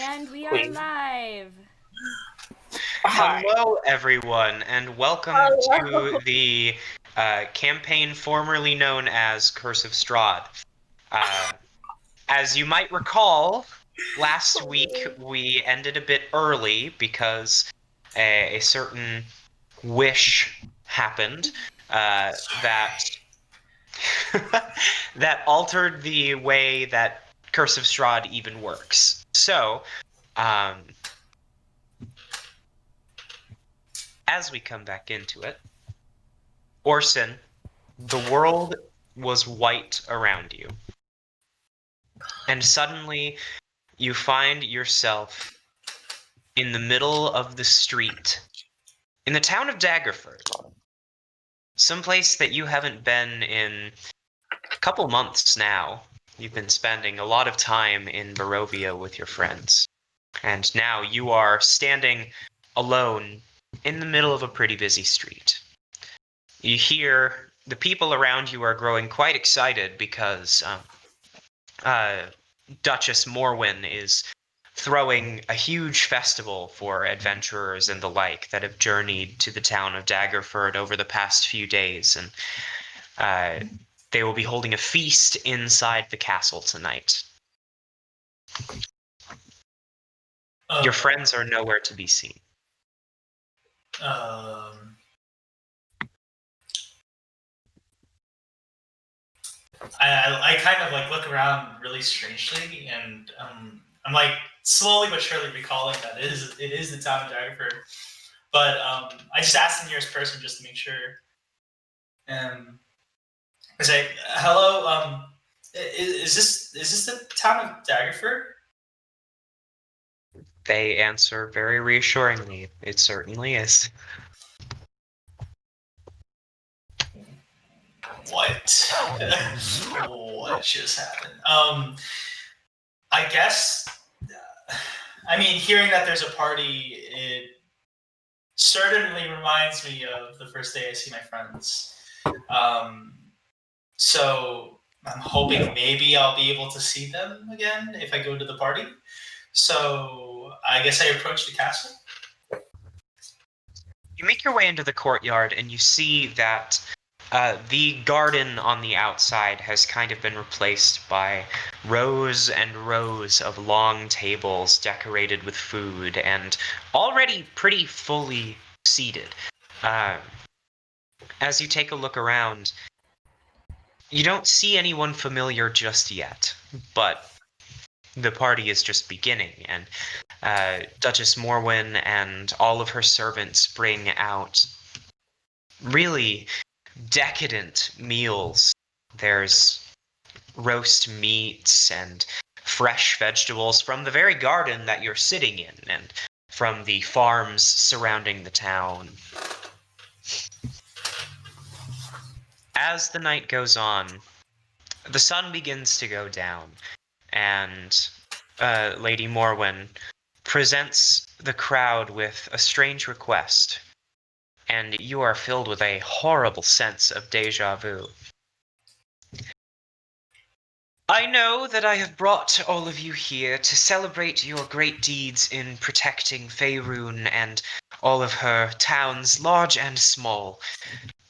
And we are Queen. live. Hi. Hello, everyone, and welcome Hello. to the campaign formerly known as Curse of Strahd. Uh, as you might recall, last week we ended a bit early because a certain wish happened that that altered the way that Curse of Strahd even works. So, um, as we come back into it, Orsan, the world was white around you. And suddenly you find yourself in the middle of the street in the town of Daggerford, someplace that you haven't been in a couple months now. You've been spending a lot of time in Barovia with your friends. And now you are standing alone in the middle of a pretty busy street. You hear the people around you are growing quite excited because uh, Duchess Morwyn is throwing a huge festival for adventurers and the like that have journeyed to the town of Daggerford over the past few days, and they will be holding a feast inside the castle tonight. Your friends are nowhere to be seen. I kind of like look around really strangely, and I'm like slowly but surely recalling that it is the town of Daggerford. But I just asked the nearest person just to make sure. I say, "Hello, is this the town of Daggerford?" They answer very reassuringly, it certainly is. What? What just happened? I guess. I mean, hearing that there's a party, it certainly reminds me of the first day I see my friends. So I'm hoping maybe I'll be able to see them again if I go to the party. So I guess I approach the castle. You make your way into the courtyard and you see that the garden on the outside has kind of been replaced by rows and rows of long tables decorated with food and already pretty fully seated. As you take a look around, you don't see anyone familiar just yet, but the party is just beginning, and Duchess Morwyn and all of her servants bring out really decadent meals. There's roast meats and fresh vegetables from the very garden that you're sitting in and from the farms surrounding the town. As the night goes on, the sun begins to go down, and Lady Morwen presents the crowd with a strange request, and you are filled with a horrible sense of deja vu. I know that I have brought all of you here to celebrate your great deeds in protecting Faerun and all of her towns, large and small.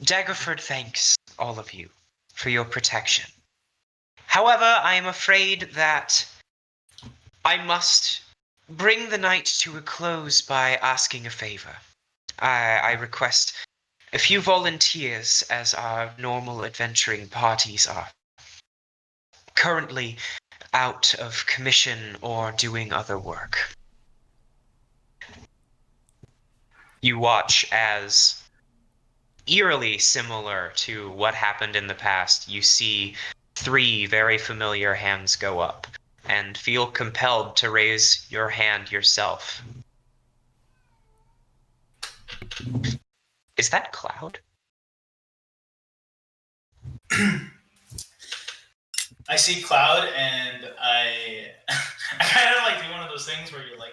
Daggerford thanks all of you for your protection. However, I am afraid that I must bring the night to a close by asking a favor. I request a few volunteers, as our normal adventuring parties are currently out of commission or doing other work. You watch as, eerily similar to what happened in the past, you see three very familiar hands go up and feel compelled to raise your hand yourself. Is that Cloud? I see Cloud, and I kind of like do one of those things where you're like,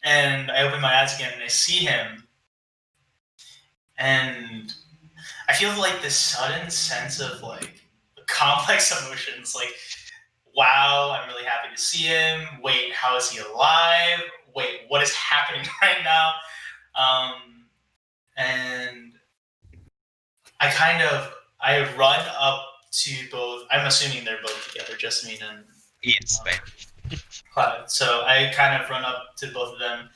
and I open my eyes again, and I see him, and I feel like this sudden sense of like complex emotions. Like wow, I'm really happy to see him. Wait, how is he alive? Wait, what is happening right now? And I run up to both. I'm assuming they're both together, Jessamine and Yes, babe. Cloud. So I kind of run up to both of them,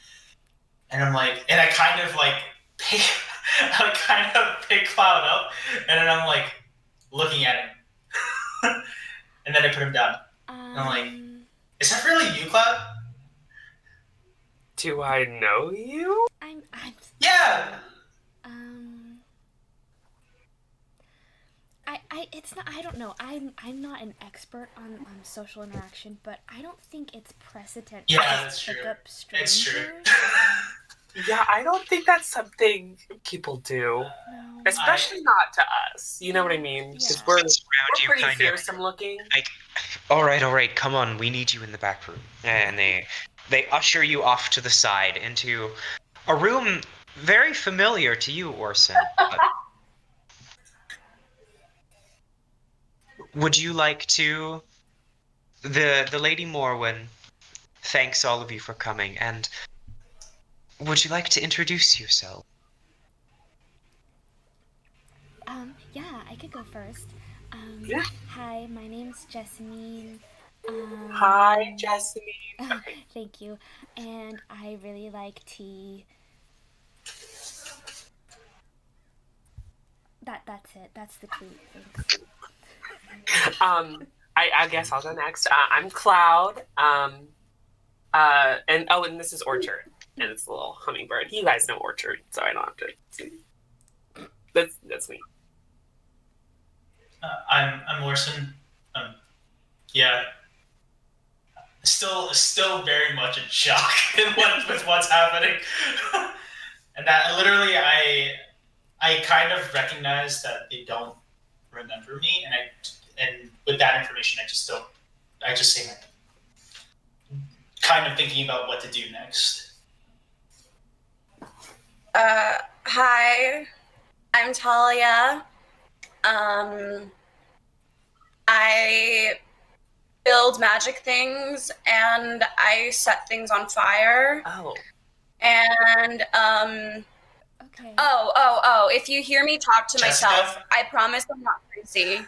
and I'm like, and I kind of like pick, I kind of pick Cloud up, and then I'm like looking at him, and then I put him down. And I'm like, is that really you, Cloud? Do I know you? Yeah. It's not. I don't know. I'm not an expert on social interaction, but I don't think it's precedent to that's pick true. up strangers. It's true. Yeah, I don't think that's something people do. No. Especially not to us. You know what I mean? Because Yeah. we're Around you, pretty kind of. fearsome looking. Like, all right, come on, we need you in the back room. And they usher you off to the side into a room very familiar to you, Orsan. Would you like to? The Lady Morwen thanks all of you for coming, and would you like to introduce yourself? Yeah, I could go first. Yeah. Hi, my name's Jessamine. Hi, Jessamine. Okay. Thank you. And I really like tea. That's it. That's the tweet. Thanks. I guess I'll go next. I'm Cloud. And this is Orchard, and it's a little hummingbird. You guys know Orchard, so I don't have to. That's me. I'm Orsan. Yeah. Still very much in shock with what's happening, and that literally I kind of recognize that they don't remember me, and with that information, I just say my name, kind of thinking about what to do next. Hi, I'm Thalia. I build magic things and I set things on fire. Oh. And Okay. if you hear me talk to Jessica? myself, I promise I'm not crazy.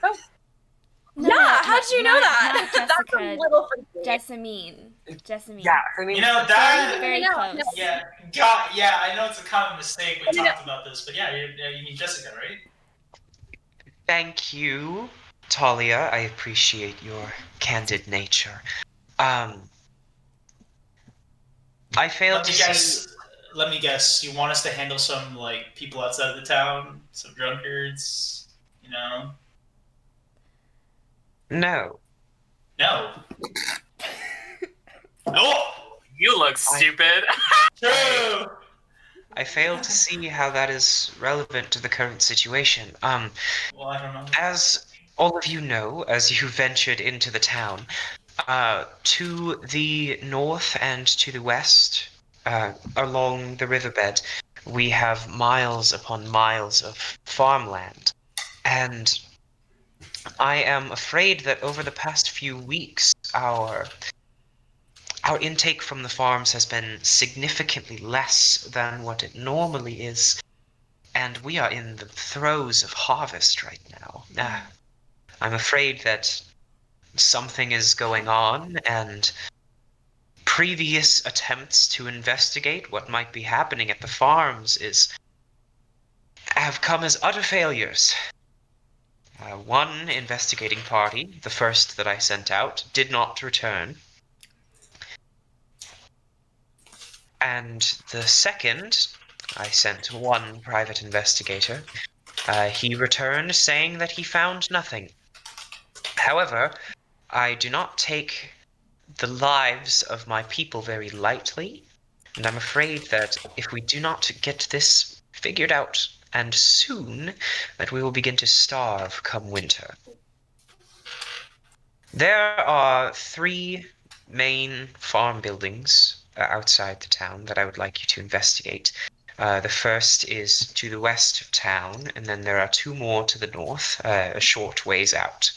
No, How'd you know that? Not That's a Jessica. little freaky. Jessamine. Yeah, her name. You know that. Very No, close. no. Yeah, I know it's a common mistake. We talked about this, but yeah, you mean Jessica, right? Thank you, Thalia. I appreciate your candid nature. I failed to see. Let me guess. You want us to handle some like people outside of the town, some drunkards, you know? No. No. Oh, You look stupid. true. I failed to see how that is relevant to the current situation. Well, I don't know. As all of you know, as you ventured into the town, to the north and to the west, along the riverbed, we have miles upon miles of farmland. And I am afraid that over the past few weeks, our intake from the farms has been significantly less than what it normally is, and we are in the throes of harvest right now. I'm afraid that something is going on, and previous attempts to investigate what might be happening at the farms have come as utter failures. One investigating party, the first that I sent out, did not return. And the second, I sent one private investigator. He returned saying that he found nothing. However, I do not take the lives of my people very lightly, and I'm afraid that if we do not get this figured out, and soon, that we will begin to starve come winter. There are 3 main farm buildings outside the town that I would like you to investigate. The first is to the west of town, and then there are 2 more to the north, a short ways out.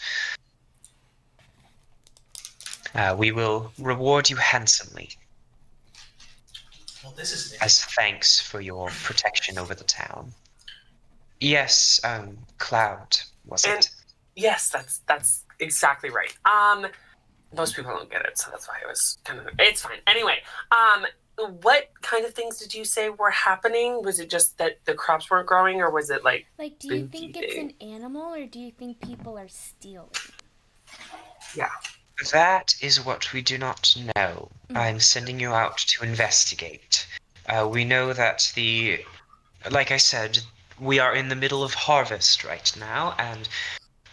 We will reward you handsomely Well, this is new. as thanks for your protection over the town. Yes, Cloud, was And it? yes, that's exactly right. Most people don't get it, so that's why it was kind of. It's fine. Anyway, what kind of things did you say were happening? Was it just that the crops weren't growing, or was it like? Like, do you Spooky think it's day. an animal, or do you think people are stealing? Yeah. That is what we do not know. I'm sending you out to investigate. We know that like I said, we are in the middle of harvest right now, and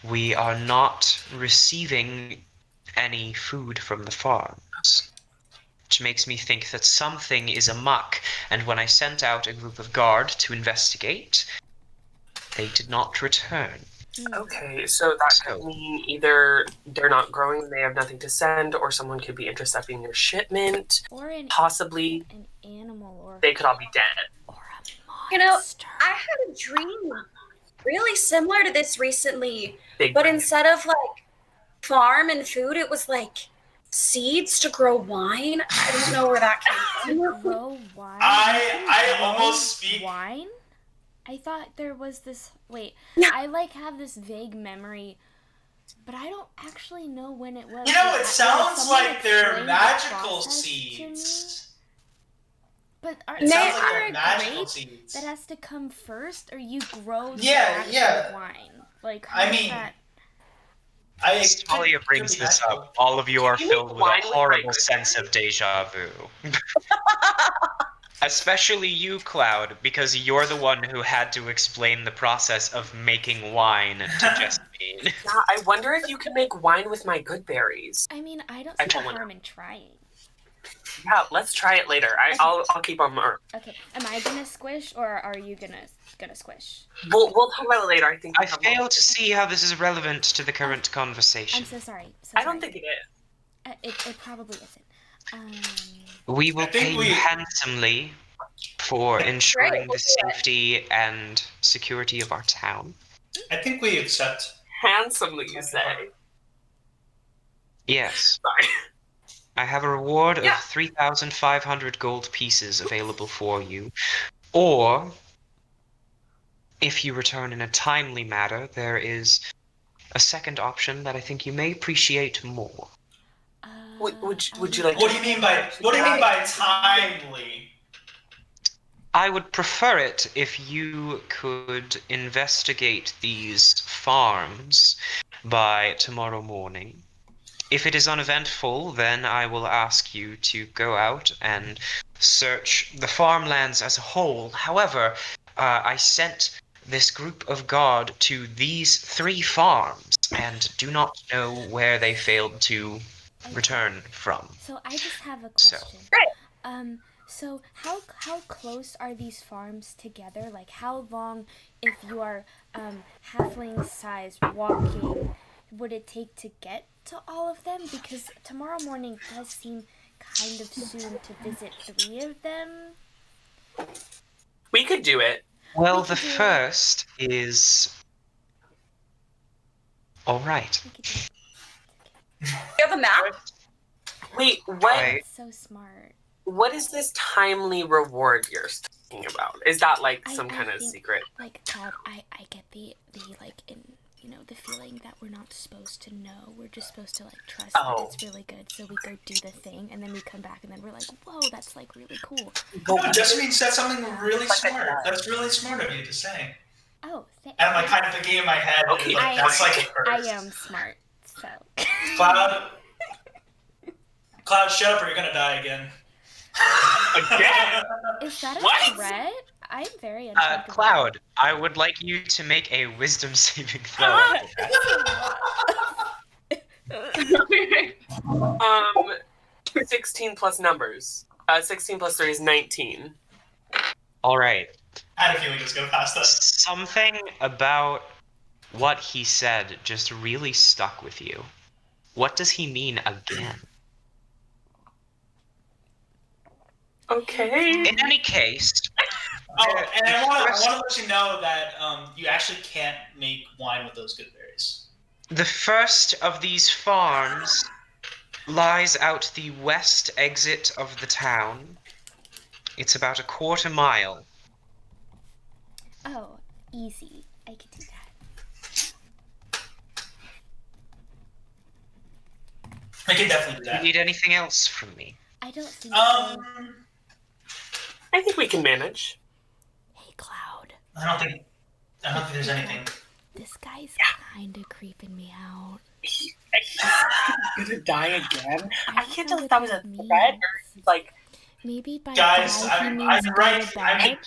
we are not receiving any food from the farms. Which makes me think that something is amok, and when I sent out a group of guard to investigate, they did not return. Okay, so that could mean either they're not growing, they have nothing to send, or someone could be intercepting your shipment. Or Possibly an animal, or they could all be dead. or a You know, monster. I had a dream really similar to this recently, Big but brain. instead of like farm and food, it was like seeds to grow wine. I don't know where that came from. Grow wine. I Grow almost speak. wine. I thought there was this. Wait, Yeah. I like have this vague memory, but I don't actually know when it was. You know, Like, it sounds someone like they're explained the magical process to me? seeds. But It sounds is like there they're a magical grape seeds. that has to come first, or you grow the Yeah, actual yeah. wine? Like, I how is mean, that? As Thalia brings this up, all of you are Can you filled with wine a with horrible my sense of deja vu. Especially you, Cloud, because you're the one who had to explain the process of making wine to Jessamine. Yeah, I wonder if you can make wine with my good berries. I mean, I don't I see the don't wanna- harm in trying. Yeah, let's try it later. I'll keep on. Okay, am I gonna squish, or are you gonna squish? We'll talk about it later. I think I we have more. fail to see how this is relevant to the current conversation. I'm so sorry. I don't think it is. It probably isn't. We will I think pay you we- handsomely for ensuring Great, the we'll do it. safety and security of our town. I think we accept. Handsomely, you say. Yes. Sorry. I have a reward Yeah. of 3,500 gold pieces available for you. Or, if you return in a timely manner, there is a second option that I think you may appreciate more. Would you like? What do you mean by timely? I would prefer it if you could investigate these farms by tomorrow morning. If it is uneventful, then I will ask you to go out and search the farmlands as a whole. However, I sent this group of guard to these 3 farms and do not know where they failed to return from. So I just have a So- question. Great. So how close are these farms together? Like, how long, if you are halfling size walking, would it take to get to all of them? Because tomorrow morning does seem kind of soon to visit 3 of them. We could do it. Well, We the could do it. first is... Alright. We could do it. You have a map? Wait, what? I- So smart. What is this timely reward you're talking about? Is that like I some kind of think, secret? Like, Cloud, I get the like, in, you know, the feeling that we're not supposed to know. We're just supposed to, like, trust Oh. that it's really good. So we go do the thing, and then we come back, and then we're like, whoa, that's, like, really cool. No, Jessamine said something really smart. That's really smart of you to say. Oh, And I'm like kind of thinking in my head, Okay, like, that's like a I curse. am smart, so. Cloud, shut up or you're gonna die again. Again? Is that a What? threat? I'm very uncomfortable. Cloud, I would like you to make a wisdom saving throw. 16 plus numbers. 16 plus 3 is 19. Alright. I had a feeling it was gonna pass us. Something about what he said just really stuck with you. What does he mean again? Okay. In any case, Oh, and I want to let you know that you actually can't make wine with those good berries. the first of these farms lies out the west exit of the town. It's about a quarter mile. Oh, easy. I could do that. I can definitely do Do you that. need anything else from me? I don't think so. I think we can manage. Hey, Cloud. I don't think there's anything. This guy's kind of creeping me out. He's gonna die again. I can't tell know if that what was a that threat or means. like. Maybe by Guys, die he I'm means right. go to bed.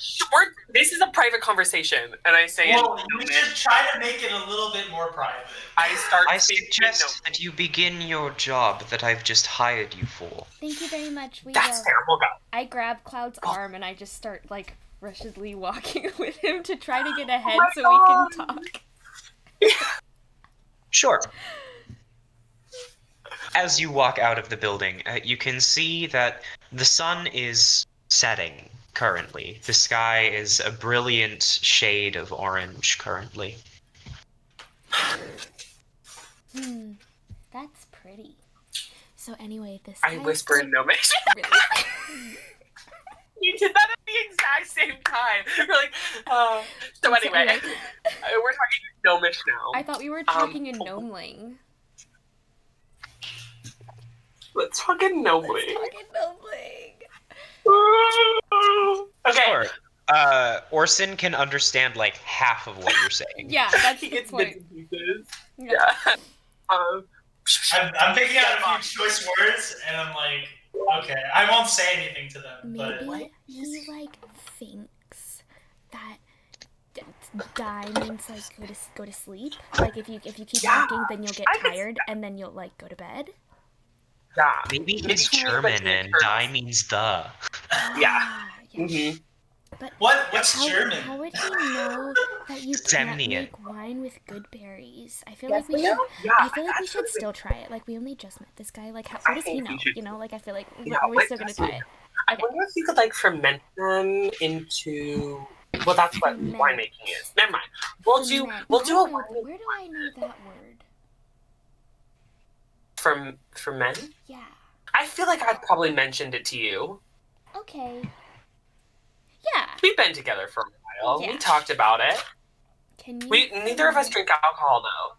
This is a private conversation, and I say, Well, you should try to make it a little bit more private. I start. I speaking suggest that you begin your job that I've just hired you for. Thank you very much. We That's will. terrible, guy. I grab Cloud's arm and I just start like rushedly walking with him to try to get ahead my so God. we can talk. Sure. As you walk out of the building, you can see that the sun is setting currently. The sky is a brilliant shade of orange currently. That's pretty. So anyway, this I guy's whisper in Gnomish. really. You did that at the exact same time. We're like, so anyway, we're talking Gnomish now. I thought we were talking in Gnomeling. Let's talk in Gnomeling. Talking Gnomeling. Okay. Sure. Orsan can understand like half of what you're saying. Yeah, that's He the gets point. bits and pieces. Yeah. Yeah. I'm picking out a few choice words, and I'm like, okay, I won't say anything to them, but Maybe he like thinks that die means like go to sleep. Like if you keep talking, then you'll get tired, and then you'll like go to bed. Yeah. Maybe Maybe he's he means, German like, and turtles. die means the. Yeah. Ah, yeah. Mm-hmm. But what's how German? how would he know that you can't Semnian. make wine with good berries? I feel Yes, like we yeah. should. Yeah, I feel like we that's should what still try it. Like we only just met this guy. Like how I does he think know? we should- You know, like I feel like Yeah, we're wait, still gonna that's try it. it. I wonder if you could like ferment them into. Well, that's what Ferment. winemaking is. Never mind. We'll do a Where do wine I know that word? for men. Yeah. I feel like I'd probably mentioned it to you. Okay. Yeah. We've been together for a while. Yeah. We talked about it. Can you? Neither of us drink alcohol though.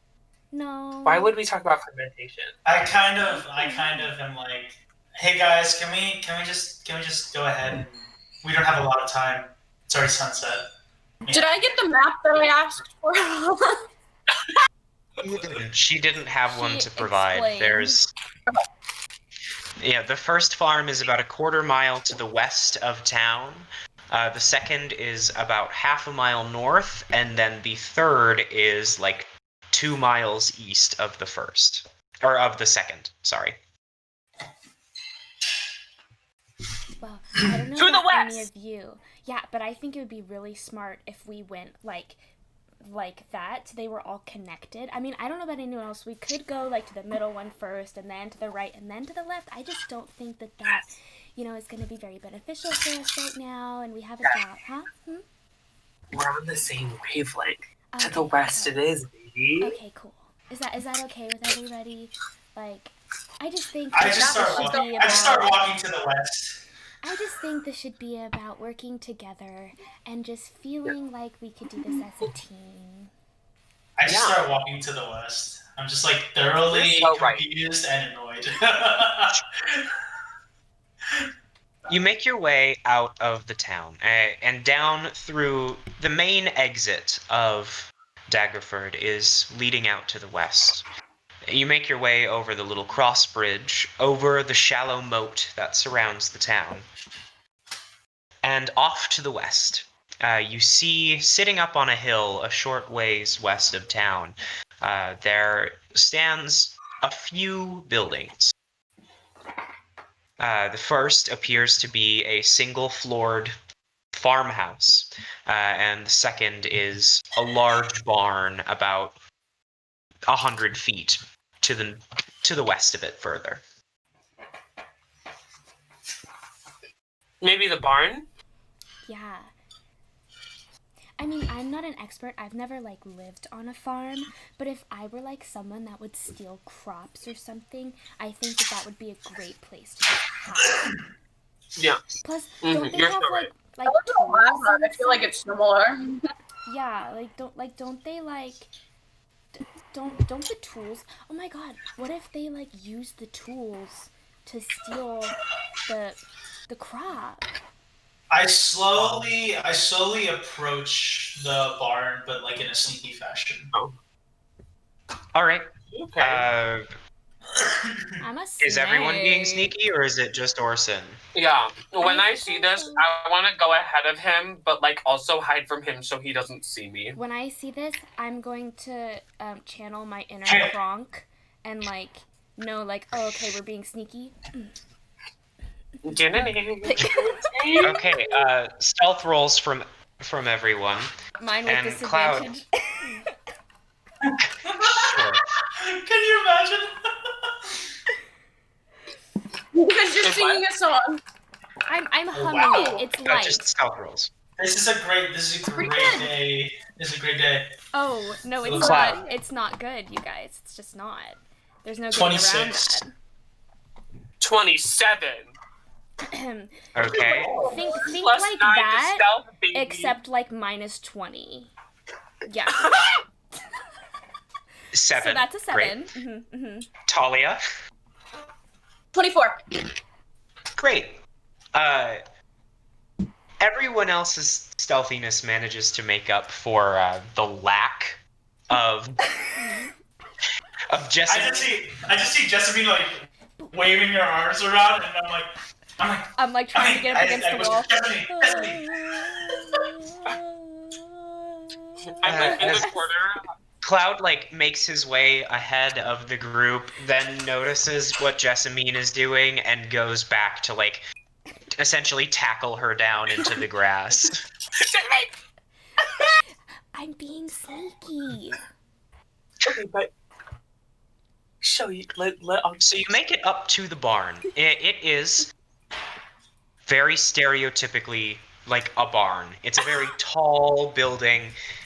No. Why would we talk about fermentation? I kind of am like, hey guys, can we just go ahead? We don't have a lot of time. It's already sunset. Did I get the map that I asked for? She didn't have one She to provide. explained. There's. Yeah, the first farm is about a quarter mile to the west of town. The second is about half a mile north, and then the third is like 2 miles east of the first. Or of the second, sorry. Well, I don't know To the about any west! of you. Yeah, but I think it would be really smart if we went like that. They were all connected. I mean, I don't know about anyone else. We could go like to the middle one first, and then to the right, and then to the left. I just don't think that is going to be very beneficial for us right now. And we have a job, huh? We're on the same wavelength. To Okay, the west okay. it is, baby. Okay, cool. Is that okay with everybody? Like, I just think I that just this start should walking. be I just start about. walking to the west. I just think this should be about working together and just feeling like we could do this as a team. I just Yeah. start walking to the west. I'm just like thoroughly You're so right. confused and annoyed. You make your way out of the town and down through the main exit of Daggerford is leading out to the west. You make your way over the little cross bridge, over the shallow moat that surrounds the town. And off to the west, you see, sitting up on a hill a short ways west of town, there stands a few buildings. The first appears to be a single-floored farmhouse, and the second is a large barn about 100 feet to the west of it further. Maybe the barn? Yeah. I mean, I'm not an expert. I've never like lived on a farm, but if I were like someone that would steal crops or something, I think that would be a great place to just hide. Yeah. Plus, don't they You're have so right. like tools? I feel like it's similar. Yeah, don't they like don't the tools? Oh my god, what if they like use the tools to steal the crop? I slowly approach the barn, but like in a sneaky fashion. Oh. All right. Okay. I'm a Is everyone being snake. sneaky, or is it just Orsan? Yeah. When I I see think this, so. I want to go ahead of him, but like also hide from him so he doesn't see me. When I see this, I'm going to channel my inner Hey. Kronk and like know like, oh, okay, we're being sneaky. Okay. Stealth rolls from everyone. Mine with And disadvantage. Sure. Can you imagine? Because you're singing a song. I'm humming wow. it. It's light. Just stealth rolls. This is a great day. This is a great day. Oh no, it's Cloud. not. It's not good, you guys. It's just not. There's no getting around 26. that. 27. Okay. Think Plus like 9 to that, stealth, baby. except like minus 20. Yeah. 7. So that's a 7. Great. Thalia. 24. Great. Everyone else's stealthiness manages to make up for the lack of Jessamine. I just see Jessamine like waving her arms around, and I'm like trying to get up against the wall. Jessamine. I'm like in as the corner. Cloud like makes his way ahead of the group, then notices what Jessamine is doing and goes back to like essentially tackle her down into the grass. I'm being sneaky. Okay, but show you. So you make it up to the barn. It is very stereotypically like a barn. It's a very tall building.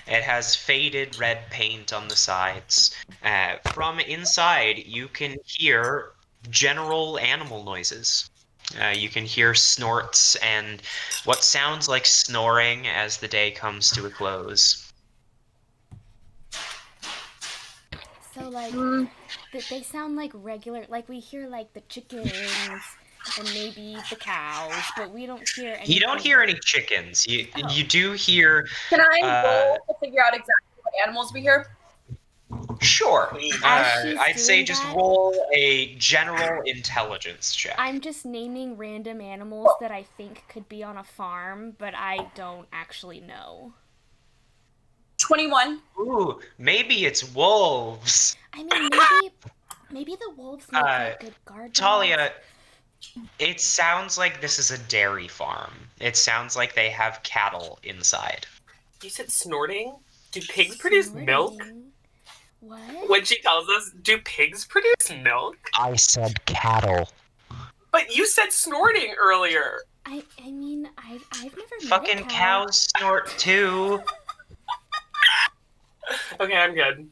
It has faded red paint on the sides. From inside, you can hear general animal noises. You can hear snorts and what sounds like snoring as the day comes to a close. So like they sound like regular, like we hear like the chickens and maybe the cows, but we don't hear any. You don't hear any chickens. You do hear. Can I roll to figure out exactly what animals we hear? Sure. As she's I'd say doing just that- roll a general intelligence check. I'm just naming random animals that I think could be on a farm, but I don't actually know. 21. Ooh, maybe it's wolves. I mean, maybe the wolves make like good guard dogs. Thalia, it sounds like this is a dairy farm. It sounds like they have cattle inside. You said snorting? Do pigs produce milk? What? When she tells us, do pigs produce milk? I said cattle. But you said snorting earlier. I mean, I've never met Fucking a cow. cows snort too. Okay, I'm good.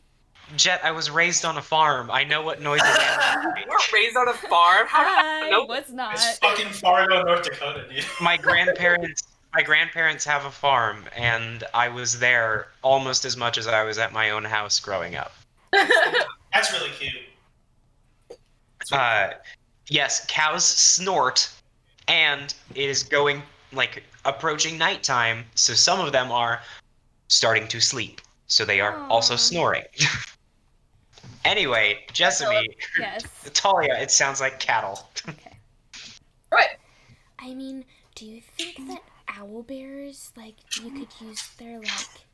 Jett, I was raised on a farm. I know what noises animals make. You were raised on a farm? How did I I know? was not. It's fucking Fargo, North Dakota, dude. My grandparents have a farm, and I was there almost as much as I was at my own house growing up. That's really cute. Yes, cows snort, and it is going like approaching nighttime, so some of them are starting to sleep, so they are also Aw. snoring. Anyway, Jessamine, Yes. Thalia, it sounds like cattle. Okay. Right. I mean, do you think that owl bears, like, you could use their, like,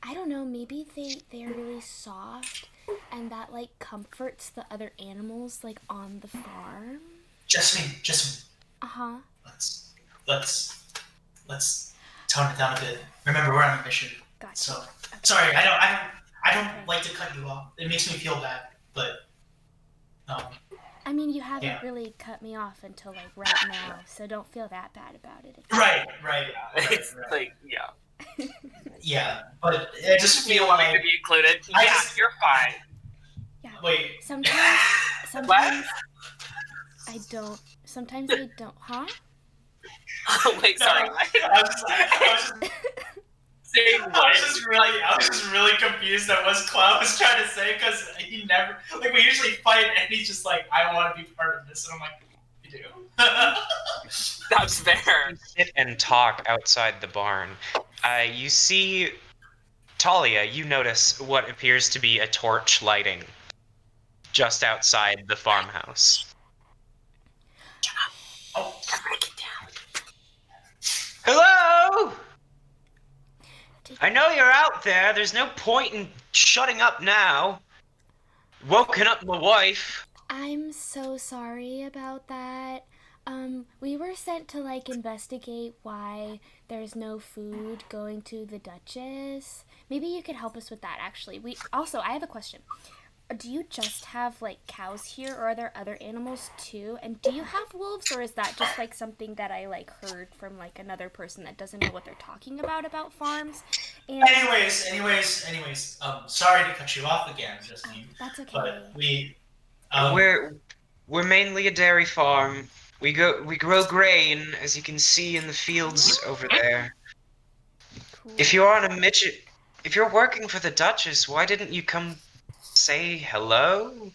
I don't know, maybe they're really soft and that, like, comforts the other animals, like, on the farm? Jessamine. Uh-huh. Let's tone it down a bit. Remember, we're on a mission. Gotcha. So Okay. sorry, I don't like to cut you off. It makes me feel bad, but I mean, you haven't Yeah. really cut me off until, like, right now, so don't feel that bad about it. right. It's like, yeah. Yeah, but I just You feel wanting to like be included? I Yeah, just- you're fine. Yeah. wait. Sometimes I don't. Sometimes I don't. Huh? Wait, No, sorry. I was Saying what? I was just really confused at what Cloud was trying to say because he never like we usually fight and he's just like I want to be part of this and I'm like you do. That's fair. You sit and talk outside the barn. You see Thalia. You notice what appears to be a torch lighting just outside the farmhouse. Oh, Hello! I know you're out there. There's no point in shutting up now. Woken up my wife. I'm so sorry about that. We were sent to like investigate why there's no food going to the Duchess. Maybe you could help us with that actually. I have a question. Do you just have like cows here or are there other animals too? And do you have wolves or is that just like something that I like heard from like another person that doesn't know what they're talking about farms? And anyways, sorry to cut you off again, Justine. that's okay. But we We're mainly a dairy farm. We grow grain, as you can see in the fields over there. Cool. If you're working for the Duchess, why didn't you come say hello?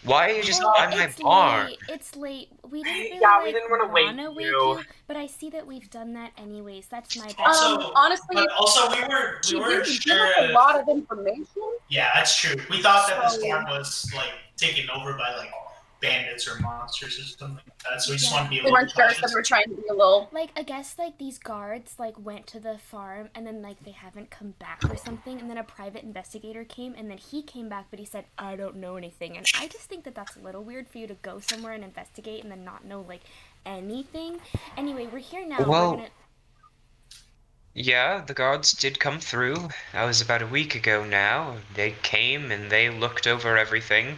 Why are you just by my barn? It's late. We didn't We didn't want to wake you. but I see that we've done that anyways. That's my bad. Also, honestly, but also we were she didn't give sure. us a lot of information. Yeah, that's true. We thought that this farm was like taken over by like bandits or monsters or something like that. So we just wanted to be a We little weren't sure, so cautious. we were trying to be a little. Like, I guess, like, these guards, like, went to the farm, and then, like, they haven't come back or something, and then a private investigator came, and then he came back, but he said, I don't know anything, and I just think that that's a little weird for you to go somewhere and investigate and then not know, like, anything. Anyway, we're here now. Well, yeah, the guards did come through. That was about a week ago now. They came and they looked over everything.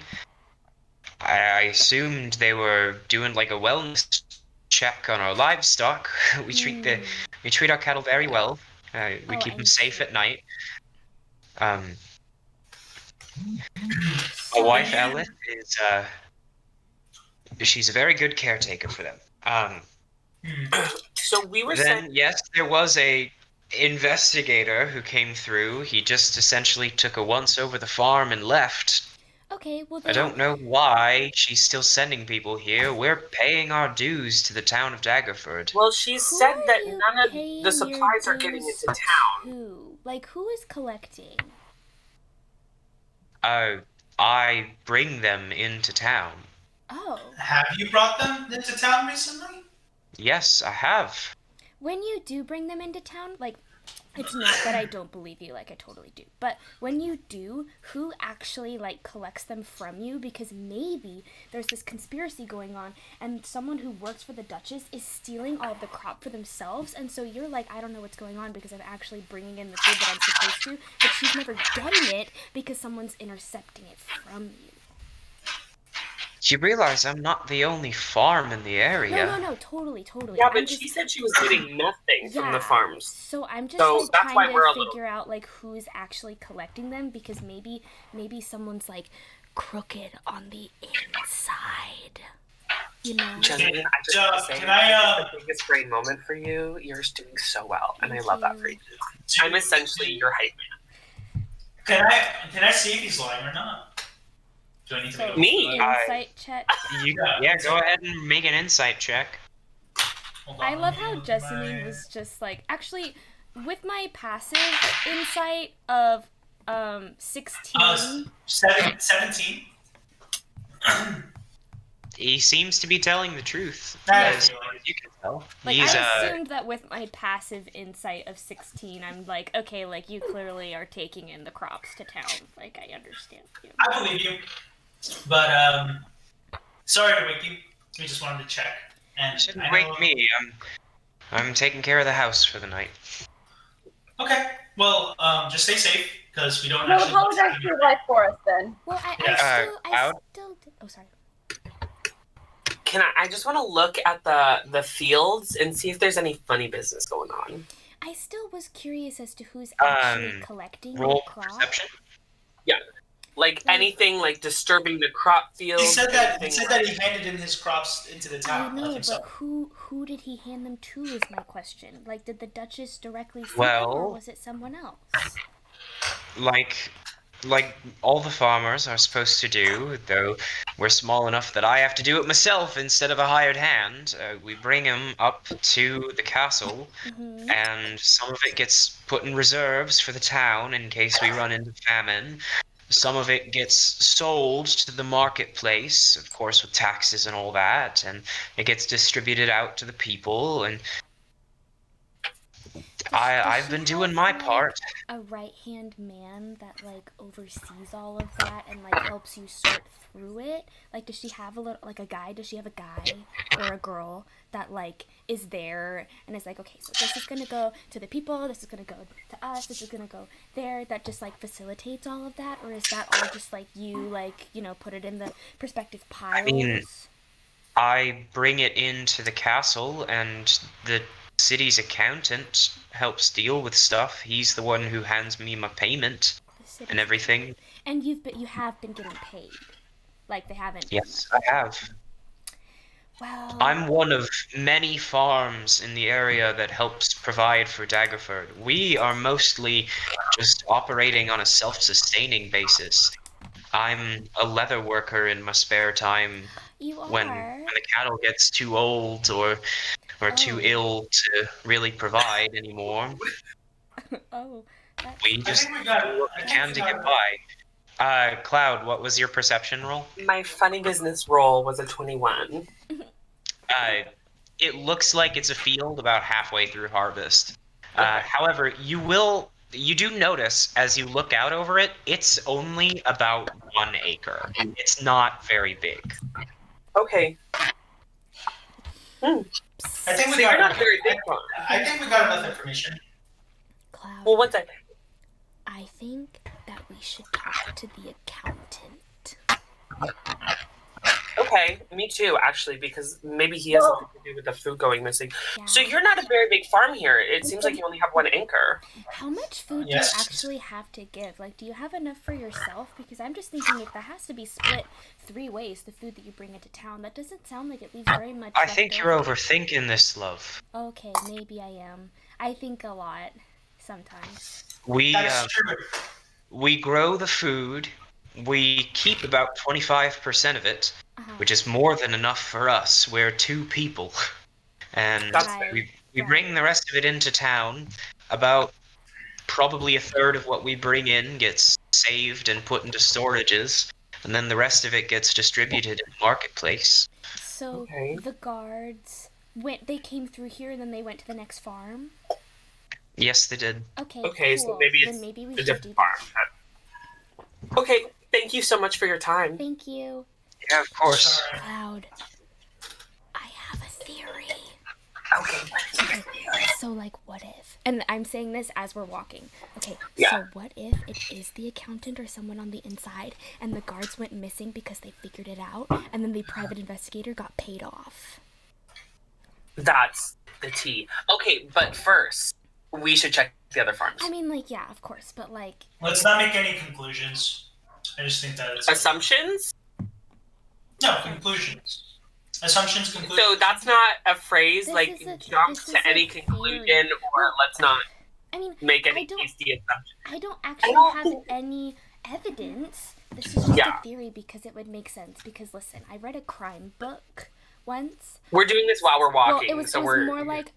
I assumed they were doing like a wellness check on our livestock. We treat our cattle very well. We keep them safe at night. My wife Alice is she's a very good caretaker for them. So we were Then yes, there was a investigator who came through. He just essentially took a once over the farm and left. Okay, well, I don't know why she's still sending people here. We're paying our dues to the town of Daggerford. Well, she said that none of the supplies are getting into town. Who? Like, who is collecting? I bring them into town. Oh. Have you brought them into town recently? Yes, I have. When you do bring them into town, like, it's not that I don't believe you, like, I totally do. But when you do, who actually, like, collects them from you? Because maybe there's this conspiracy going on, and someone who works for the Duchess is stealing all of the crop for themselves, and so you're like, I don't know what's going on because I'm actually bringing in the food that I'm supposed to, but she's never getting it because someone's intercepting it from you. You realize I'm not the only farm in the area. No, totally. Yeah, but she said she was getting nothing from the farms. So I'm just So like that's why trying we're a to little- figure out like who's actually collecting them because maybe someone's like crooked on the inside. You know? Jessamine, I just want to say, can I, this is the biggest brain moment for you. You're doing so well, and I Thank love that you. for you. I'm essentially your hype man. Can I see if he's lying or not? Do I need to make a Me? Insight check. Yeah, go ahead and make an insight check. Hold on, I love let me how look at Jessamine my- was just like actually with my passive insight of 16. 17. He seems to be telling the truth, That as I feel like. you can tell. Like, He's I assumed that with my passive insight of 16, I'm like, okay, like, you clearly are taking in the crops to town. Like, I understand. You know. I believe you. But, sorry to wake you. We just wanted to check. And you shouldn't I wake know- me. I'm taking care of the house for the night. Okay. Well, just stay safe, because we don't Well, actually... apologize for your life for us then. Well, I Cloud? still did. Oh, sorry. I just want to look at the fields and see if there's any funny business going on. I still was curious as to who's actually collecting Roll the crop. perception. Like anything like disturbing the crop field. He said that anything he handed in his crops into the I town. know, think but so. who did he hand them to is my question. Like, did the Duchess directly see them, Well- or was it someone else? Like all the farmers are supposed to do, though we're small enough that I have to do it myself instead of a hired hand. We bring them up to the castle, Mm-hmm. and some of it gets put in reserves for the town in case we run into famine. Some of it gets sold to the marketplace, of course, with taxes and all that, and it gets distributed out to the people. And I've she been doing have, my like, part. a right-hand man that, like, oversees all of that and, like, helps you sort through it? Like, does she have a guy? Does she have a guy or a girl that, like, is there and is like, okay, so this is gonna go to the people, this is gonna go to us, this is gonna go there, that just, like, facilitates all of that? Or is that all just, like, you, like, you know, put it in the perspective piles? mean, I bring it into the castle, and the city's accountant helps deal with stuff. He's the one who hands me my payment The city's- and everything. And you have been getting paid. Like, they haven't been, Yes, I have. well, I'm one of many farms in the area that helps provide for Daggerford. We are mostly just operating on a self-sustaining basis. I'm a leather worker in my spare time you are. when the cattle gets too old or too Oh. ill to really provide anymore. Oh, that's... We just we got- do what I we think can we to got get it. by. Cloud, what was your perception roll? My funny business roll was a 21. It looks like it's a field about halfway through harvest. Okay. However, you do notice as you look out over it, it's only about 1 acre. It's not very big. Okay. I think So we you're got. not a very big one. I think we got enough information. Cloud, Well, one second. I think that we should talk to the accountant. Okay, me too, actually, because maybe he has something to do with the food going missing. Yeah. So you're not a very big farm here. It seems like you only have 1 acre. How much food Yes. do you actually have to give? Like, do you have enough for yourself? Because I'm just thinking if that has to be split 3 ways, the food that you bring into town, that doesn't sound like it leaves very much I left think you're over. overthinking this, love. Okay, maybe I am. I think a lot sometimes. That's true. We grow the food. We keep about 25% of it, which is more than enough for us. We're 2 people. And Right, we bring the rest of it into town. About probably a third of what we bring in gets saved and put into storages, and then the rest of it gets distributed in the marketplace. So Okay. the guards they came through here and then they went to the next farm. Yes, they did. Okay, Okay, cool. so maybe it's then maybe we a should do different that. farm. Okay, thank you so much for your time. Thank you, Yeah, of course. Sorry. Cloud. I have a theory. Okay. Okay, so like, what if? And I'm saying this as we're walking. Okay, Yeah. so what if it is the accountant or someone on the inside, and the guards went missing because they figured it out, and then the private investigator got paid off? That's the tea. Okay, but first, we should check the other farms. I mean, like, yeah, of course, but like, Let's not make any conclusions. I just think that it's Assumptions? no conclusions. Assumptions, conclusions. So that's not a phrase This like is a- jump this to is a any theory. conclusion or let's not I mean, make I any don't- hasty assumptions. I don't actually don't have think- any evidence. This is just Yeah. a theory because it would make sense. Because listen, I read a crime book once. We're doing this while we're walking, Well, it so was we're more like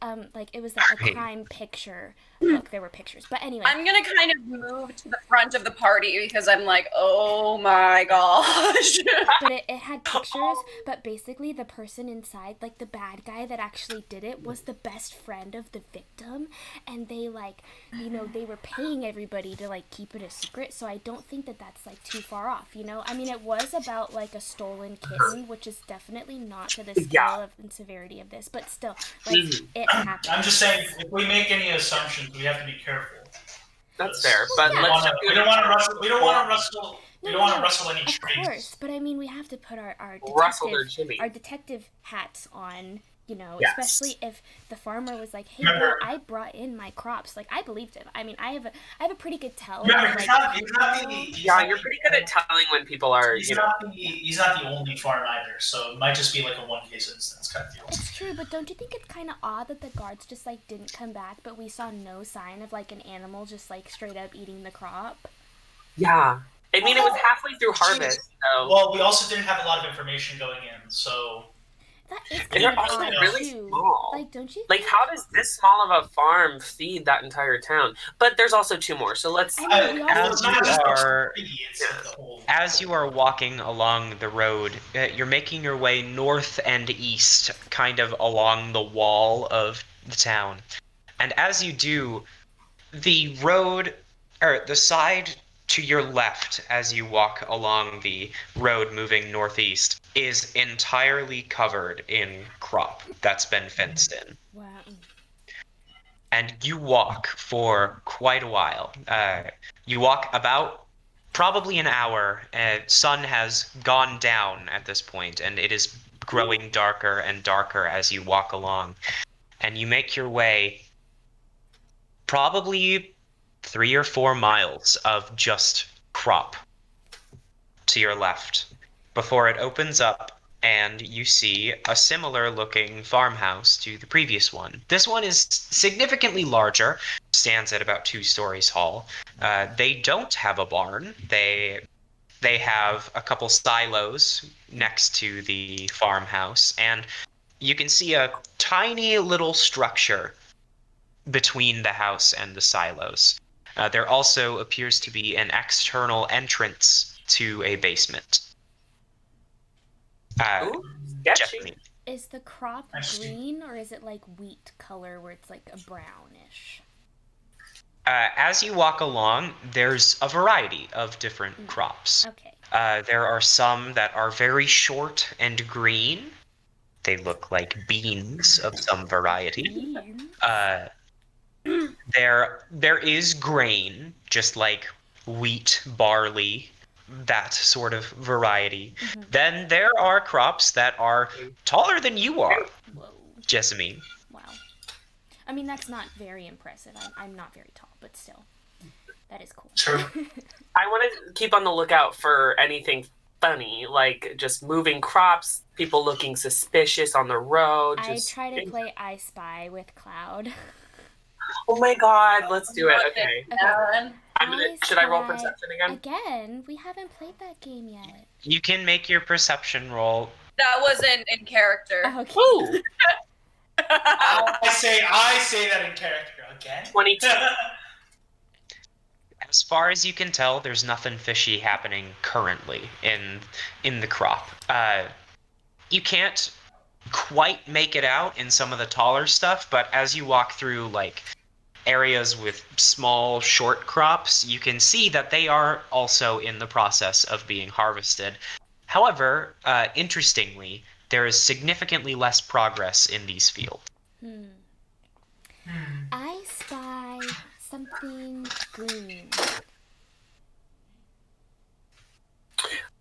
it was like a Right. crime picture book. There were pictures, but anyway. I'm gonna kind of move to the front of the party because I'm like, oh my gosh. But it had pictures, but basically the person inside, like the bad guy that actually did it, was the best friend of the victim, and they like, you know, they were paying everybody to like keep it a secret, so I don't think that that's like too far off, you know? I mean, it was about like a stolen kitten, which is definitely not to the scale Yeah. of and severity of this, but still, like, it happened. I'm just saying, if we make any assumptions, we have to be careful. that's fair. But yeah. let's We don't want to rustle. We don't want to rustle. We don't want to No, rustle any Of trees. course, but I mean, we have to put our Rustle their detective, jimmy. our detective hats on, You know, Yes. especially if the farmer was like, "Hey, Remember- bro, I brought in my crops." Like, I believed him. I mean, I have a pretty good tell. Remember, of, he's like, not people. You're pretty good at telling when people are, He's not the only farm either, so it might just be like a one case instance kind of deal. It's true, but don't you think it's kind of odd that the guards just like didn't come back, but we saw no sign of like an animal just like straight up eating the crop? Yeah. I mean, it was halfway through harvest, so. Well, we also didn't have a lot of information going in, so That is And kind they're of also odd really too. small. Like, don't you? Like, how does this small of a farm feed that entire town? But there's also 2 more, so let's. I mean, we also As not you just are- it's like the whole. As you are walking along the road, you're making your way north and east, kind of along the wall of the town. And as you do, the road, or the side to your left as you walk along the road moving northeast, is entirely covered in crop that's been fenced in. wow. And you walk for quite a while. You walk about probably an hour. Sun has gone down at this point, and it is growing darker and darker as you walk along. And you make your way probably 3 or 4 miles of just crop to your left before it opens up and you see a similar looking farmhouse to the previous one. This one is significantly larger, stands at about 2 stories tall. They don't have a barn. They have a couple silos next to the farmhouse, and you can see a tiny little structure between the house and the silos. There also appears to be an external entrance to a basement. Ooh, sketchy. Jessamine. Is the crop I see. green or is it like wheat color where it's like a brownish? As you walk along, there's a variety of different crops. Okay. There are some that are very short and green. They look like beans of some variety. Beans. There is grain, just like wheat, barley, that sort of variety. Mhm. Then there are crops that are taller than you are, Whoa. Jessamine. Wow. I mean, that's not very impressive. I'm not very tall, but still. That is cool. True. I want to keep on the lookout for anything funny, like just moving crops, people looking suspicious on the road. I Just... try to play I Spy with Cloud. Oh my god, let's do it. Okay. Aaron. Should I roll Spy perception again? Again? We haven't played that game yet. You can make your perception roll. That wasn't in character. Okay. Ooh, I say that in character again. 22. As far as you can tell, there's nothing fishy happening currently in the crop. You can't quite make it out in some of the taller stuff, but as you walk through like areas with small short crops, you can see that they are also in the process of being harvested. However, interestingly, there is significantly less progress in these fields. I spy something green.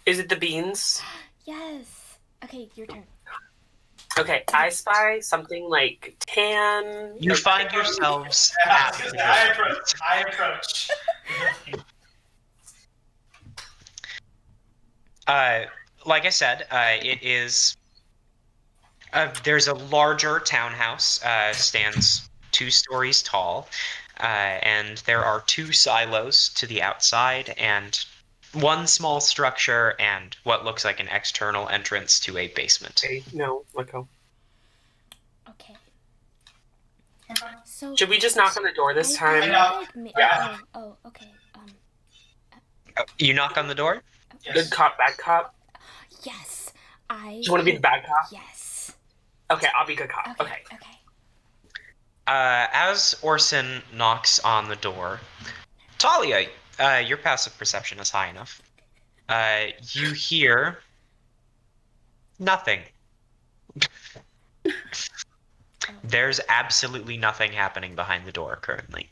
Is it the beans? Yes. Okay, your turn. Okay, I spy something like tan. You find yourselves I at was gonna the say, door. I approach. Like I said, it is. There's a larger townhouse, stands 2 stories tall, and there are 2 silos to the outside, and 1 small structure, and what looks like an external entrance to a basement. Okay, no, let go. Okay. So Should we just knock on the door this I time? I feel know. like Yeah. Oh, okay. You knock on the door? Good cop, bad cop. Yes. Do you want to be the bad cop? Yes. Okay, I'll be good cop. Okay. Okay. Okay. As Orsan knocks on the door, Thalia, your passive perception is high enough. You hear nothing. There's absolutely nothing happening behind the door currently.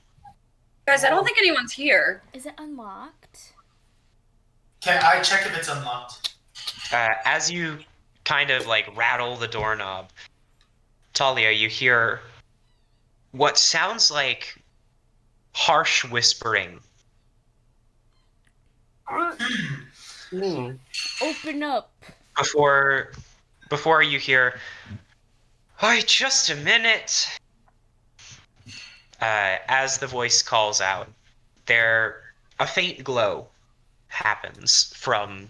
Guys, I don't think anyone's here. Is it unlocked? Can I check if it's unlocked? As you kind of like rattle the doorknob, Thalia, you hear what sounds like harsh whispering. Open up. Before you hear, "Oi, just a minute." As the voice calls out, a faint glow happens from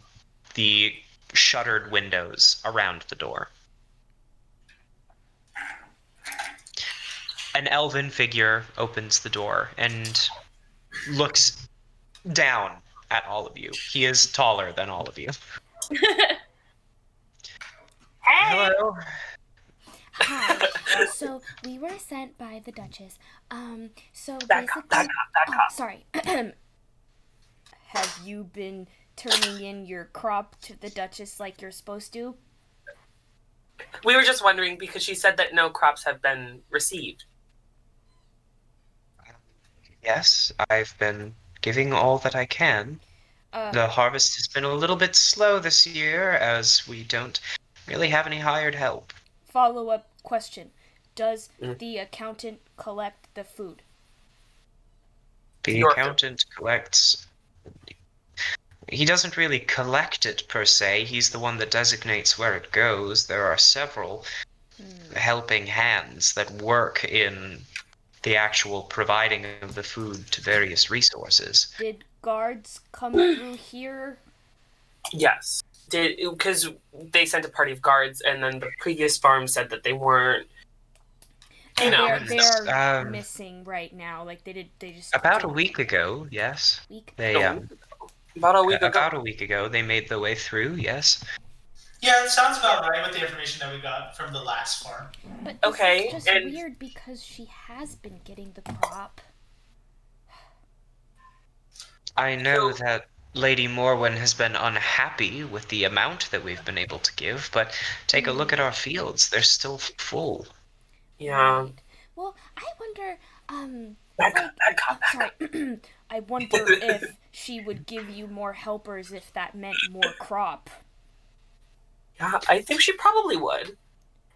the shuttered windows around the door. An elven figure opens the door and looks down at all of you. He is taller than all of you. Hello. Hi. So we were sent by the Duchess. So Back up, back basically, up, back up. sorry. Have you been turning in your crop to the Duchess like you're supposed to? We were just wondering because she said that no crops have been received. Yes, I've been giving all that I can. The harvest has been a little bit slow this year, as we don't really have any hired help. Follow-up question. Does the accountant collect the food? The accountant collects... He doesn't really collect it, per se. He's the one that designates where it goes. There are several helping hands that work in the actual providing of the food to various resources. Did guards come through here? Yes. Because they sent a party of guards, and then the previous farm said that they weren't. You know, They are missing right now. Like they just about a week ago. Yes, about a week ago. About a week ago, they made their way through. Yes. Yeah, it sounds about right with the information that we got from the last farm. But this is just weird because she has been getting the crop. I know that Lady Morwen has been unhappy with the amount that we've been able to give, but take a look at our fields. They're still full. Yeah. Right. Well, I wonder, Back up. sorry. I wonder if she would give you more helpers if that meant more crop. Yeah, I think she probably would.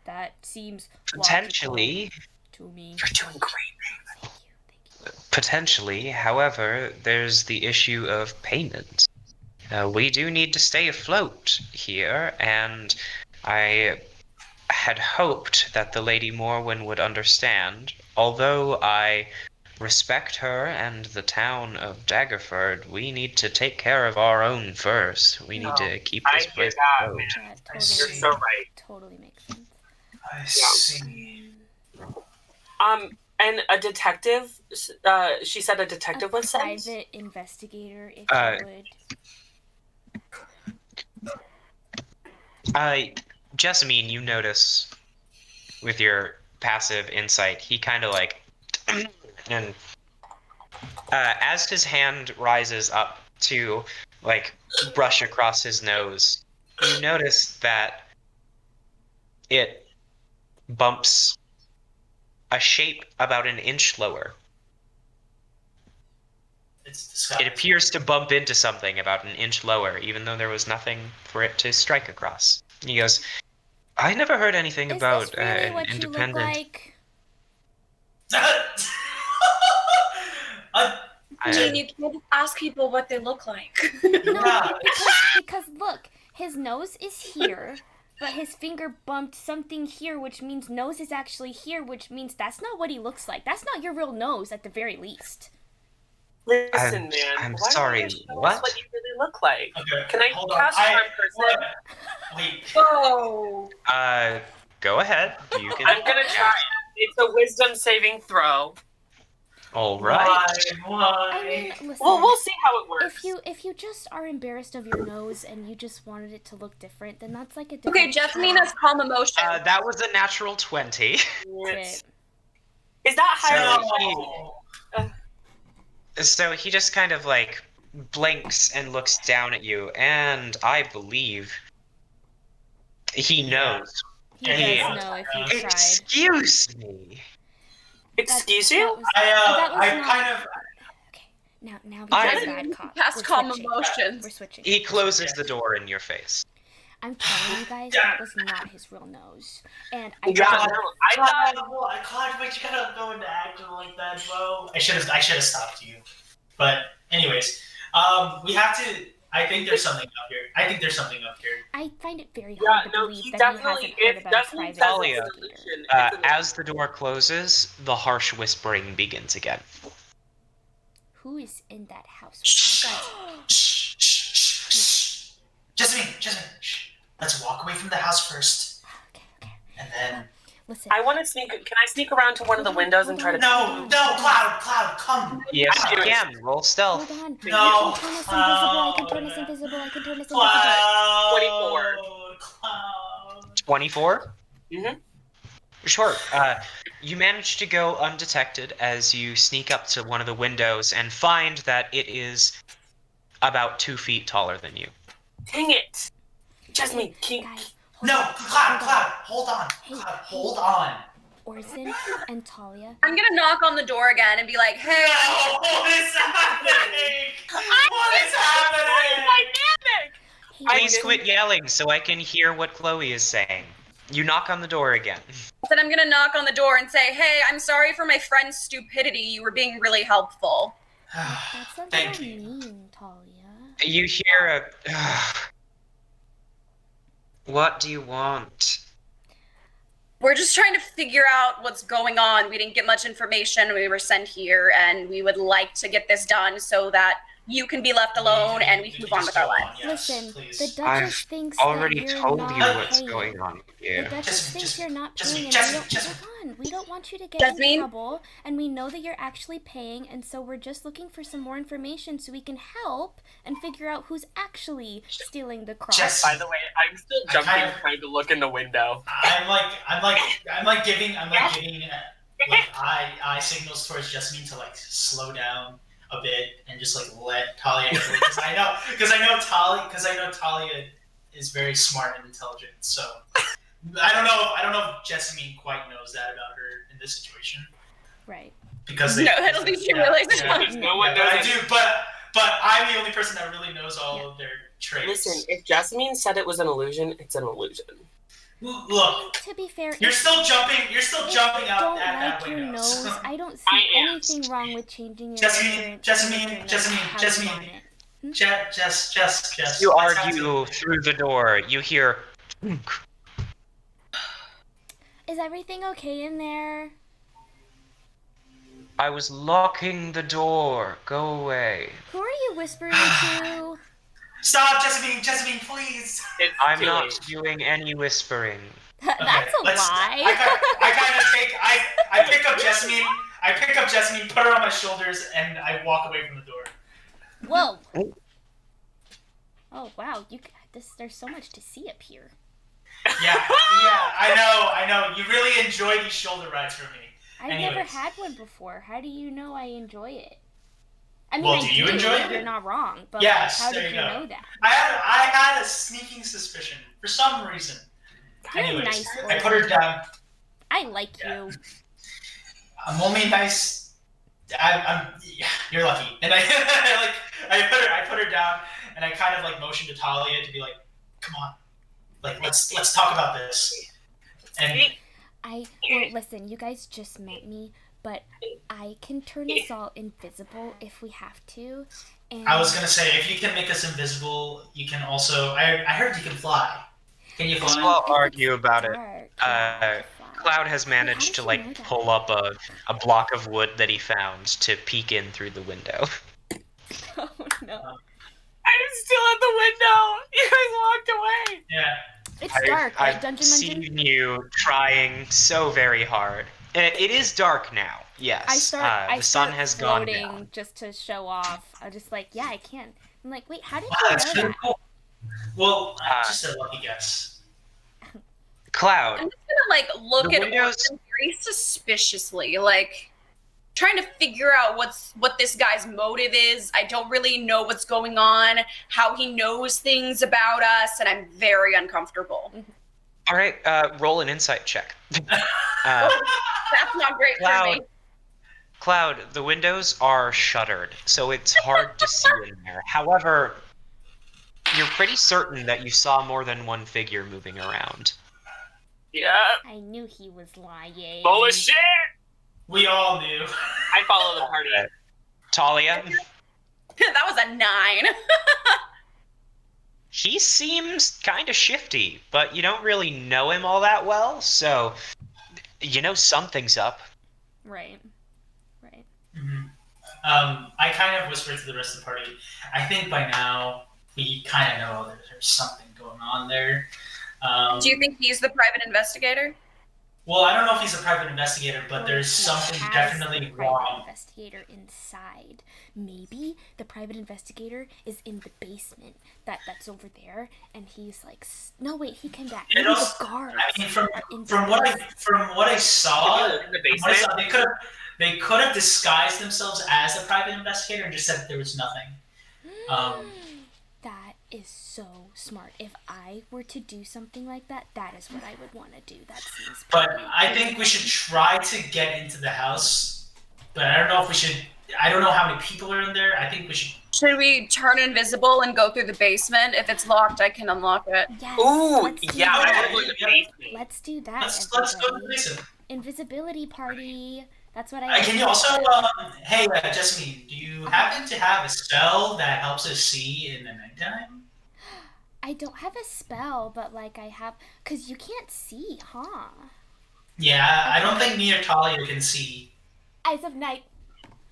That seems potentially to me. You're doing great. Thank you. Potentially, however, there's the issue of payment. We do need to stay afloat here, and I had hoped that the Lady Morwen would understand. Although I respect her and the town of Daggerford, we need to take care of our own first. We need to keep this place afloat. You're so right. Totally makes sense. I see. And a detective. She said a detective was sent. Private investigator, if you would. Jessamine, you notice with your passive insight, he kind of like, and as his hand rises up to like brush across his nose, you notice that it bumps a shape about an inch lower. It appears to bump into something about an inch lower, even though there was nothing for it to strike across. He goes, I never heard anything about this really an what independent... you look like? I mean, you can't ask people what they look like. No, because look, his nose is here, but his finger bumped something here, which means nose is actually here, which means that's not what he looks like. That's not your real nose, at the very least. Listen, man. I'm why sorry, don't you show what? us what you really look like? Okay, Can I hold cast on. charm person? Wait. Whoa. Go ahead. You can. I'm gonna try it. It's a wisdom saving throw. All right. Why? I mean, listen. Well, we'll see how it works. If you just are embarrassed of your nose and you just wanted it to look different, then that's like a different. Okay, Jessamine has calm emotion. That was a natural 20. Is that higher? So he just kind of like blinks and looks down at you, and I believe he knows. He does know if you tried. Excuse me. Excuse you? I kind of. Okay, now because bad cop. Cast calm emotions. We're switching. He closes the door in your face. I'm telling you guys, that was not his real nose. And I Yeah, don't- no, I thought. Clyde, but you gotta go into acting like that, bro. I should have stopped you. But anyways, we have to. I think there's something up here. I find it very Yeah, hard to no, believe he that he definitely. hasn't heard It's about a definitely private says it's Thalia, an investigator. illusion. It's an As the door closes, the harsh whispering begins again. Who is in that house? Shh. Guys, Shh, shh, shh, shh. Jessamine, shh. Let's walk away from the house first, okay. and then. Listen. I want to sneak. Can I sneak around to one of the windows and try to? No, Cloud, come. Yes, I'm you doing can. Roll stealth. Hold on. No, I can turn us invisible. I can turn us invisible. Cloud. 24. Cloud. 24? Mhm. Sure. You manage to go undetected as you sneak up to one of the windows and find that it is about 2 feet taller than you. Dang it, Jasmine. Guys, No, Cloud, hold on. Cloud, hold on. Orsan and Thalia. I'm gonna knock on the door again and be like, hey. No, what is happening? What is happening? Dynamic. Please quit yelling so I can hear what Chloe is saying. You knock on the door again. Then I'm gonna knock on the door and say, hey, I'm sorry for my friend's stupidity. You were being really helpful. That's a Thank little you. mean, Thalia. You hear a... What do you want? We're just trying to figure out what's going on. We didn't get much information. We were sent here, and we would like to get this done so that you can be left alone and we can move on with our lives. Listen, please. the Duchess I've thinks already that you're told not you what's paying. going on The here. Duchess thinks Jessamine, you're not Jessamine, paying, and Jessamine. hold on. We don't want you to get Jessamine? in trouble, and we know that you're actually paying, and so we're just looking for some more information so we can help and figure out who's actually stealing the cross. Jess- By the way, I'm still I jumping, kinda- trying to look in the window. I'm like giving like eye signals towards Jessamine to like slow down a bit and just like let Thalia go because I know Thalia is very smart and intelligent. So I don't know if Jessamine quite knows that about her in this situation Right. because No, I don't think she realizes that. No one but I knows. do, but I'm the only person that really knows all of their traits. Listen, if Jessamine said it was an illusion, it's an illusion. Look, To be fair, you're if still jumping out don't at that like your window. nose, so- I don't see I am. anything wrong with changing your Jessamine, appearance. Jessamine, Jess. You let's have argue through the door. You hear... Is everything okay in there? I was locking the door. Go away. Who are you whispering to? Stop, Jessamine, please. It's I'm too not late. doing any whispering. That's a lie. I pick up Jessamine, put her on my shoulders, and I walk away from the door. Whoa. Oh wow, there's so much to see up here. Yeah, I know. You really enjoy these shoulder rides from me. I've Anyways. never had one before. How do you know I enjoy it? I mean, Well, I do you enjoy it? You're not wrong, but Yes, how there did you you go. know that? I had a sneaking suspicion for some reason. You're Anyways, nice, I put her down. I like Yeah. you. I'm only nice. You're lucky. And I put her down, and I kind of like motioned to Thalia to be like, "Come on, like let's talk about this." And Well, listen, you guys just met me, but I can turn us all invisible if we have to. And I was gonna say, if you can make us invisible, you can also. I heard you can fly. Can you fly? We'll if it's argue about it. dark, yeah, I can fly. Cloud has managed did to you like know that? pull up a block of wood that he found to peek in through the window. Oh no. I'm still at the window. You guys walked away. Yeah. It's dark, right, I've Dungeon? seen you trying so very hard. And it is dark now. Yes. I the start sun has gone floating down. just to show off. I'm just like, yeah, I can. I'm like, wait, how did Wow, you that's know really that? cool. Well, just a lucky guess. Cloud, I'm just gonna like look The at windows- Orson very suspiciously, like trying to figure out what this guy's motive is. I don't really know what's going on, how he knows things about us, and I'm very uncomfortable. all right, roll an insight check. That's not great for Cloud, me. Cloud, the windows are shuttered, so it's hard to see in there. However, you're pretty certain that you saw more than one figure moving around. Yeah. I knew he was lying. Bullshit! We all knew. I follow the party. Thalia? That was a 9. He seems kind of shifty, but you don't really know him all that well, so you know something's up. Right. Mm-hmm. I kind of whispered to the rest of the party. I think by now we kind of know that there's something going on there. Do you think he's the private investigator? Well, I don't know if he's a private investigator, but Or there's he something has definitely the private wrong. investigator inside. Maybe the private investigator is in the basement that's over there, and he's like, no wait, he came back. Maybe the guards. I mean, from are in what I saw, In the basement? they could have disguised themselves as a private investigator and just said that there was nothing. That is so smart. If I were to do something like that, that is what I would want to do. That seems But pretty I think we should try to get into the house. But I don't know if we should. I don't know how many people are in there. I think we should. Should we turn invisible and go through the basement? If it's locked, I can unlock it. Yes, Ooh, let's do yeah, I that. want to go in the basement. Let's do that. Let's go to the everybody. basement. Invisibility party. That's what I. Can you also, hey, Jessamine, do you happen to have a spell that helps us see in the nighttime? I don't have a spell, but like I have, cause you can't see, huh? Yeah, I don't think me or Thalia can see. Eyes of night.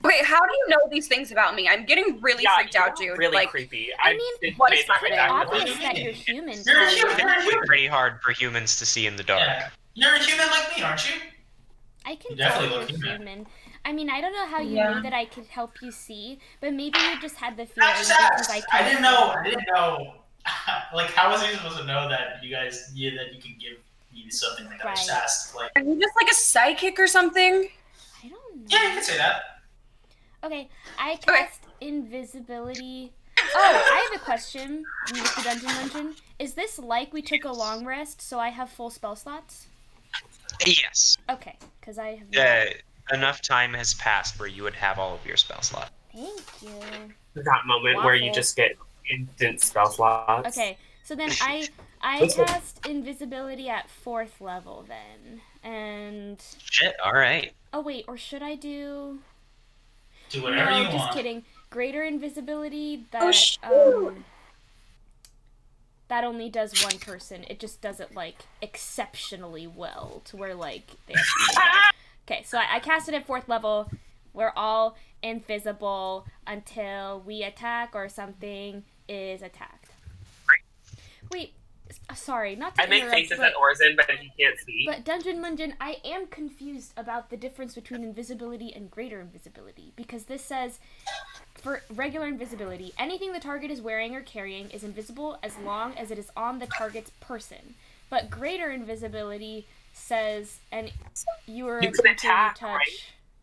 Wait, how do you know these things about me? I'm getting really freaked out, dude. Really like, creepy. I mean, what is made my way pretty back with obvious it. that you're human. You're Talia. human. It's pretty hard for humans to see in the dark. Yeah. You're a human like me, aren't you? I can You tell definitely you're look human. human. I mean, I don't know how you Yeah. knew that I could help you see, but maybe you just had the feeling I just because asked. I I didn't know. Like, how was he supposed to know that you guys knew that you could give me something like that? I just Right. asked. Like, are you just like a psychic or something? I don't know. yeah, you can say that. Okay, I cast invisibility. Oh, I have a question, Mr. Dungeon Lungeon. Is this like we took a long rest, so I have full spell slots? Yes. Okay, because I have not. Enough time has passed where you would have all of your spell slots. Thank you. That moment where you Waffle. just get instant spell slots. Okay, so then I That's fine. cast invisibility at 4th level then. And Shit, alright. oh wait, or should I do Do whatever no, you just want. kidding. Greater invisibility Oh, that shoot. that only does one person. It just does it like exceptionally well to where like they have to do that. Okay, so I cast it at 4th level. We're all invisible until we attack or something is attacked. Wait, sorry, not to I make interrupt, faces but, at Orsan, but he can't see. but Dungeon Mungeon, I am confused about the difference between invisibility and greater invisibility, because this says, for regular invisibility, anything the target is wearing or carrying is invisible as long as it is on the target's person. But greater invisibility says, and your You can creature attack, you touch right?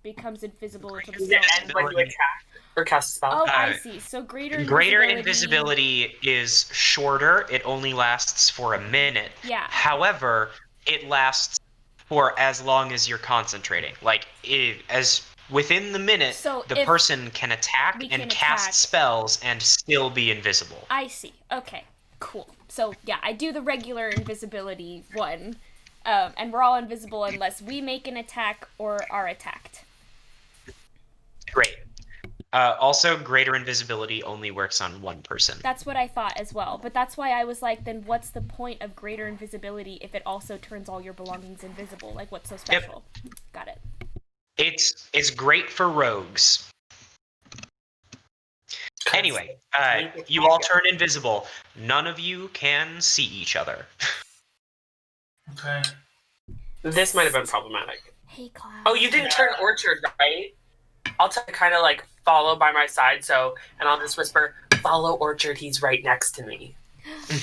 becomes invisible to Does the it end when you attack or cast a spell? Oh, I Uh, see. So greater Greater invisibility. invisibility is shorter. It only lasts for a minute. Yeah. However, it lasts for as long as you're concentrating. Like, as within the minute, So the if person can attack we and can cast attack- spells and still be invisible. I see. Okay. Cool. So yeah, I do the regular invisibility one, and we're all invisible unless we make an attack or are attacked. Great. Also, greater invisibility only works on one person. That's what I thought as well. But that's why I was like, then what's the point of greater invisibility if it also turns all your belongings invisible? Like, what's so special? Got it. It's great for rogues. Anyway, you all turn invisible. None of you can see each other. Okay. This might have been problematic. Hey, Cloud. Oh, you didn't turn Orchard, right? I'll kind of like follow by my side, and I'll just whisper, "Follow Orchard. He's right next to me." Okay.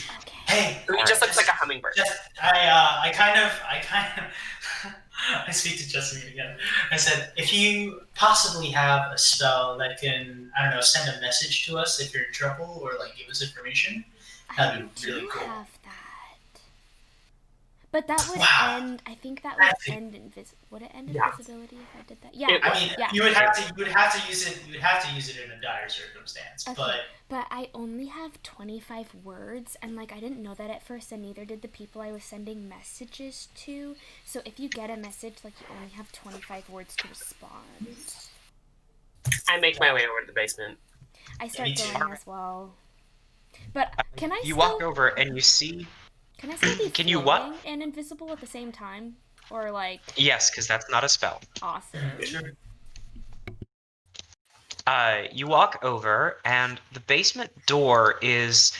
Hey, He just looks like a hummingbird. I kind of, I speak to Jessamine again. I said, if you possibly have a spell that can, I don't know, send a message to us if you're in trouble or like give us information, that'd be really I cool. have that. But that would Wow. end. I think that would end Would it end Yeah. invisibility if I did that? Yeah. It I mean, Yeah. you would have to use it. You would have to use it in a dire circumstance. Okay. But I only have 25 words, and like I didn't know that at first, and neither did the people I was sending messages to. So if you get a message, like you only have 25 words to respond. I make my way over to the basement. I start me too. going as well. But can I You still? walk over and you see. Can I still be Can you floating what? and invisible at the same time, or like Yes, because that's not a spell. awesome? Sure. You walk over, and the basement door is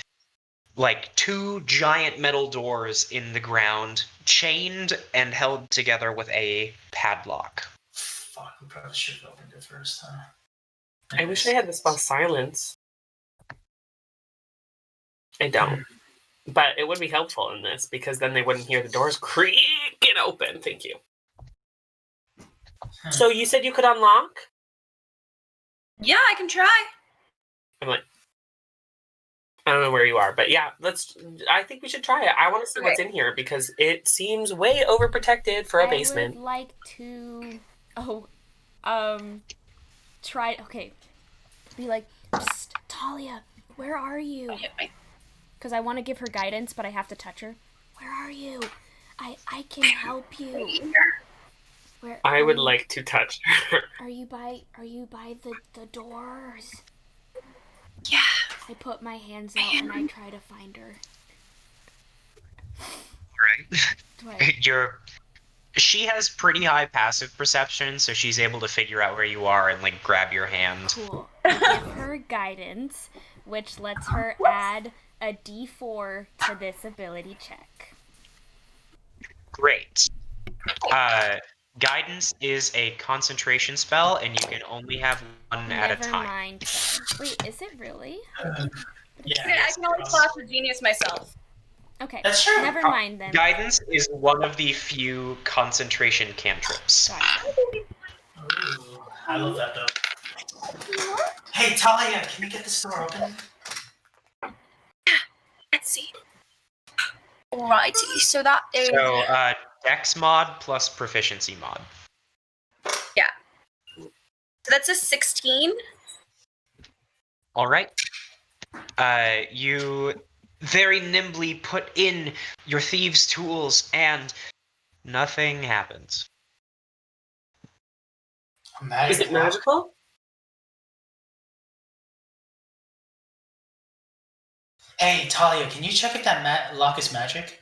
like two giant metal doors in the ground, chained and held together with a padlock. Fuck, we probably should have opened it first, huh? I wish I had the spell silence. I don't. But it would be helpful in this, because then they wouldn't hear the doors creaking open. Thank you. So you said you could unlock? Yeah, I can try. I'm like, I don't know where you are, but yeah, I think we should try it. I want to see what's in here, because it seems way overprotected for a basement. I would like to, try, okay, be like, Psst, Thalia, where are you? Because I want to give her guidance, but I have to touch her. Where are you? I can help you. Where I would like to touch her. Are you by the doors? Yeah. I put my hands out and I try to find her. Right. She has pretty high passive perception, so she's able to figure out where you are and like grab your hand. Cool. I give her guidance, which lets her add a D4 to this ability check. Great. Guidance is a concentration spell, and you can only have one at a time. Never mind. Wait, is it really? Yeah. I can always flash a genius myself. Okay. That's true. Never mind then. Guidance is one of the few concentration cantrips. Gotcha. Ooh, I love that though. Hey, Thalia, can you get this door open? Let's see. Alrighty, so that is... So, Dex mod plus proficiency mod. Yeah. So that's a 16. All right. You very nimbly put in your thieves' tools, and nothing happens. Is it magical? Hey, Thalia, can you check if that lock is magic?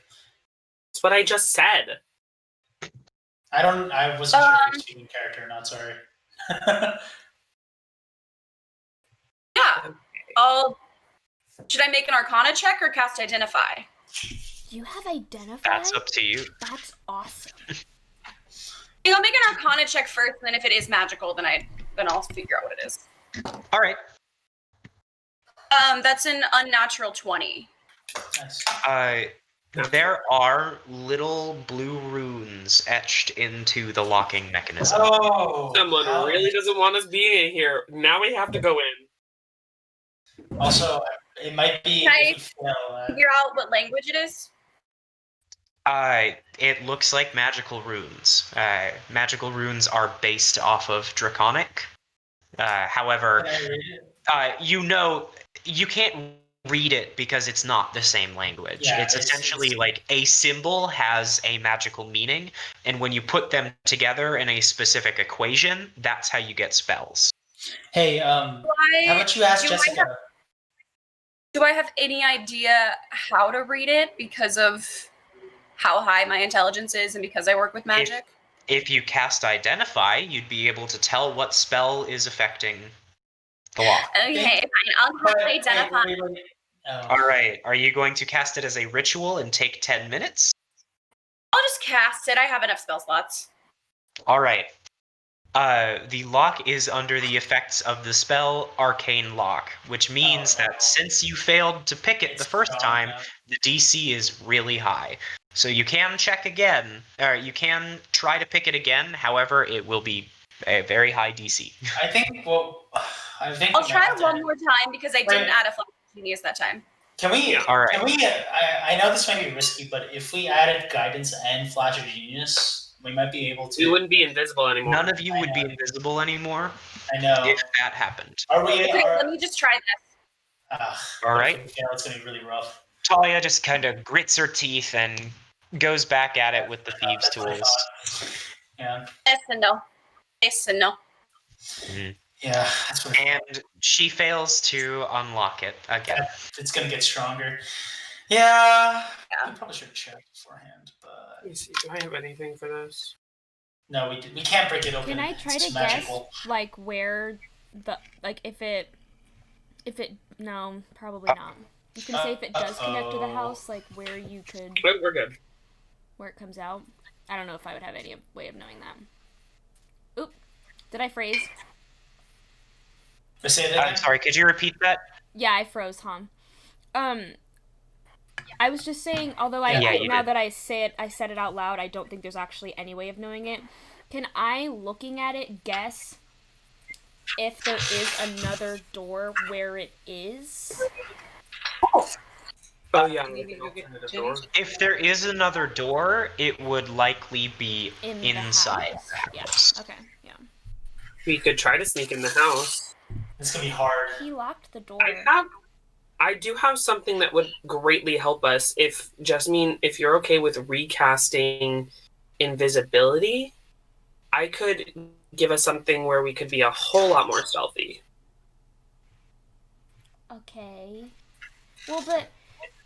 That's what I just said. I wasn't sure if you're speaking character or not, sorry. Yeah. Should I make an Arcana check or cast Identify? You have identified? That's up to you. That's awesome. I'll make an Arcana check first, and then if it is magical, then I'll figure out what it is. All right. That's an unnatural 20. Nice. There are little blue runes etched into the locking mechanism. Oh! Someone really doesn't want us being here. Now we have to go in. Also, it might be... Can I figure out what language it is? It looks like magical runes. Magical runes are based off of Draconic. However, Can I read it? you can't read it because it's not the same language. Yeah, it's essentially like a symbol has a magical meaning, and when you put them together in a specific equation, that's how you get spells. Hey, how about you ask Jessica? Do I have any idea how to read it because of how high my intelligence is and because I work with magic? If you cast Identify, you'd be able to tell what spell is affecting the lock. Okay, fine. I'll cast Identify. All right. Are you going to cast it as a ritual and take 10 minutes? I'll just cast it. I have enough spell slots. All right. The lock is under the effects of the spell Arcane Lock, which means that since you failed to pick it the first time, the DC is really high. So you can check again, or you can try to pick it again. However, it will be a very high DC. I think I'll try one more time because I didn't add a flash genius that time. Can we? All right. Can we? I know this might be risky, but if we added guidance and Flash of Genius, we might be able to. You wouldn't be invisible anymore. None of you would be invisible anymore I know. if that happened. Are we? Okay, let me just try this. All right. Yeah, it's gonna be really rough. Thalia just kind of grits her teeth and goes back at it with the thieves' That's what I tools. thought. Yeah. Yes and no. Yes and no. Mhm. Yeah, that's what. And she fails to unlock it again. It's gonna get stronger. Yeah. Yeah. We probably should have checked beforehand, but Let me see. Do I have anything for this? no, we can't break it open. Can I try It's to magical. guess, like, where the, like, if it, no, probably not. You can say if it does connect to the house, like, where you could, Oh, we're good. where it comes out. I don't know if I would have any way of knowing that. Oop. Did I freeze? Say that again? I'm sorry, could you repeat that? Yeah, I froze, huh? I was just saying, although Yeah, you now did. that I said it out loud, I don't think there's actually any way of knowing it. Can I, looking at it, guess if there is another door where it is? Oh yeah. Maybe go get Alternative Jenny. door. If there is another door, it would likely be In the inside house. the Yeah. house. Okay. Yeah. We could try to sneak in the house. It's gonna be hard. He locked the door. I do have something that would greatly help us if Jessamine, if you're okay with recasting invisibility, I could give us something where we could be a whole lot more stealthy. Okay. Well, but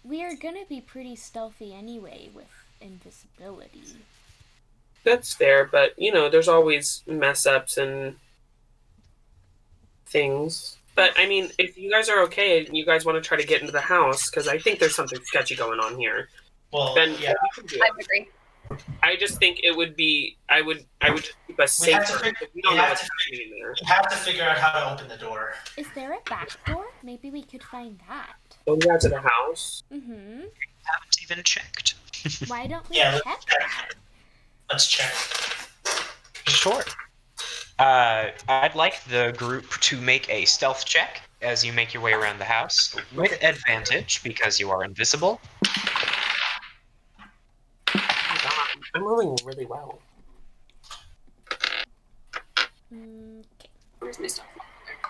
we are gonna be pretty stealthy anyway with invisibility. That's fair, but you know, there's always mess ups and things. But I mean, if you guys are okay and you guys want to try to get into the house, because I think there's something sketchy going on here, Well, then yeah. we can do I it. would agree. I just think it would be. I would just keep us We have to safer. figure- Because we don't we know have what's to happening in there. We have to figure out how to open the door. Is there a back door? Maybe we could find that. Go yeah, to the house. Mm-hmm. Haven't even checked. Why don't we Yeah, let's check check. that? Let's check. Sure. I'd like the group to make a stealth check as you make your way around the house with advantage because you are invisible. I'm rolling really well. Okay. Where's my stuff?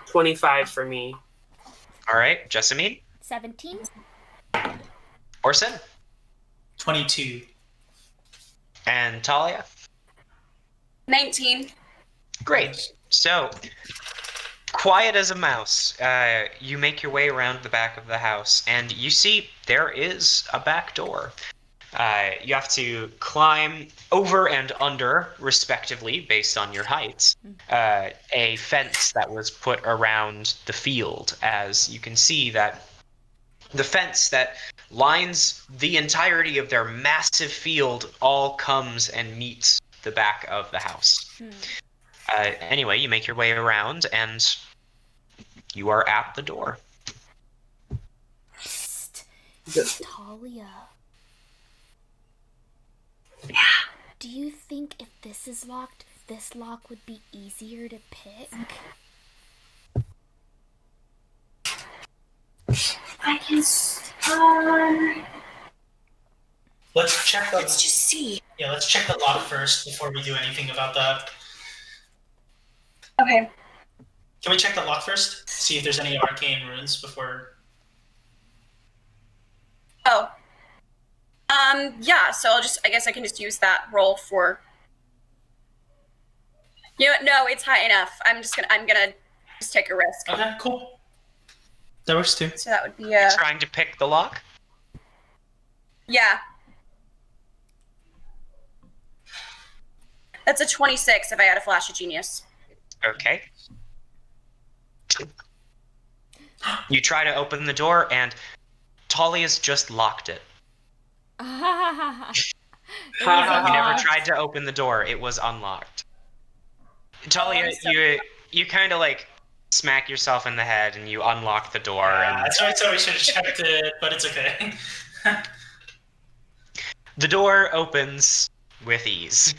25 for me. All right, Jessamine, 17? Orson, 22. and Thalia. 19. Great. So, quiet as a mouse, you make your way around the back of the house, and you see there is a back door. You have to climb over and under, respectively, based on your heights, a fence that was put around the field, as you can see that the fence that lines the entirety of their massive field all comes and meets the back of the house. Anyway, you make your way around, and you are at the door. Psst. Yeah. Thalia. Do you think if this is locked, this lock would be easier to pick? I can. Let's check the. Let's just see. Yeah, let's check the lock first before we do anything about that. Okay. Can we check the lock first? See if there's any arcane runes before. Oh. Yeah, so I guess I can just use that roll for. You know what? No, it's high enough. I'm gonna just take a risk. Okay, cool. That works too. So that would be Trying to pick the lock? yeah. That's a 26 if I had a flash of genius. Okay. You try to open the door, and Thalia's just locked it. It You was never locked. tried to open the door; it was unlocked. Thalia, I'm so- you kind of like smack yourself in the head, and you unlock the door. And That's right, so we should have checked it, but it's okay. the door opens with ease.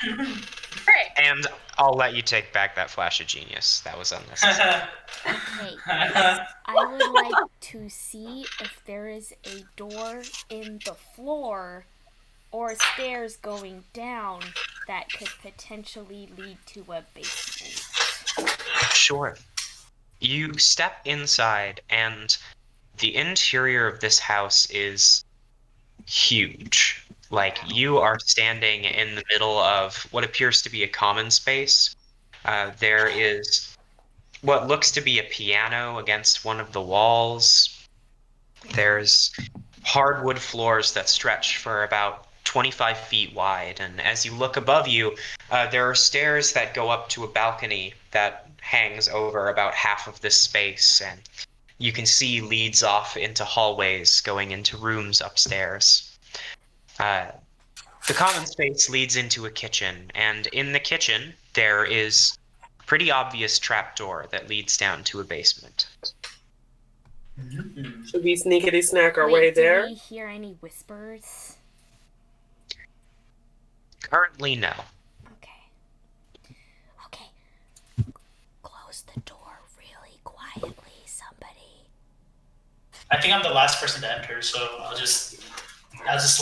Great. And I'll let you take back that flash of genius. That was unnecessary. Okay. I would like to see if there is a door in the floor or stairs going down that could potentially lead to a basement. Sure. You step inside, and the interior of this house is huge. Like, you are standing in the middle of what appears to be a common space. There is what looks to be a piano against one of the walls. There's hardwood floors that stretch for about 25 feet wide, and as you look above you, there are stairs that go up to a balcony that hangs over about half of this space, and you can see leads off into hallways going into rooms upstairs. The common space leads into a kitchen, and in the kitchen there is a pretty obvious trapdoor that leads down to a basement. Should we sneakity snack our Wait, way do there? we hear any whispers? Currently, no. Okay. Close the door really quietly, somebody. I think I'm the last person to enter, so I'll just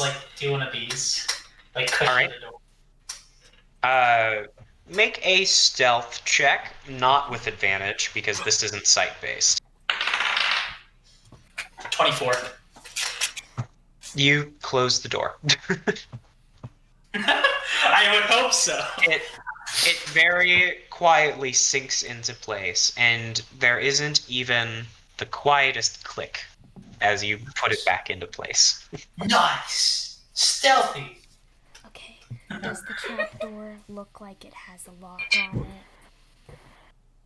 like do one of these, like cushion All right. the door. Make a stealth check, not with advantage, because this isn't sight-based. 24. You close the door. I would hope so. It very quietly sinks into place, and there isn't even the quietest click as you put it back into place. Nice. Stealthy. Okay. Does the trapdoor look like it has a lock on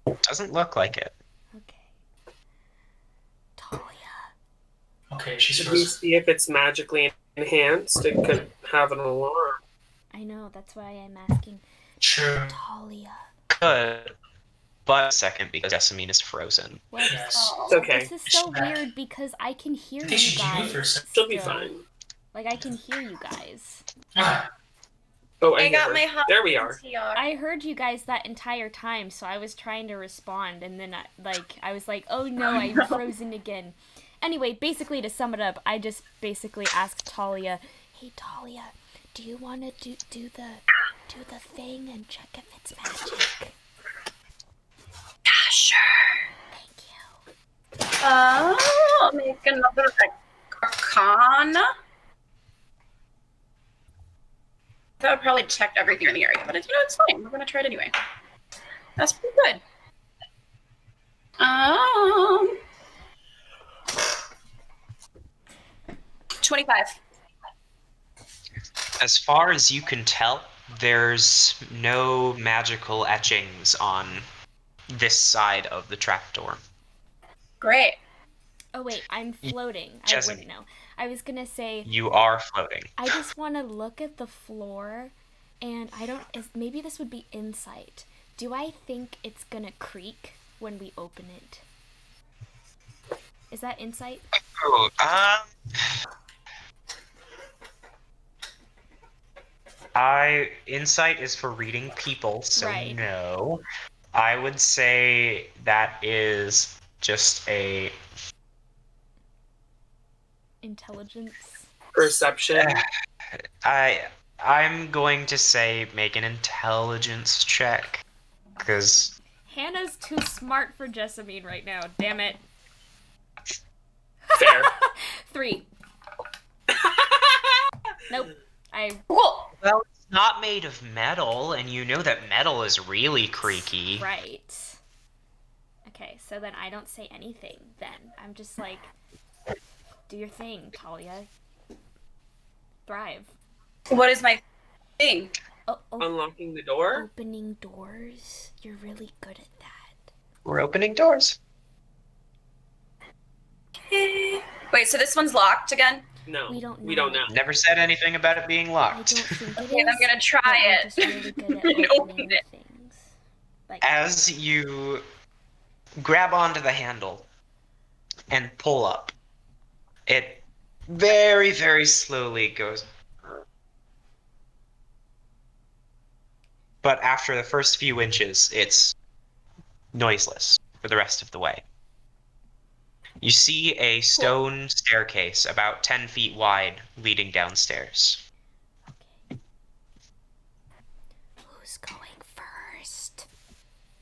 it? Doesn't look like it. Okay. Talia. Okay, she's Should we frozen. see if it's magically enhanced? It could have an alarm. I know, that's why I'm asking. True. Talia. Good. But a second, because Jessamine is frozen. What? Yes. It's okay. This is so weird because I can hear I you think she should move guys. for a second. She'll be still. fine. Like, I can hear you guys. Oh, I hear got her. my hot There we are. I heard you guys that entire time, so I was trying to respond, and then I was like, oh no, I'm frozen again. Anyway, basically to sum it up, I just basically asked Talia, hey Talia, do you want to do the thing and check if it's magic? Yeah, sure. Thank you. I'll make another Arcana. That would probably detect everything in the area, but it's fine. We're gonna try it anyway. That's pretty good. 25. As far as you can tell, there's no magical etchings on this side of the trapdoor. Great. Oh wait, I'm floating. I Jessamine. wouldn't know. I was gonna say, You are floating. I just want to look at the floor, and maybe this would be insight. Do I think it's gonna creak when we open it? Is that insight? Oh, insight is for reading people, so Right. no. I would say that is just a Intelligence? Perception. I'm going to say make an intelligence check, because Hannah's too smart for Jessamine right now. Damn it. Fair. 3. Nope. Cool. well, it's not made of metal, and you know that metal is really creaky. Right. Okay, so then I don't say anything then. I'm just like, do your thing, Talia. Thrive. What is my thing? Unlocking the door. Opening doors. You're really good at that. We're opening doors. Wait, so this one's locked again? No, We don't we don't know. Never said anything about it being I locked. don't think it Okay, is. I'm gonna try but I'm it. just really good And at open opening it. things. Like, As you grab onto the handle and pull up, it very, very slowly goes. but after the first few inches, it's noiseless for the rest of the way. You see a stone staircase about 10 feet wide leading downstairs. Who's going first?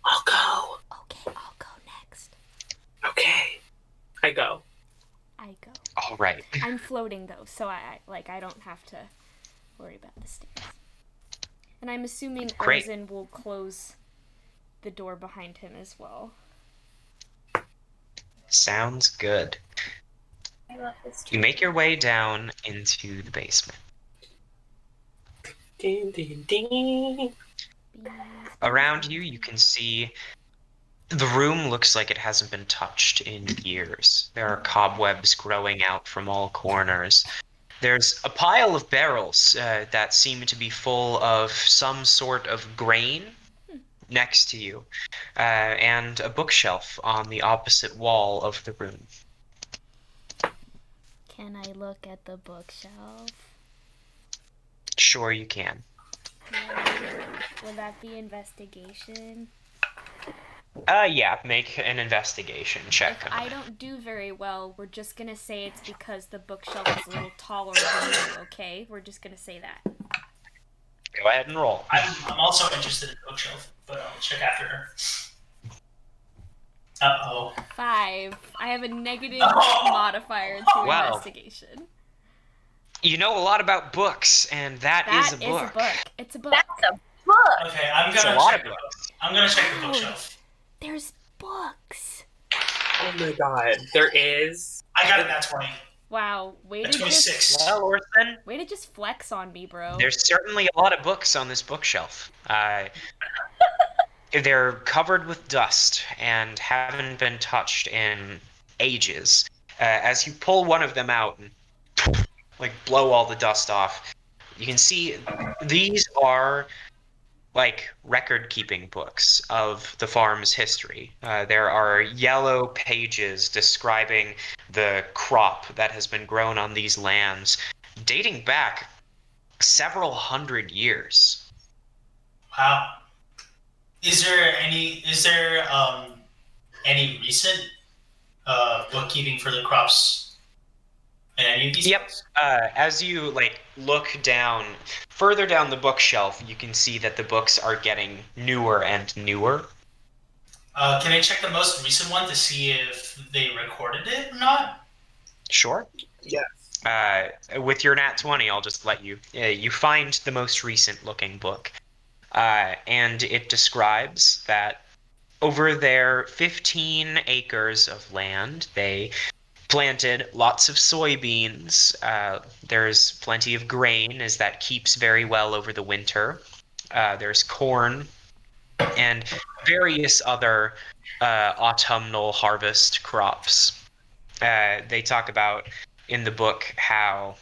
I'll go. Okay, I'll go next. Okay. I go. I go. All right. I'm floating though, so I don't have to worry about the stairs. And I'm assuming Great. Orsan will close the door behind him as well. Sounds good. I love this. You make your way down into the basement. Ding, ding, ding. Around you, you can see the room looks like it hasn't been touched in years. There are cobwebs growing out from all corners. There's a pile of barrels that seem to be full of some sort of grain next to you, and a bookshelf on the opposite wall of the room. Can I look at the bookshelf? Sure you can. Will that be investigation? Yeah, make an investigation check. If I don't do very well, we're just gonna say it's because the bookshelf is a little taller than you, okay? We're just gonna say that. Go ahead and roll. I'm also interested in bookshelf, but I'll check after her. Uh-oh. 5. I have a negative Oh! modifier to Wow. investigation. You know a lot about books, and that is a book. It's a book. That's a book. Okay, I'm It's a gonna lot check of the book. books. I'm gonna check the Wow. bookshelf. There's books. Oh my god. There is. I got it at 20. Wow, way At to 26. Well, Orson, just flex on me, bro. there's certainly a lot of books on this bookshelf. They're covered with dust and haven't been touched in ages. As you pull one of them out and like blow all the dust off, you can see these are like record-keeping books of the farm's history. There are yellow pages describing the crop that has been grown on these lands, dating back several hundred years. Wow. Is there any recent bookkeeping for the crops in any of these Yep. books? As you like look down, further down the bookshelf, you can see that the books are getting newer and newer. Can I check the most recent one to see if they recorded it or not? Sure. Yes. With your nat 20, I'll just let you. You find the most recent looking book, and it describes that over their 15 acres of land, they planted lots of soybeans. There's plenty of grain, as that keeps very well over the winter. There's corn and various other autumnal harvest crops. They talk about in the book how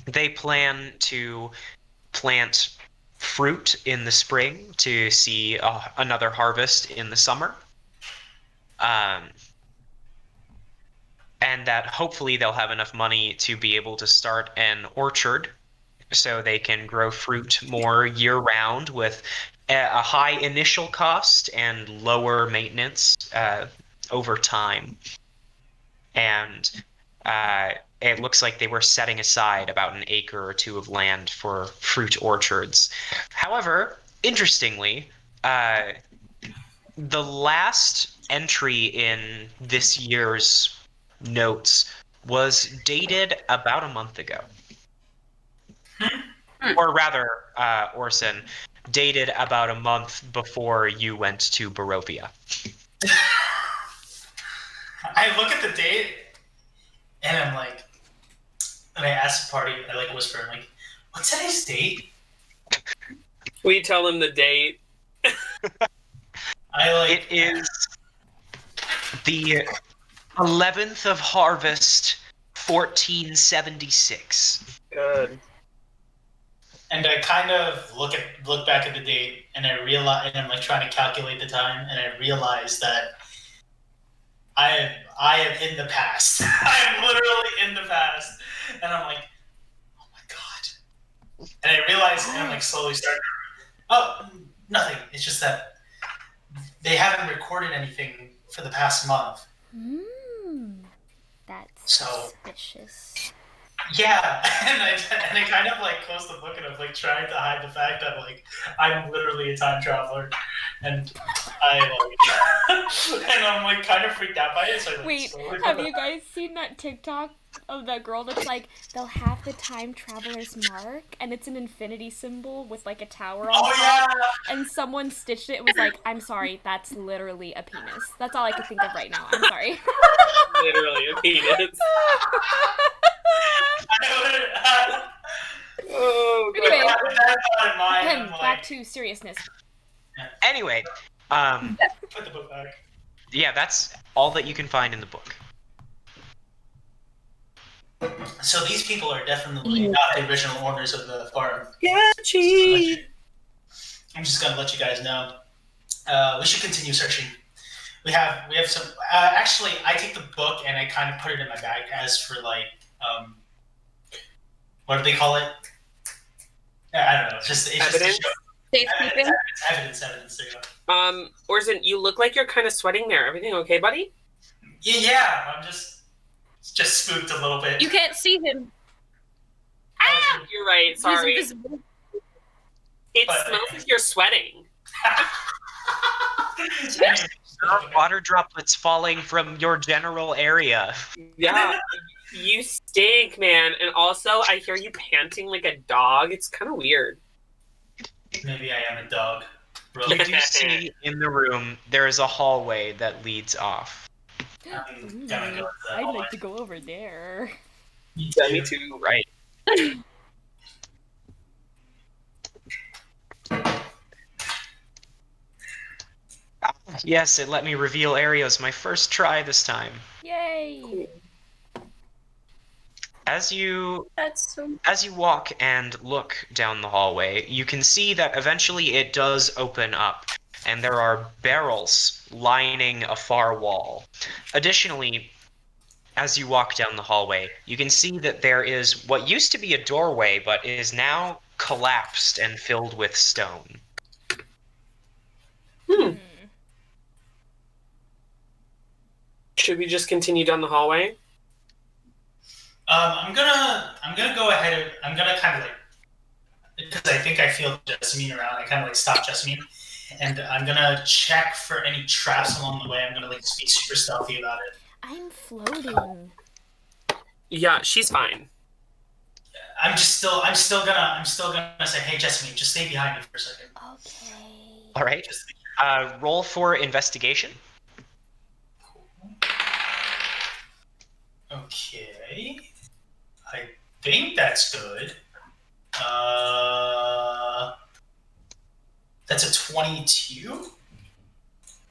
they plan to plant fruit in the spring to see another harvest in the summer. And that hopefully they'll have enough money to be able to start an orchard so they can grow fruit more year-round with a high initial cost and lower maintenance over time. And it looks like they were setting aside about an acre or two of land for fruit orchards. However, interestingly, the last entry in this year's notes was dated about a month ago. Or rather, Orson, dated about a month before you went to Barovia. I look at the date and I'm like, and I ask the party, I like whisper, I'm like, what's today's date? We tell him the date. It is the 11th of Harvest, 1476. Good. And I kind of look back at the date, and I realize, and I'm like trying to calculate the time, and I realize that I am in the past. I am literally in the past, and I'm like, oh my god. And I realize, and I'm like slowly starting. Oh, nothing. It's just that they haven't recorded anything for the past month. That's So suspicious. yeah, and I kind of like closed the book and I'm like trying to hide the fact that like I'm literally a time traveler, and I like and I'm like kind of freaked out by it. So I, like, Wait, slowly have put you guys seen that TikTok of that girl that's like, they'll have the time traveler's mark, and it's an infinity symbol with like a tower on Oh top, yeah! and someone stitched it. It was like, I'm sorry, that's literally a penis. That's all I could think of right now. I'm sorry. Literally a penis. Oh, God. Anyway, That's not in mind. I'm like, back to seriousness. Anyway, put the book back. yeah, that's all that you can find in the book. So these people are definitely not the original owners of the farm. Sketchy. I'm just gonna let you guys know. We should continue searching. We have some. Actually, I take the book and I kind of put it in my bag as for like, what do they call it? I don't know. It's just Evidence? Safekeeping. Evidence. There you go. Orsan, you look like you're kind of sweating there. Everything okay, buddy? Yeah. I'm just spooked a little bit. You can't see him. Ah! You're right. Sorry. He's invisible. It But- smells like you're sweating. There are water droplets falling from your general area. Yeah. You stink, man. And also, I hear you panting like a dog. It's kind of weird. Maybe I am a dog. You Really? do see in the room there is a hallway that leads off. I'm gonna go. I'd like to go over there. Yeah, me too. Right. Yes, it let me reveal areas my first try this time. Yay! As you That's so. walk and look down the hallway, you can see that eventually it does open up, and there are barrels lining a far wall. Additionally, as you walk down the hallway, you can see that there is what used to be a doorway, but is now collapsed and filled with stone. Should we just continue down the hallway? I'm gonna go ahead. I'm gonna kind of like, because I think I feel Jessamine around. I kind of like stop Jessamine, and I'm gonna check for any traps along the way. I'm gonna like be super stealthy about it. I'm floating. Yeah, she's fine. I'm still gonna say, hey Jessamine, just stay behind me for a second. Okay. All right. Roll for investigation. Okay. I think that's good. That's a 22.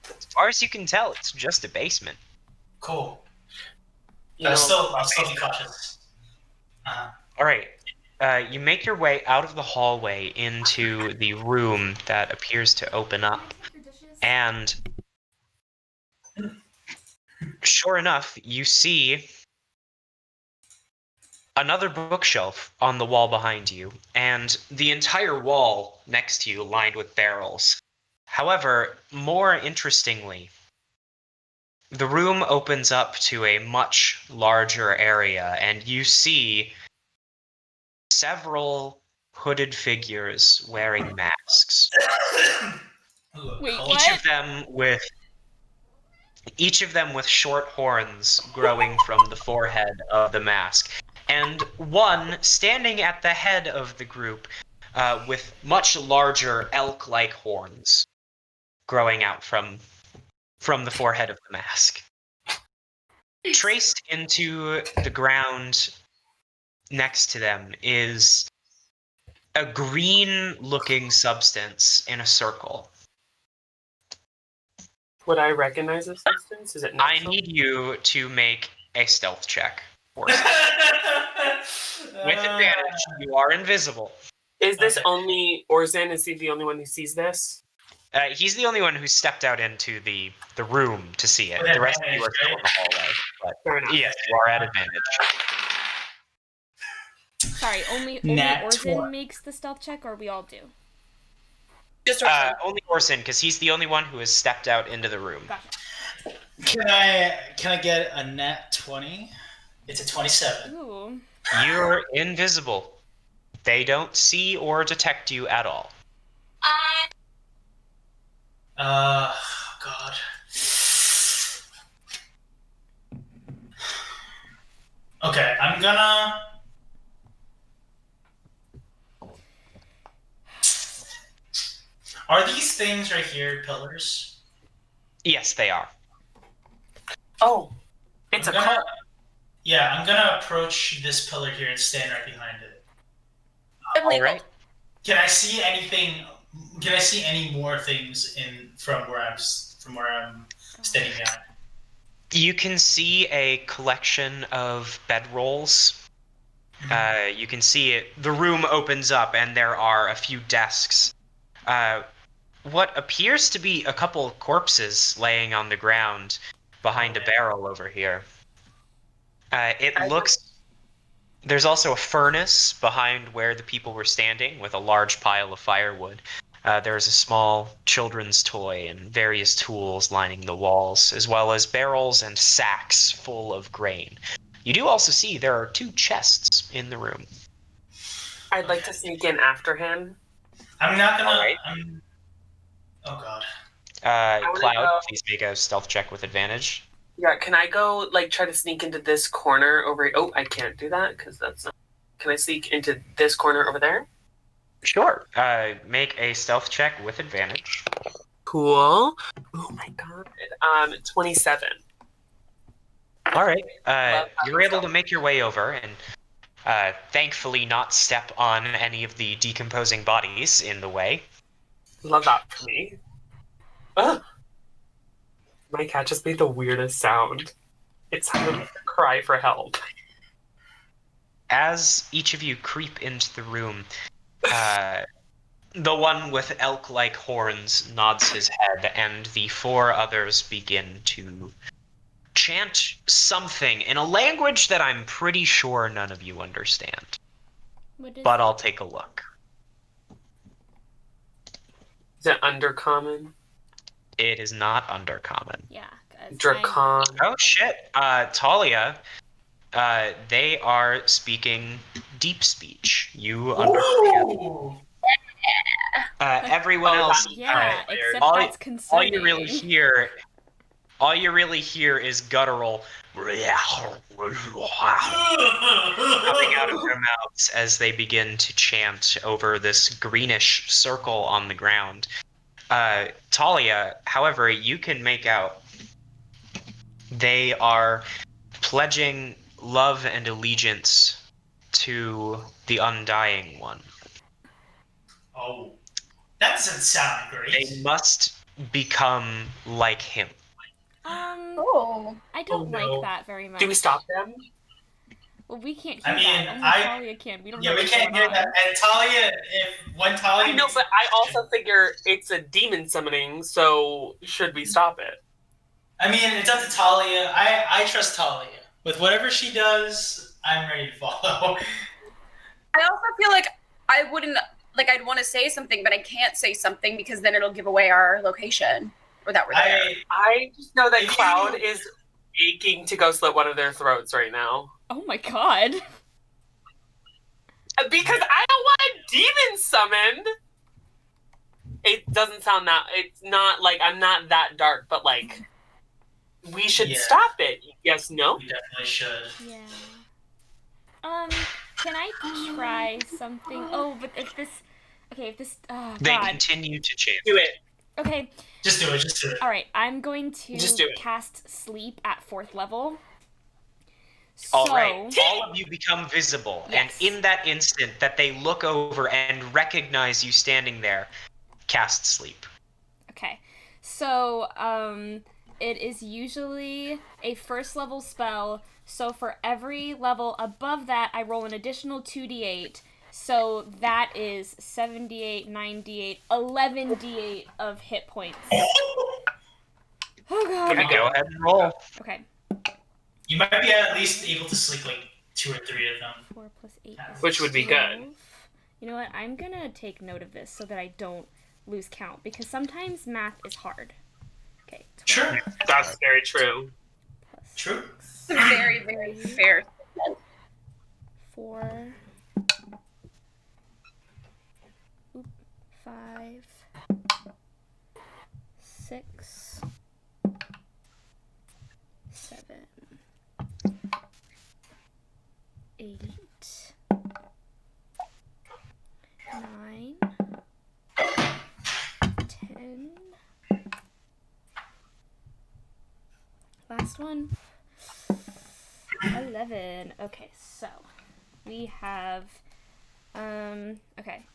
As far as you can tell, it's just a basement. Cool. You I'll know, still be cautious. All right. You make your way out of the hallway into the room that appears to open up. And sure enough, you see another bookshelf on the wall behind you, and the entire wall next to you lined with barrels. However, more interestingly, the room opens up to a much larger area, and you see several hooded figures wearing masks. Ooh, Wait, cool. what? Each of them with short horns growing from the forehead of the mask, and one standing at the head of the group with much larger elk-like horns growing out from the forehead of the mask. Traced into the ground next to them is a green-looking substance in a circle. would I recognize this substance? Is it I natural? need you to make a stealth check. With advantage, you are invisible. Is this Okay. only Orsan? Is he the only one who sees this? He's the only one who stepped out into the room to see it. With The rest of you are advantage, still in the hallway. Fair But enough. yes, you are at advantage. Sorry, only Nat Orsan 20. makes the stealth check, or we all do? Just Orsan. Only Orsan, because he's the only one who has stepped out into the room. Gotcha. Can I get a nat 20? It's a 27. Ooh. You're invisible. They don't see or detect you at all. God. Okay, I'm gonna. Are these things right here pillars? Yes, they are. Oh, it's I'm a car. Yeah, I'm gonna approach this pillar here and stand right behind it. All right. Can I see anything? Can I see any more things from where I'm standing behind? You can see a collection of bedrolls. You can see it. The room opens up, and there are a few desks. What appears to be a couple of corpses laying on the ground behind a barrel over here. There's also a furnace behind where the people were standing with a large pile of firewood. There's a small children's toy and various tools lining the walls, as well as barrels and sacks full of grain. You do also see there are 2 chests in the room. I'd like to sneak in after him. I'm not gonna. Alright. Oh God. Cloud, please make a stealth check with advantage. Yeah, can I go, like, try to sneak into this corner over... Oh, I can't do that, because that's not... Can I sneak into this corner over there? Sure. Make a stealth check with advantage. Cool. Oh my god. 27. All right. Love You're able to stealth. make your way over and thankfully not step on any of the decomposing bodies in the way. Love that for me. Ugh. My cat just made the weirdest sound. It sounded like a cry for help. As each of you creep into the room, the one with elk-like horns nods his head, and the 4 others begin to chant something in a language that I'm pretty sure none of you understand. But I'll take a look. Is it undercommon? It is not undercommon. Yeah. Dracon. Oh shit. Thalia, they are speaking deep speech. You understand. Ooh. Everyone else, Yeah, except all, that's concerning. all you really hear is guttural coming out of their mouths as they begin to chant over this greenish circle on the ground. Thalia, however, you can make out they are pledging love and allegiance to the Undying One. Oh, that doesn't sound great. They must become like him. I don't no. like that very much. Do we stop them? Well, we can't I hear mean, that. Only Thalia can. We don't know Yeah, we what's can't going hear on. that. And Thalia, when Thalia. I know, but I also figure it's a demon summoning, so should we stop it? I mean, it's up to Thalia. I trust Thalia. With whatever she does, I'm ready to follow. I also feel like I wouldn't, like, I'd want to say something, but I can't say something because then it'll give away our location or that we're there. I just know that If Cloud you- is aching to go slit one of their throats right now. Oh my god. Because I don't want a demon summoned. It doesn't sound that... It's not like... I'm not that dark, but like... We should stop it. Yes, no? We definitely should. Yeah. Can I try something? Oh, but if this... Okay, if this... Oh, They God. continue to chant. Do it. Okay. Just do it. Just do it. Alright, I'm going to Just do it. cast Sleep at 4th level. All So- right, all of you become visible, Yes. and in that instant that they look over and recognize you standing there, cast sleep. Okay. So, it is usually a 1st level spell, so for every level above that, I roll an additional 2d8. So that is 7d8, 9d8, 11d8 of hit points. Oh god. Okay. Go ahead and roll. Okay. You might be at least able to sleep like 2 or 3 of them. 4 plus 8 is Which would be 12. good. You know what? I'm gonna take note of this so that I don't lose count because sometimes math is hard. Okay. 12 Sure. That's very true. plus True. 6, Very, very fair. 4, 5, 6, 7, 8, 9, 10. Last one. 11. Okay, so we have okay.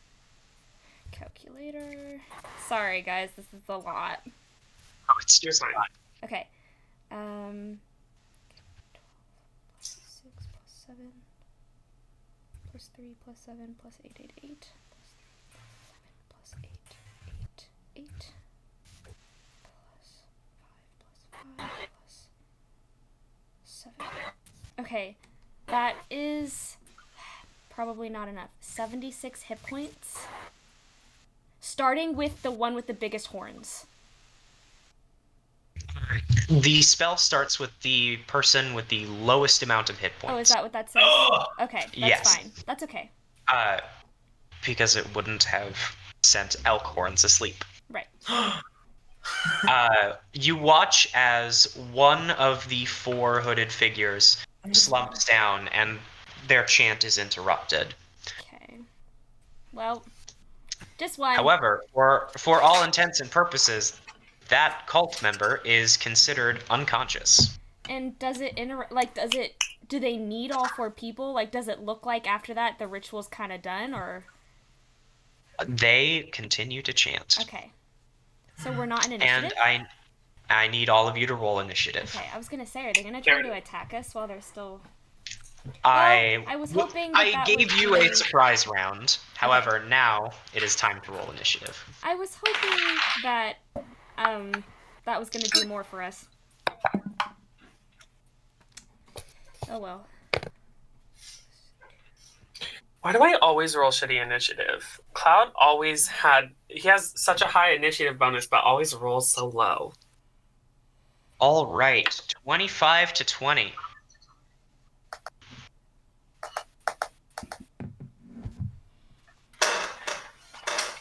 Calculator. Sorry guys, this is a lot. Oh, it's just fine. Okay. 12 plus 6 plus 7 plus 3 plus 7 plus 8, 8, 8 plus 7 plus 8, 8, 8 plus 5 plus 7. Okay, that is probably not enough. 76 hit points. Starting with the one with the biggest horns. The spell starts with the person with the lowest amount of hit points. Oh, is that what that says? Oh! Okay, that's Yes. fine. That's okay. Because it wouldn't have sent elk horns asleep. Right. You watch as one of the 4 hooded figures slumps down and their chant is interrupted. Okay. Well, just one. However, for all intents and purposes, that cult member is considered unconscious. And does it do they need all 4 people? Like, does it look like after that the ritual's kind of done, or? They continue to chant. Okay. So we're not in initiative? And I need all of you to roll initiative. Okay, I was gonna say, are they gonna try to attack us while they're still... I was hoping I that gave would you be- a surprise round. However, now it is time to roll initiative. I was hoping that, that was gonna do more for us. Oh well. Why do I always roll shitty initiative? Cloud always he has such a high initiative bonus, but always rolls so low. All right, 25 to 20.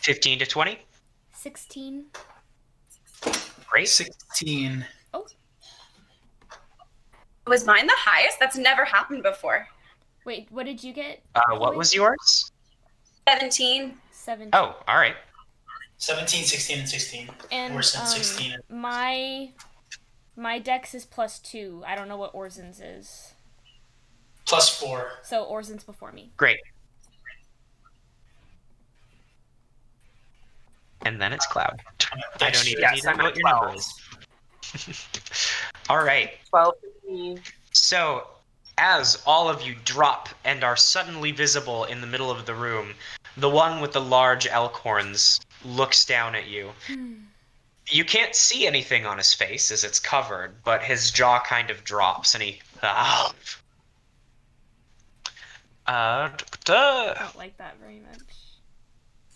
$15 to 20. 16. Great. 16. Was mine the highest? That's never happened before. Wait, what did you get? What was yours? 17. 17. Oh, all right. 17, 16, and 16. And Orsan, 16. my dex is +2. I don't know what Orsan's is. +4. So Orsan's before me. Great. And then it's Cloud. I don't even need to know what your number is. All right. 12. So, as all of you drop and are suddenly visible in the middle of the room, the one with the large elk horns looks down at you. You can't see anything on his face as it's covered, but his jaw kind of drops and he... I don't like that very much.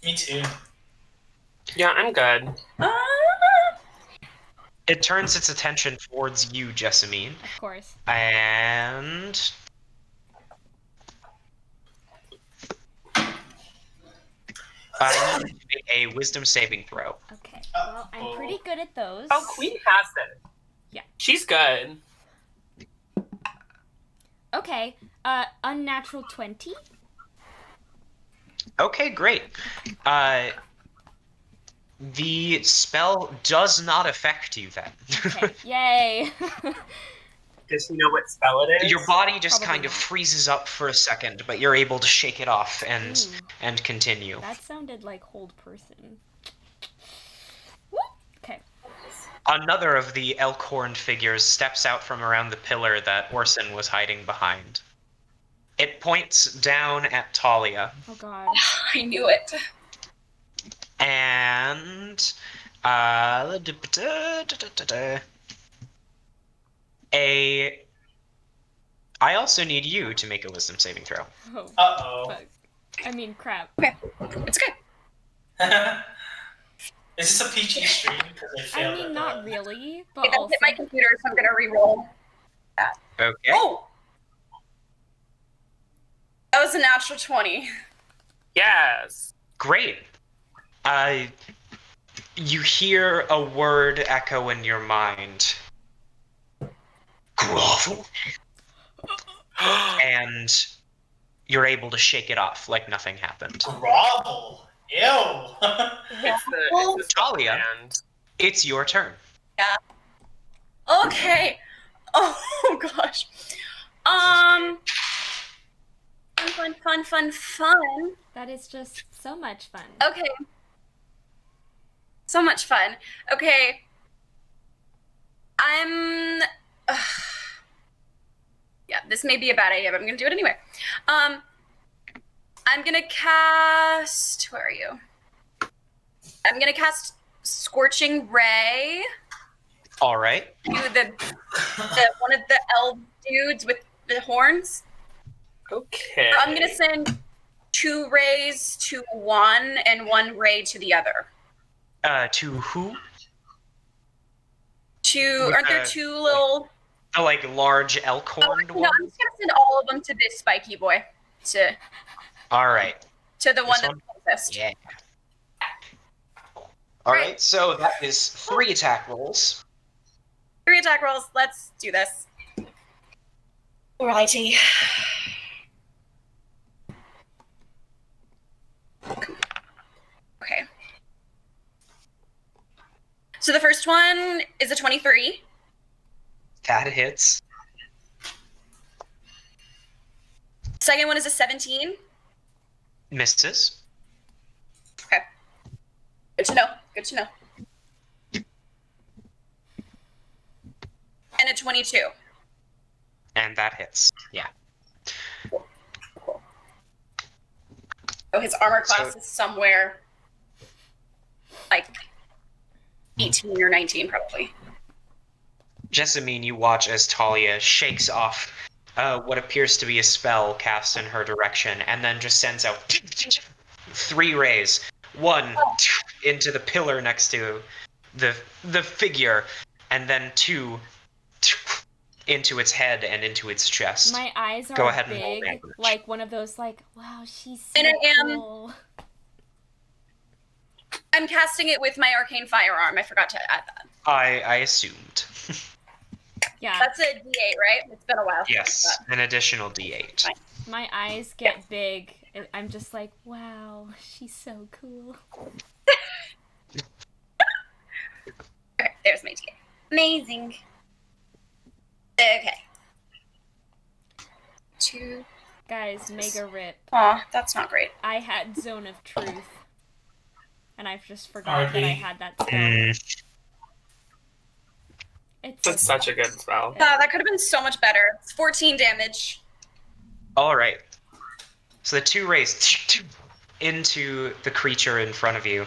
Me too. Yeah, I'm good. It turns its attention towards you, Jessamine. Of course. And... I need to make a wisdom saving throw. Okay. Well, I'm pretty good at those. Oh, Queen has it. Yeah. She's good. Okay. Unnatural 20. Okay, great. The spell does not affect you then. Okay. Yay. Does she know what spell it is? Your body just Probably kind of not. freezes up for a second, but you're able to shake it off and Ooh. and continue. That sounded like hold person. Woo! Okay. Another of the elk-horned figures steps out from around the pillar that Orsan was hiding behind. It points down at Thalia, Oh god. I knew it. and I also need you to make a wisdom saving throw. Oh. Uh-oh. Fuck. I mean, crap. Okay. It's good. Is this a PG stream? Because I I failed mean, at not the... really, but It doesn't also. hit my computer, so I'm gonna re-roll. Okay. Oh! That was a natural 20. Yes. Great. You hear a word echo in your mind. Grovel. And you're able to shake it off like nothing happened. Grovel. Ew. It's the Thalia. and It's your turn. Okay. Oh gosh. Fun. That is just so much fun. Okay. So much fun. Okay. Yeah, this may be a bad idea, but I'm gonna do it anyway. I'm gonna cast. Where are you? I'm gonna cast Scorching Ray All right. to the one of the elf dudes with the horns. okay. I'm gonna send 2 rays to one and 1 ray to the other. To who? Aren't there 2 little? The like large elk-horned No, one? I'm just gonna send all of them to this spiky boy. All right. To the one This that's closest. Yeah. All Great. right. So that is 3 attack rolls. 3 attack rolls. Let's do this. Alrighty. Okay. So the first one is a 23. That hits. Second one is a 17. Misses. Okay. Good to know. Good to know. And a 22. And that hits. Yeah. Oh, his armor class is somewhere like 18 or 19, probably. Jessamine, you watch as Thalia shakes off what appears to be a spell cast in her direction, and then just sends out 3 rays. 1 into the pillar next to the figure, and then 2 into its head and into its chest. My eyes are Go ahead and roll big, damage. like one of those, like, wow, she's so And I am- cool. I'm casting it with my arcane firearm. I forgot to add that. I assumed. Yeah, That's a D8, right? It's been a while. since I Yes, did that. an additional D8. Fine. my eyes get big. I'm just like, wow, she's so cool. Okay, there's my D8. Amazing. Okay. 2. Guys, mega rip. Aw, that's not great. I had Zone of Truth. And I've just forgotten that I had that spell. Mm, That's such a good spell. That could have been so much better. It's 14 damage. all right. So the 2 rays into the creature in front of you,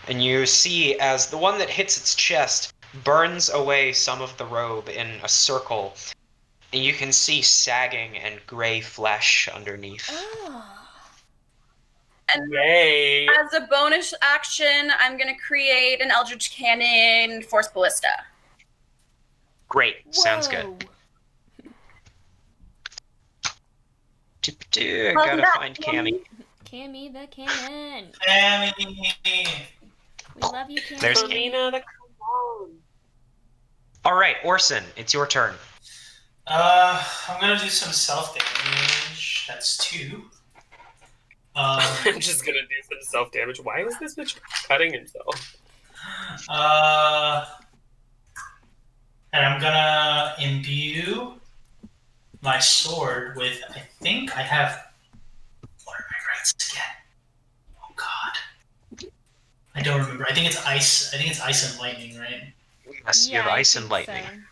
and you see as the one that hits its chest burns away some of the robe in a circle, and you can see sagging and gray flesh underneath. Oh. And Yay. as a bonus action, I'm going to create an Eldritch Cannon Force Ballista. Great, sounds good. Whoa. Gotta find Cammy. Cammy the cannon. Tammy. We love you, Cammy. There's Selena the cologne. All right, Orsan, it's your turn. I'm gonna do some self damage. That's 2. I'm just gonna do some self damage. Why is this bitch cutting himself? And I'm gonna imbue my sword with. I think I have. What are my rights again? Oh God, I don't remember. I think it's ice. I think it's ice and lightning, right? Yes, you have I ice and think lightning.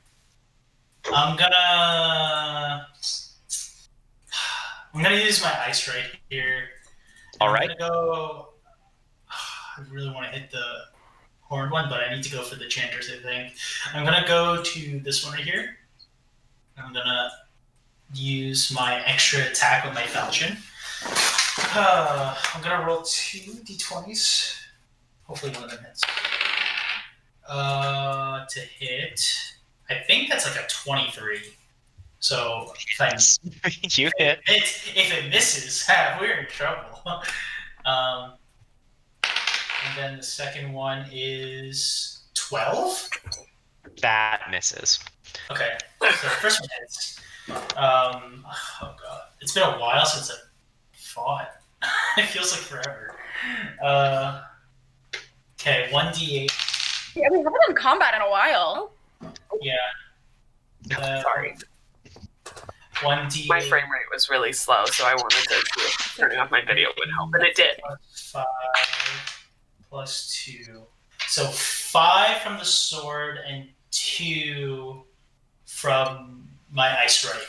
so. I'm gonna use my ice right here. All I'm right. gonna go. I really want to hit the horn one, but I need to go for the chanters, I think. I'm gonna go to this one right here. I'm gonna use my extra attack with my falchion. I'm gonna roll 2 d20s. Hopefully one of them hits. To hit, I think that's like a 23. So if I You hit. if it misses, we're in trouble. And then the second one is 12. That misses. Okay, so the first one hits. Oh god, it's been a while since I fought. It feels like forever. Okay, 1d8. Yeah, we haven't done combat in a while. Yeah. Sorry. 1d8. My frame rate was really slow, so I wanted to see if turning off my video would help, and it did. Plus 5 plus 2. So 5 from the sword and 2 from my ice right.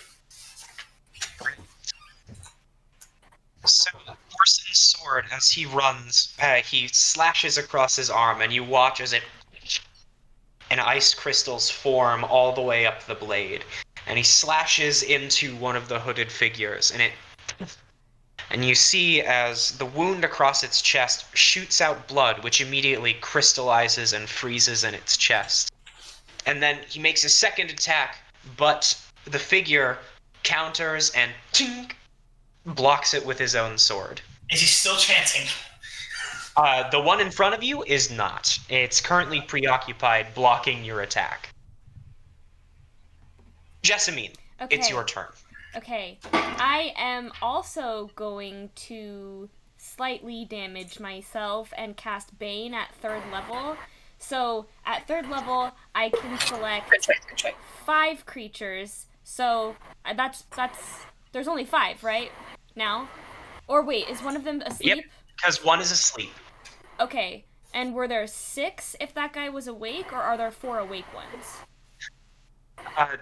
So, Orsan's sword, as he runs, he slashes across his arm, and you watch as and ice crystals form all the way up the blade. And he slashes into one of the hooded figures, and you see as the wound across its chest shoots out blood, which immediately crystallizes and freezes in its chest. And then he makes a second attack, but the figure counters and tink, blocks it with his own sword. Is he still chanting? The one in front of you is not. It's currently preoccupied blocking your attack. Jessamine, Okay. it's your turn. Okay, I am also going to slightly damage myself and cast Bane at 3rd level. So at 3rd level, I can select Good choice. 5 creatures. So that's there's only 5, right? Now, or wait, is one of them asleep? Yep, because one is asleep. Okay, and were there 6 if that guy was awake, or are there 4 awake ones?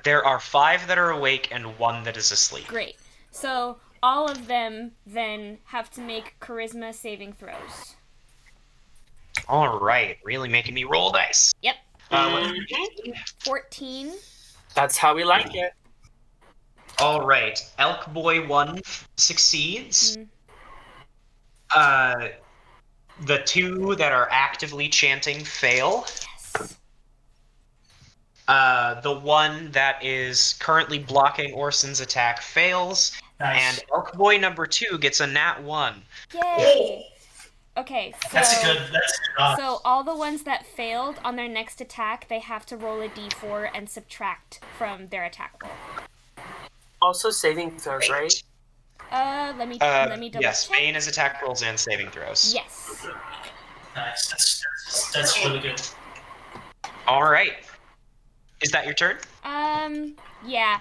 There are 5 that are awake and 1 that is asleep. Great. So all of them then have to make charisma saving throws. All right, really making me roll dice. Yep. 14. That's how we like it. All right, Elk Boy 1 succeeds. The 2 that are actively chanting fail. Yes. The 1 that is currently blocking Orsan's attack fails. Nice. And Elk Boy number 2 gets a nat 1. Yay. Okay, so That's a good odds. so all the ones that failed on their next attack, they have to roll a d4 and subtract from their attack roll. Also saving throws, right? Let me double Yes, check. Bane is attack rolls and saving throws. Yes. Nice. That's really good. All right. Is that your turn? Yeah.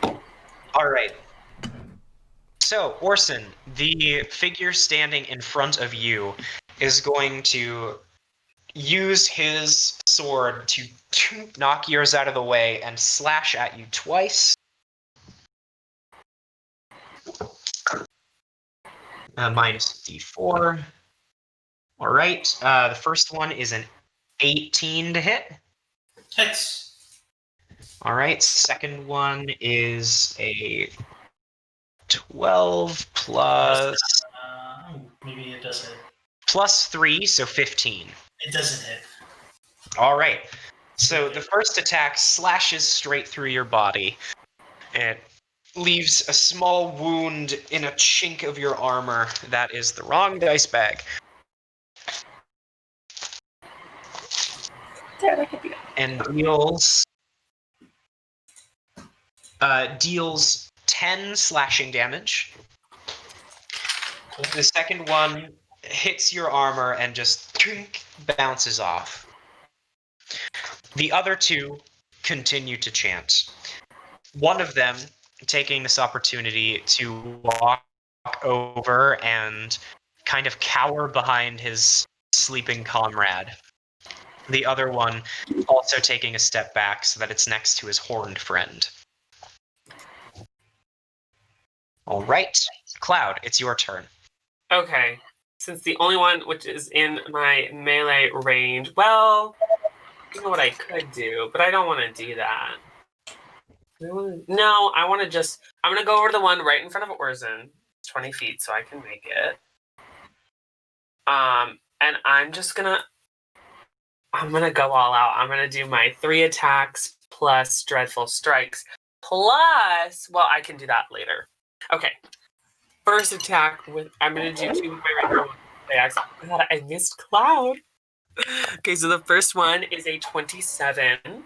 All right. So, Orsan, the figure standing in front of you is going to use his sword to knock yours out of the way and slash at you twice. Minus d4. All right. The first one is an 18 to hit. Hits. All right. Second one is a 12 plus Maybe it does hit. plus 3, so 15. It doesn't hit. All right. So the first attack slashes straight through your body. It leaves a small wound in a chink of your armor. That is the wrong dice bag. And deals 10 slashing damage. The second one hits your armor and just bounces off. The other 2 continue to chant. One of them taking this opportunity to walk over and kind of cower behind his sleeping comrade. The other one also taking a step back so that it's next to his horned friend. All right, Cloud, it's your turn. Okay. Since the only one which is in my melee range, well, you know what I could do, but I don't want to do that. No, I want to just... I'm going to go over to the one right in front of Orsan. 20 feet, so I can make it. And I'm just going to I'm gonna go all out. I'm gonna do my 3 attacks plus Dreadful Strikes. Plus, well, I can do that later. Okay. First attack I'm gonna do 2 with my regular one. God, I missed Cloud. Okay, so the first one is a 27.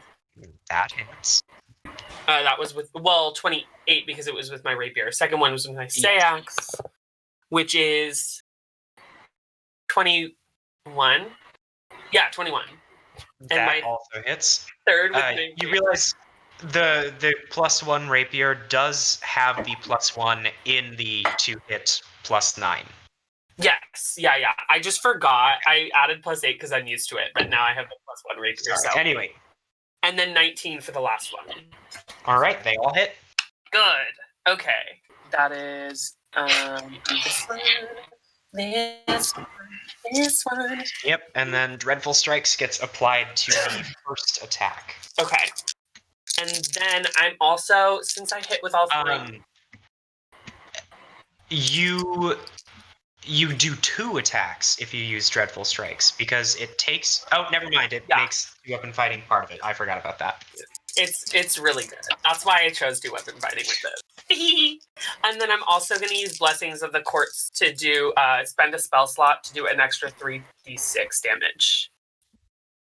That hits. That was with 28 because it was with my rapier. Second one was with my Sayax, which is 21. Yeah, 21. And That my also hits. third with my You realize the +1 rapier does have the +1 in the 2-hit +9. Yes, yeah. I just forgot. I added +8 because I'm used to it, but now I have the +1 rapier. Sorry. So. Anyway. And then 19 for the last one. All right, they all hit. Good. Okay. That is this one, this one. Yep, and then Dreadful Strikes gets applied to the first attack. Okay. And then I'm also, since I hit with all 3. You do 2 attacks if you use Dreadful Strikes because it takes. Oh, never mind. It makes weapon fighting part of it. I forgot about that. It's really good. That's why I chose do weapon fighting with this. And then I'm also going to use Blessings of the Courts to do spend a spell slot to do an extra 3d6 damage.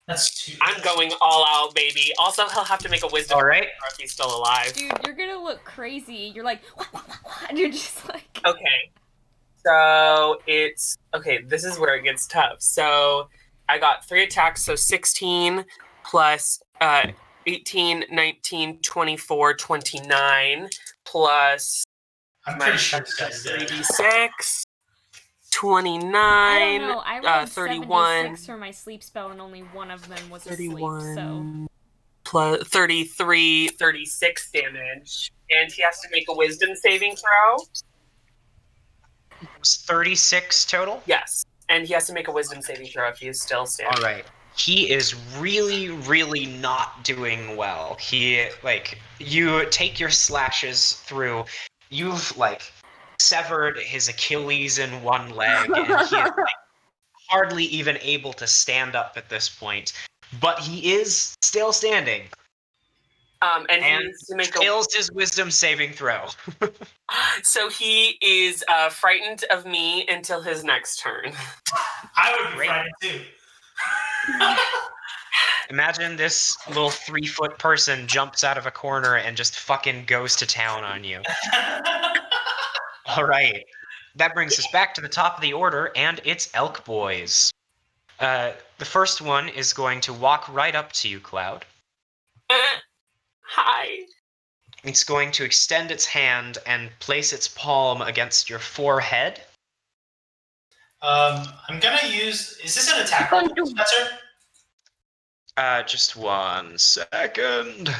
That's 2. I'm going all out, baby. Also, he'll have to make a wisdom All right. if he's still alive. Dude, you're gonna look crazy. You're like, wah, wah, wah, wah, and you're just like. Okay. So it's okay. This is where it gets tough. So I got 3 attacks. So 16 plus 18, 19, 24, 29 plus. I'm pretty sure this guy's dead. 3d6, 29, I don't know. I rolled 31 76 for my sleep spell, and only one of them was asleep. 31 plus 33, 36 damage, and he has to make a Wisdom saving throw. It was 36 total. Yes, and he has to make a Wisdom saving throw if he is still standing. All right. He is really, really not doing well. You take your slashes through. You've severed his Achilles in one leg, and he is hardly even able to stand up at this point. But he is still standing. And he needs to make fails his Wisdom saving throw. So he is frightened of me until his next turn. I would be frightened too. Imagine this little 3-foot person jumps out of a corner and just fucking goes to town on you. All right. That brings us back to the top of the order, and it's Elk Boys. The first one is going to walk right up to you, Cloud. Hi. It's going to extend its hand and place its palm against your forehead. I'm gonna use. Is this an attack roll, Spencer? Just 1 second.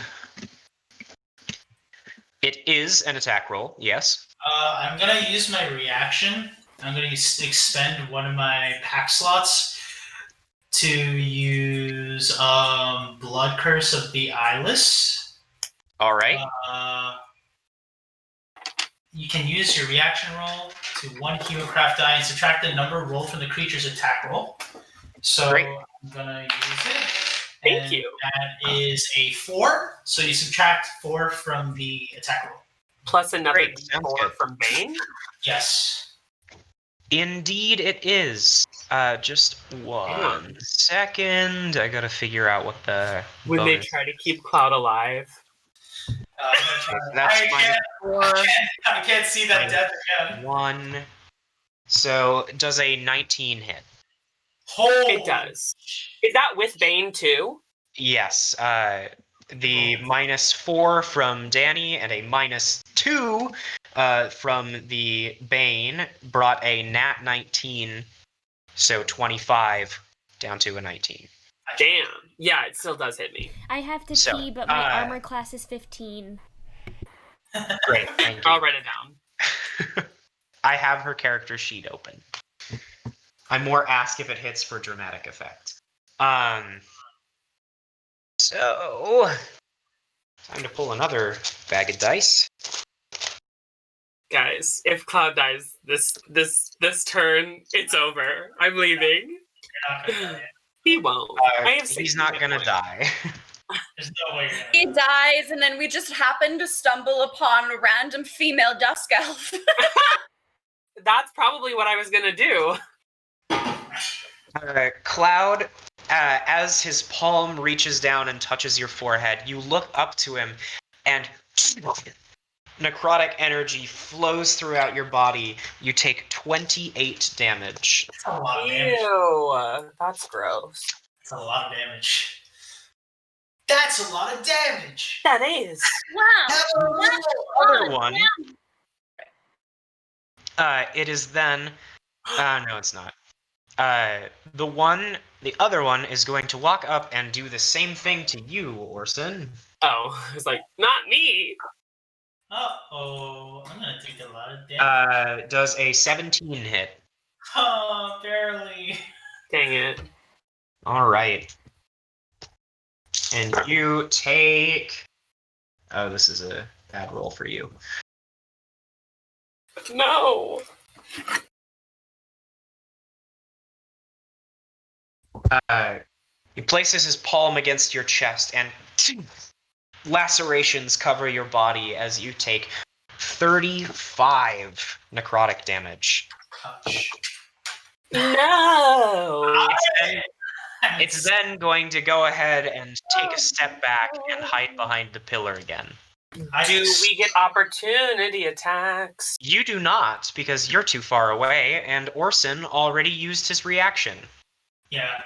It is an attack roll, yes. I'm gonna use my reaction. I'm gonna expend one of my pack slots to use Blood Curse of the Eyeless. All right. You can use your reaction roll to 1 Hero-Craft die and subtract the number rolled from the creature's attack roll. So Great. I'm gonna use it. Thank you. That is a 4. So you subtract 4 from the attack roll. Plus another Great, sounds D4 good. from Bane. Yes. Indeed it is. Just 1 second. I gotta figure out what the When bonus. they try to keep Cloud alive. That's I can't see that death again. 1. So does a 19 hit? Holy. It does. Is that with Bane too? Yes. The -4 from Danny and a -2 from the Bane brought a nat 19, so 25 down to a 19. Damn. Yeah, it still does hit me. I have to So, pee, but my armor class is 15. Great, thank you. I'll write it down. I have her character sheet open. I more ask if it hits for dramatic effect. So time to pull another bag of dice. Guys, if Cloud dies this turn, it's over. I'm leaving. You're not gonna die yet. He won't. I have He's not gonna die. There's no way you're He gonna. dies, and then we just happen to stumble upon a random female dusk elf. That's probably what I was gonna do. Cloud, as his palm reaches down and touches your forehead, you look up to him, and necrotic energy flows throughout your body. You take 28 damage. That's a lot of damage. Ew, that's gross. That's a lot of damage. That's a lot of damage. That is. Wow. The other one. It is then. No, it's not. The other one is going to walk up and do the same thing to you, Orsan. Oh, it's like, not me. Uh-oh. I'm gonna take a lot of damage. Does a 17 hit. Oh, barely. Dang it. All right. And you take. Oh, this is a bad roll for you. No. He places his palm against your chest, and lacerations cover your body as you take 35 necrotic damage. Ouch. No. It's then going to go ahead and take a step back and hide behind the pillar again. Do we get opportunity attacks? You do not, because you're too far away, and Orsan already used his reaction. Yeah.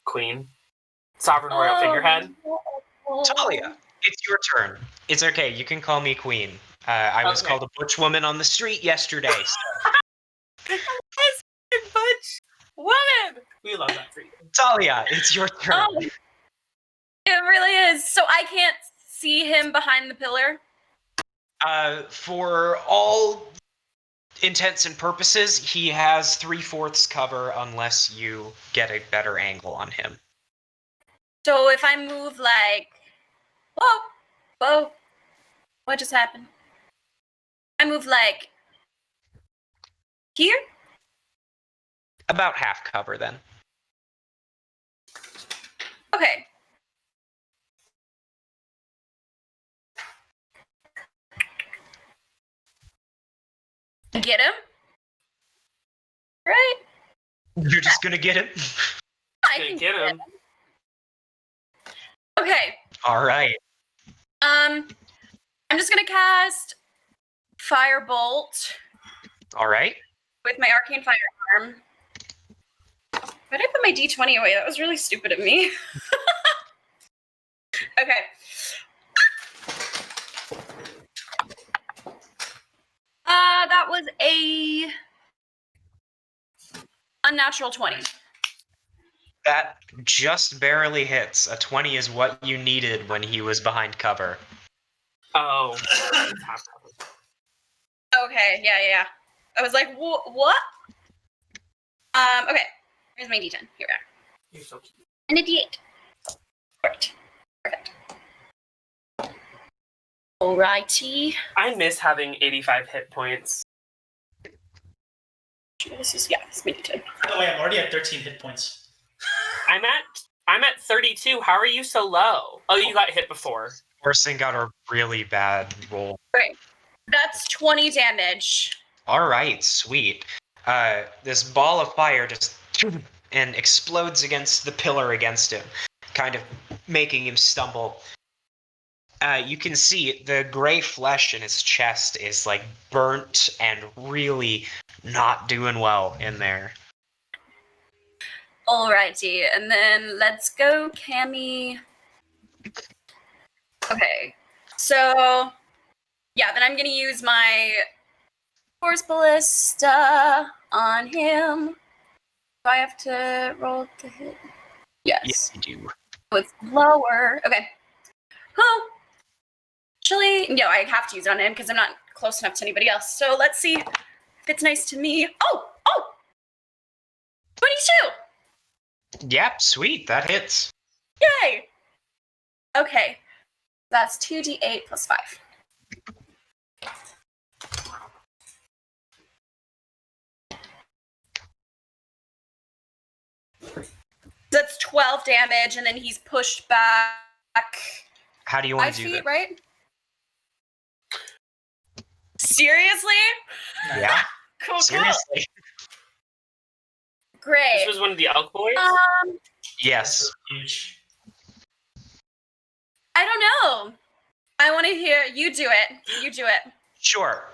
Queen. Sovereign Royal Figurehead. Thalia, it's your turn. It's okay, you can call me Queen. I was Okay. called a butch woman on the street yesterday. So. Butch woman. We love that for you. Thalia, it's your turn. Oh, it really is. So I can't see him behind the pillar. For all intents and purposes, he has 3/4 cover unless you get a better angle on him. So if I move like, whoa, what just happened? I move like here. About half cover then. Okay. Get him. Right. You're just gonna get him? I Gonna can get him. Okay. All right. I'm just gonna cast Firebolt All right. with my Arcane Firearm. Why did I put my D20 away? That was really stupid of me. Okay. That was a unnatural 20. That just barely hits. A 20 is what you needed when he was behind cover. Oh. It's half covered. Okay, yeah. I was like, what? Okay. Here's my D10. Here we are. You're so cute. And a D8. Perfect. Alrighty. I miss having 85 hit points. This is my D10. By the way, I'm already at 13 hit points. I'm at 32. How are you so low? Oh, you got hit before. Orson got a really bad roll. That's 20 damage. All right, sweet. This ball of fire just and explodes against the pillar against him, kind of making him stumble. You can see the gray flesh in his chest is like burnt and really not doing well in there. Alrighty, and then let's go, Cammy. Okay, so yeah, then I'm gonna use my Force Ballista on him. Do I have to roll to hit? Yes. you do. Oh, it's lower. Okay. Oh, actually, no, I have to use it on him because I'm not close enough to anybody else. So let's see if it's nice to me. Oh, 22. Yep, sweet. That hits. Yay. Okay, that's 2d8 plus 5. 12 damage, and then he's pushed back How do you want 5 to do feet, that? right? Seriously? Yeah, Cool. seriously. Great. This was one of the elk boys? Yes. Huge. I don't know. I want to hear you do it. You do it. Sure.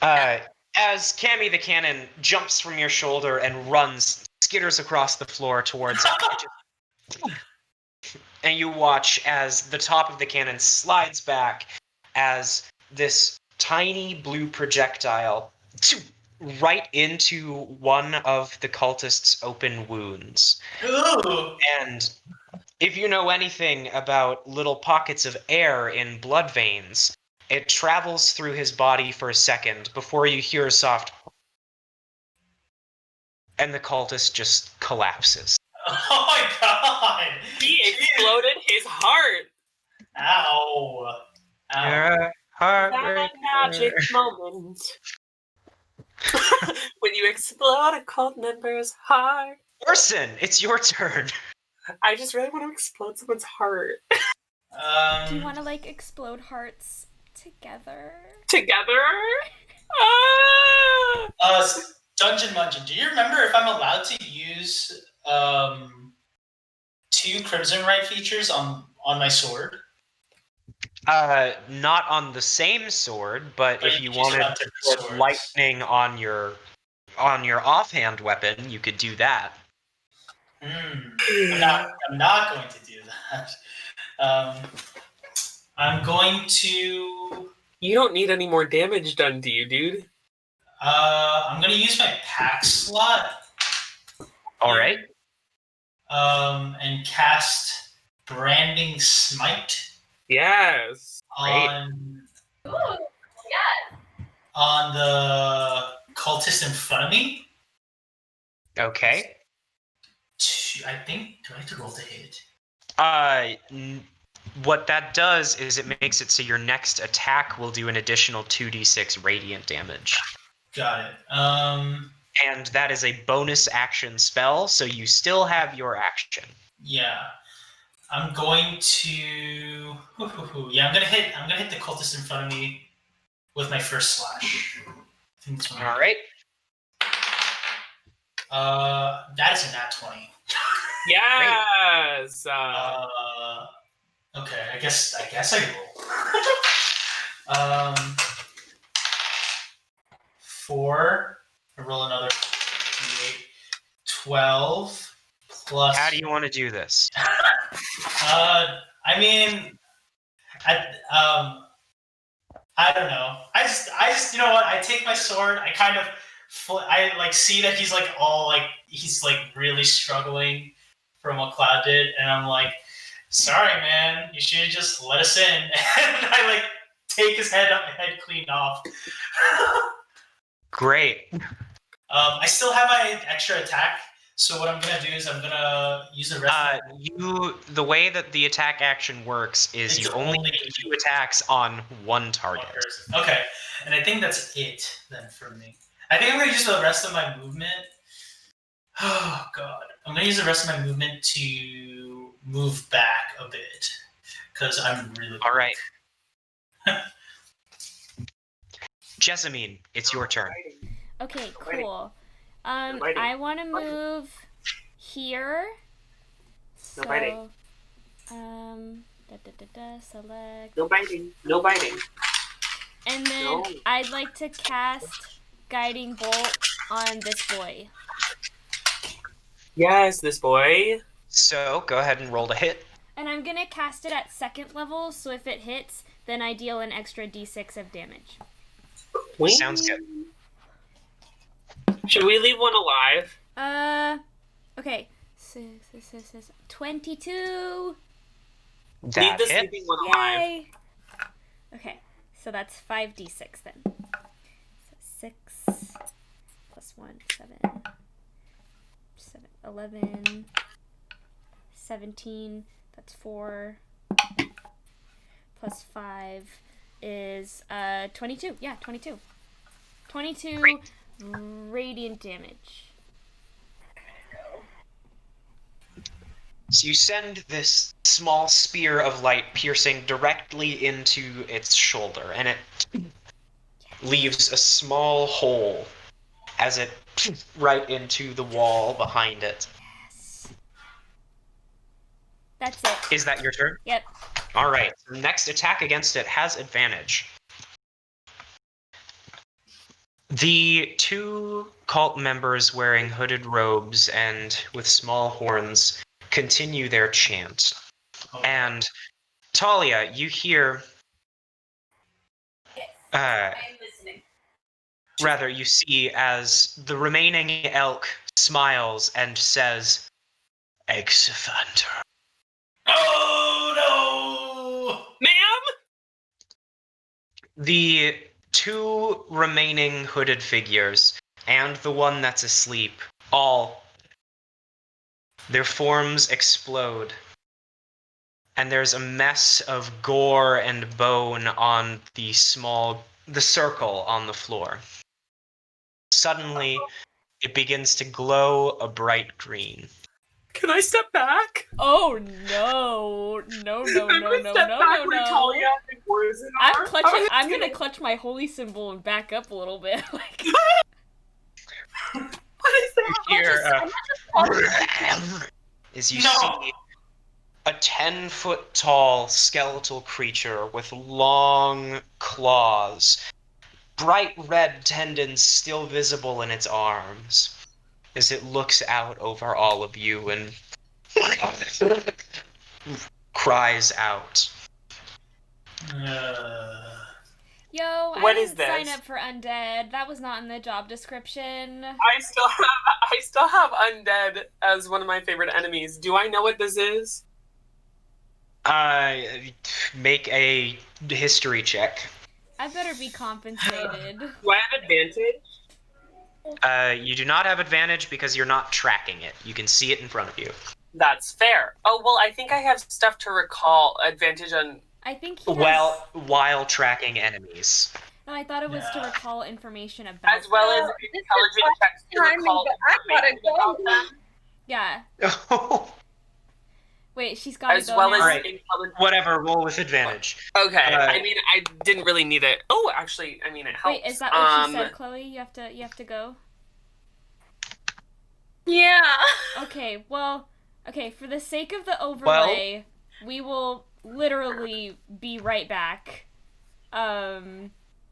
As Cammy the Cannon jumps from your shoulder and runs, skitters across the floor towards it. And you watch as the top of the cannon slides back as this tiny blue projectile right into one of the cultist's open wounds. Ooh. And if you know anything about little pockets of air in blood veins, it travels through his body for a second before you hear a soft and the cultist just collapses. Oh my god! He exploded his heart! Ow. Ow. Your heart That magic moment. When you explode a cult member's heart. Orson, it's your turn. I just really want to explode someone's heart. Do you want to like explode hearts together? Together? Dungeon Mungeon, do you remember if I'm allowed to use 2 Crimson Rite features on my sword? Not on the same sword, but if you could use it wanted on to different put swords. lightning on your offhand weapon, you could do that. I'm not going to do that. I'm going to. You don't need any more damage done to you, dude. I'm going to use my pack slot. All here, right. and cast Branding Smite Yes. on Ooh, yeah. on the cultist in front of me. Okay. I think. Do I have to roll to hit? What that does is it makes it so your next attack will do an additional 2d6 radiant damage. Got it. And that is a bonus action spell, so you still have your action. Yeah. I'm going to. Yeah, I'm gonna hit the cultist in front of me with my first slash. I think that's what I'm All right. that is a nat 20. Yes. Okay, I guess I roll. 4. I roll another 8. 12 plus. How do you want to do this? I mean, I don't know. I just, you know what? I take my sword. I kind of, I like see that he's like he's like really struggling from what Cloud did, and I'm like, sorry, man, you should have just let us in. And I like take his head clean off. Great. I still have my extra attack, so what I'm gonna do is I'm gonna use the rest. The way that the attack action works is It's you only only get 2 attacks on one target. Okay, and I think that's it then for me. I think I'm gonna use the rest of my movement. Oh god, I'm gonna use the rest of my movement to move back a bit because I'm really. All right. Jessamine, it's your turn. Okay, cool. I want to move here. So, select. No biting. No biting. And then I'd like to cast Guiding Bolt on this boy. Yes, this boy. So go ahead and roll to hit. And I'm gonna cast it at 2nd level, so if it hits, then I deal an extra d6 of damage. Sounds good. Should we leave one alive? Okay. 22. Leave That the hits. sleeping one alive. Yay! Okay, so that's 5d6 then. So 6 plus 1, 7, 11, 17, that's 4, plus 5 is 22. Yeah, 22. 22 Great. radiant damage. So you send this small spear of light piercing directly into its shoulder, and it leaves a small hole as it right into the wall behind it. Yes. That's it. Is that your turn? Yep. All right. The next attack against it has advantage. The two cult members wearing hooded robes and with small horns continue their chant. Oh, And Thalia, you hear, I'm listening. rather, you see as the remaining elk smiles and says, Exefanter. oh Ma'am? The two remaining hooded figures and the one that's asleep, all their forms explode. And there's a mess of gore and bone on the circle on the floor. Suddenly, it begins to glow a bright green. Can I step back? Oh no. No, no, I'm no, gonna no, step no, back no, where no. Thalia and Orsan I'm are. clutching. just I'm gonna kidding. clutch my holy symbol and back up a little bit. Like, What is that? Here, I'm not as you No. see a 10-foot tall skeletal creature with long claws, bright red tendons still visible in its arms, as it looks out over all of you and cries out. yo, What I is didn't sign this? up for undead. That was not in the job description. I still have undead as one of my favorite enemies. Do I know what this is? Make a history check. I better be compensated. Do I have advantage? You do not have advantage because you're not tracking it. You can see it in front of you. That's fair. Oh well, I think I have stuff to recall. Advantage on. I think he has. Well, while tracking enemies. No, I thought it was to Yeah. recall information about. As well them. as intelligent checks to timing, recall but I gotta information go. about them. Yeah. Oh, Wait, she's got to As go well now. as Right. intelligent. whatever, roll with advantage. Okay, Uh, I mean, I didn't really need it. Oh, actually, I mean, it helps. Wait, is that what she said, Chloe? You have to go. Yeah. Okay, well, for the sake of the overlay, we will literally be right back.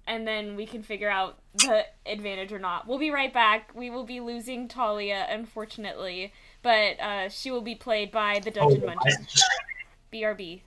And then we can figure out the advantage or not. We'll be right back. We will be losing Thalia, unfortunately, but she will be played by the Dungeon Muncher. BRB.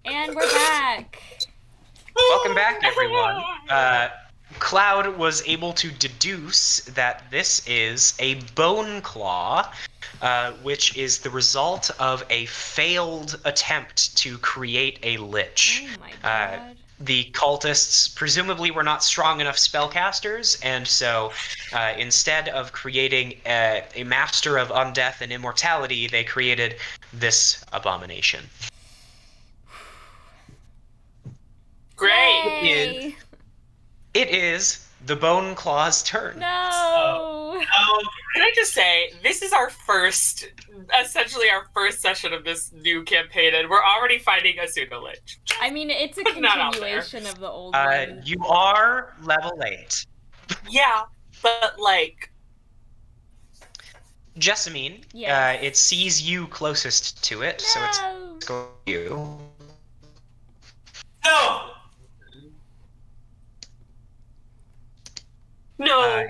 And we're back. Welcome back, everyone. Cloud was able to deduce that this is a bone claw, which is the result of a failed attempt to create a lich. Oh my god. The cultists presumably were not strong enough spellcasters, and so instead of creating a master of undeath and immortality, they created this abomination. Great. Yay. It is the Bone Claw's turn. No. Can I just say, this is essentially our first session of this new campaign, and we're already fighting a pseudo-lich. I mean, it's a Not out there. continuation of the old one. You are level 8. Yeah, but like... Jessamine, Yes. it sees you closest to it, so it's No. going to you. No! No.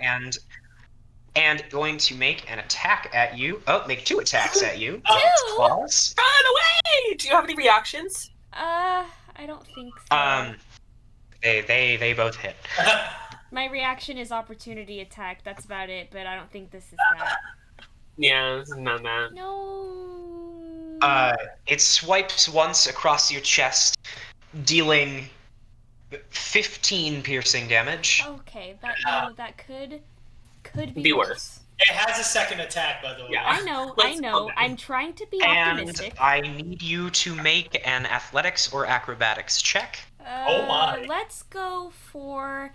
And going to make an attack at you. Oh, make 2 attacks at you. Two? Claws. Run away! Do you have any reactions? I don't think so. They both hit. My reaction is opportunity attack. That's about it, but I don't think this is that. Yeah, this is not that. No. It swipes once across your chest, dealing 15 piercing damage. Okay, that could Be be worse. It has a second attack, by the way. Yeah. I know. Let's go back. I'm trying to be And optimistic. I need you to make an athletics or acrobatics check. Oh my. Let's go for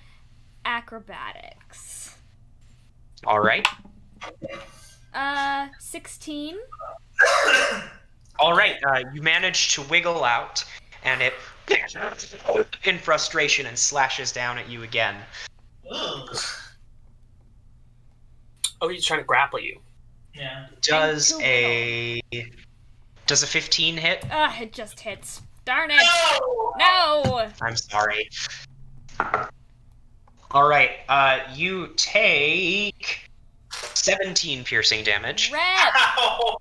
acrobatics. All right. 16. All right. You manage to wiggle out, and it, in frustration, and slashes down at you again. Ugh. Oh, he's trying to grapple you. Yeah. Does too a 15 hit? It just hits. Darn it! No! I'm sorry. All right. You take 17 piercing damage, Rep! Ow!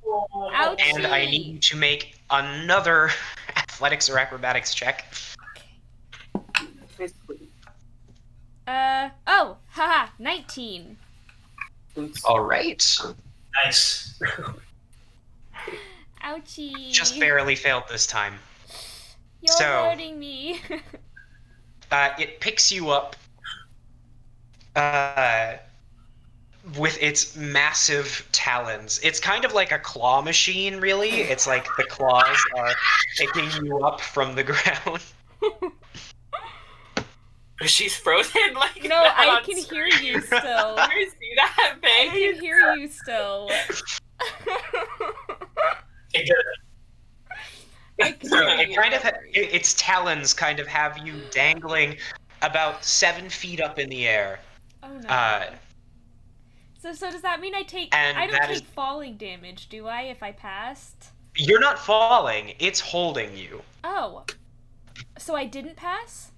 Ouchie! and I need you to make another athletics or acrobatics check. Haha, 19. Oops. All right. Nice. Ouchie. Just barely failed this time. You're so- hurting me. It picks you up with its massive talons. It's kind of like a claw machine, really. It's like the claws are picking you up from the ground. She's frozen like No, that I on can screen. hear you still. Can you see that I thing? can hear you still. I can So hear it you. kind of its talons kind of have you dangling about 7 feet up in the air. Oh no. So does that mean I And don't that take is- falling damage, do I, if I passed? You're not falling, it's holding you. Oh. So I didn't pass?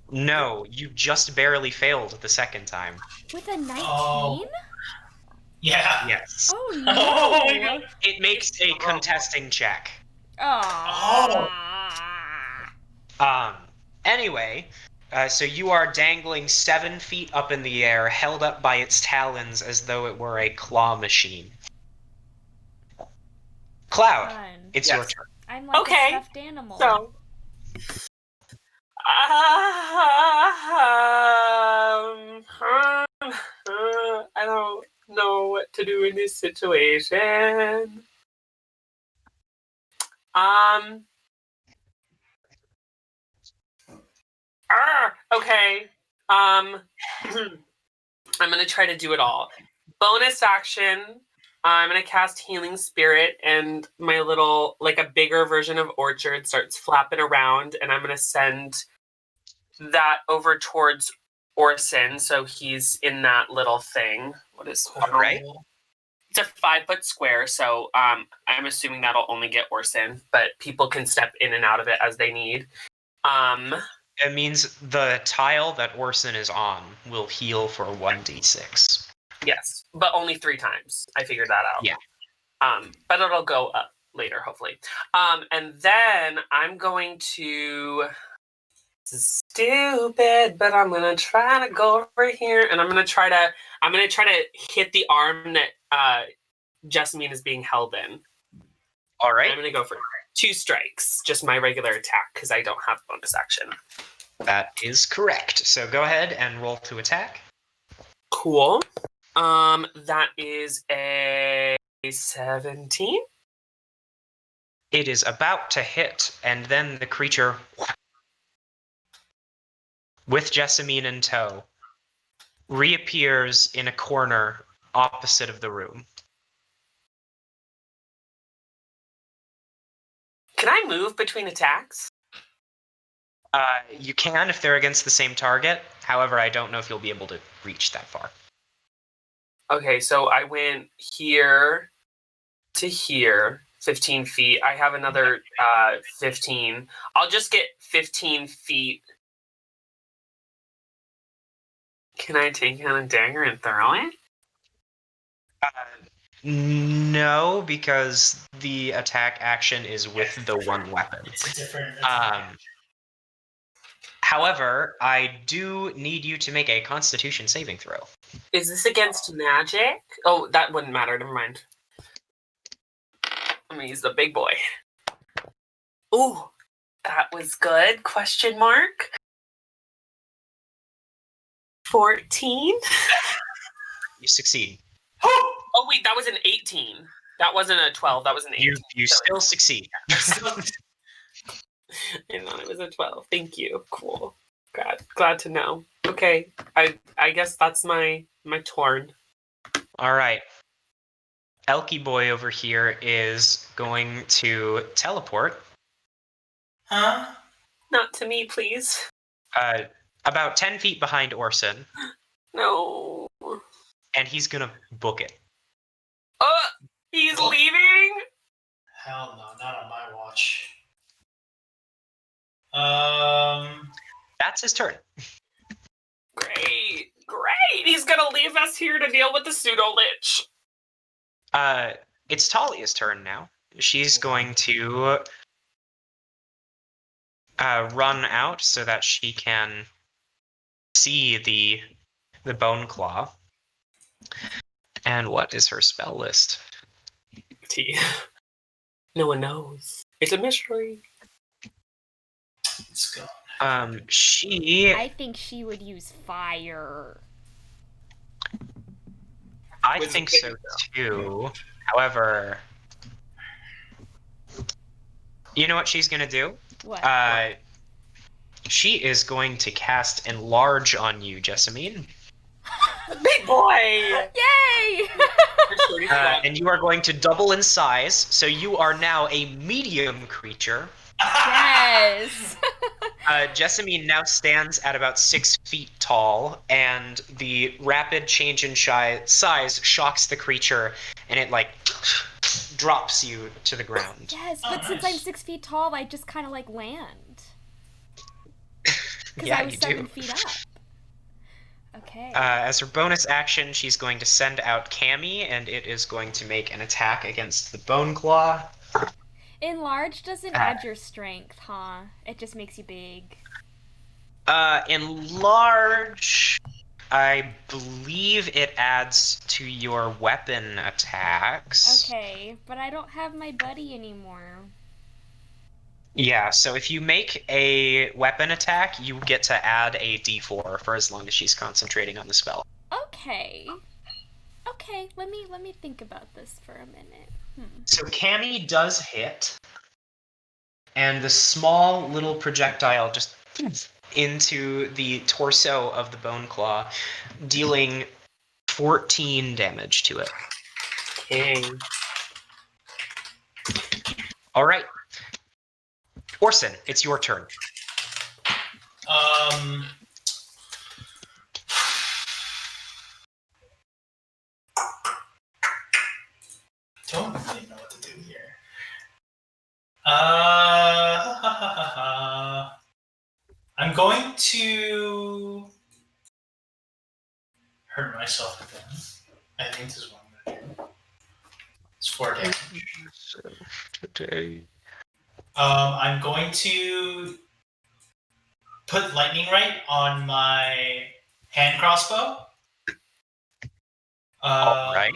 No, you just barely failed the second time. With a 19? Oh. Yeah. Yes. Oh no. Oh my God. It makes a contesting check. Anyway, so you are dangling 7 feet up in the air, held up by its talons as though it were a claw machine. Cloud, Fun. it's Yes. your turn. I'm like Okay, a stuffed animal. So, I don't know what to do in this situation. Okay. I'm gonna try to do it all. Bonus action. I'm gonna cast Healing Spirit, and my little, like a bigger version of Orchard starts flapping around, and I'm gonna send that over towards Orsan, so he's in that little thing. What is Right. It's a 5-foot square, so I'm assuming that'll only get Orsan, but people can step in and out of it as they need. It means the tile that Orsan is on will heal for 1d6. Yes, but only 3 times. I figured that out. Yeah. But it'll go up later, hopefully. And then I'm going to. This is stupid, but I'm gonna try to go over here, and I'm gonna try to hit the arm that Jessamine is being held in. All right. I'm gonna go for 2 strikes, just my regular attack, because I don't have bonus action. That is correct. So go ahead and roll to attack. Cool. That is a 17. It is about to hit, and then the creature, with Jessamine in tow, reappears in a corner opposite of the room. Can I move between attacks? You can if they're against the same target. However, I don't know if you'll be able to reach that far. Okay, so I went here to here, 15 feet. I have another 15. I'll just get 15 feet. Can I take out a dagger and throw it? No, because the attack action is with the one weapon. It's a different. However, I do need you to make a Constitution saving throw. Is this against magic? Oh, that wouldn't matter. Never mind. I'm gonna use the big boy. Ooh, that was good. Question mark. 14. You succeed. Oh wait, that was an 18. That wasn't a 12. That was an 18. You still succeed. I thought it was a 12. Thank you. Cool. Glad to know. Okay, I guess that's my turn. All right. Elky boy over here is going to teleport. Huh? Not to me, please. About 10 feet behind Orsan, No. and he's gonna book it. He's leaving? Hell no, not on my watch. That's his turn. Great. He's gonna leave us here to deal with the pseudo-lich. It's Thalia's turn now. She's going to run out so that she can see the bone claw. And what is her spell list? No one knows. It's a mystery. Let's go. I think she would use fire. I think so too. However, you know what she's gonna do? What? She is going to cast Enlarge on you, Jessamine. Big boy! Yay! And you are going to double in size, so you are now a medium creature. Yes! Jessamine now stands at about 6 feet tall, and the rapid change in size shocks the creature, and it drops you to the ground. Yes, but since I'm 6 feet tall, I just kind of land. Because Yeah, I was you 7 do. feet up. Okay. As her bonus action, she's going to send out Cammy, and it is going to make an attack against the Bone Claw. Enlarge doesn't add your strength, huh? It just makes you big. Enlarge, I believe it adds to your weapon attacks. Okay, but I don't have my buddy anymore. Yeah, so if you make a weapon attack, you get to add a d4 for as long as she's concentrating on the spell. Okay. Okay, let me think about this for a minute. So Cammy does hit, and the small little projectile just into the torso of the Bone Claw, dealing 14 damage to it. Okay. All right. Orsan, it's your turn. Don't really know what to do here. I'm going to hurt myself again. I think this is what I'm going to do. It's 4 damage. Today. I'm going to put lightning right on my hand crossbow. All right.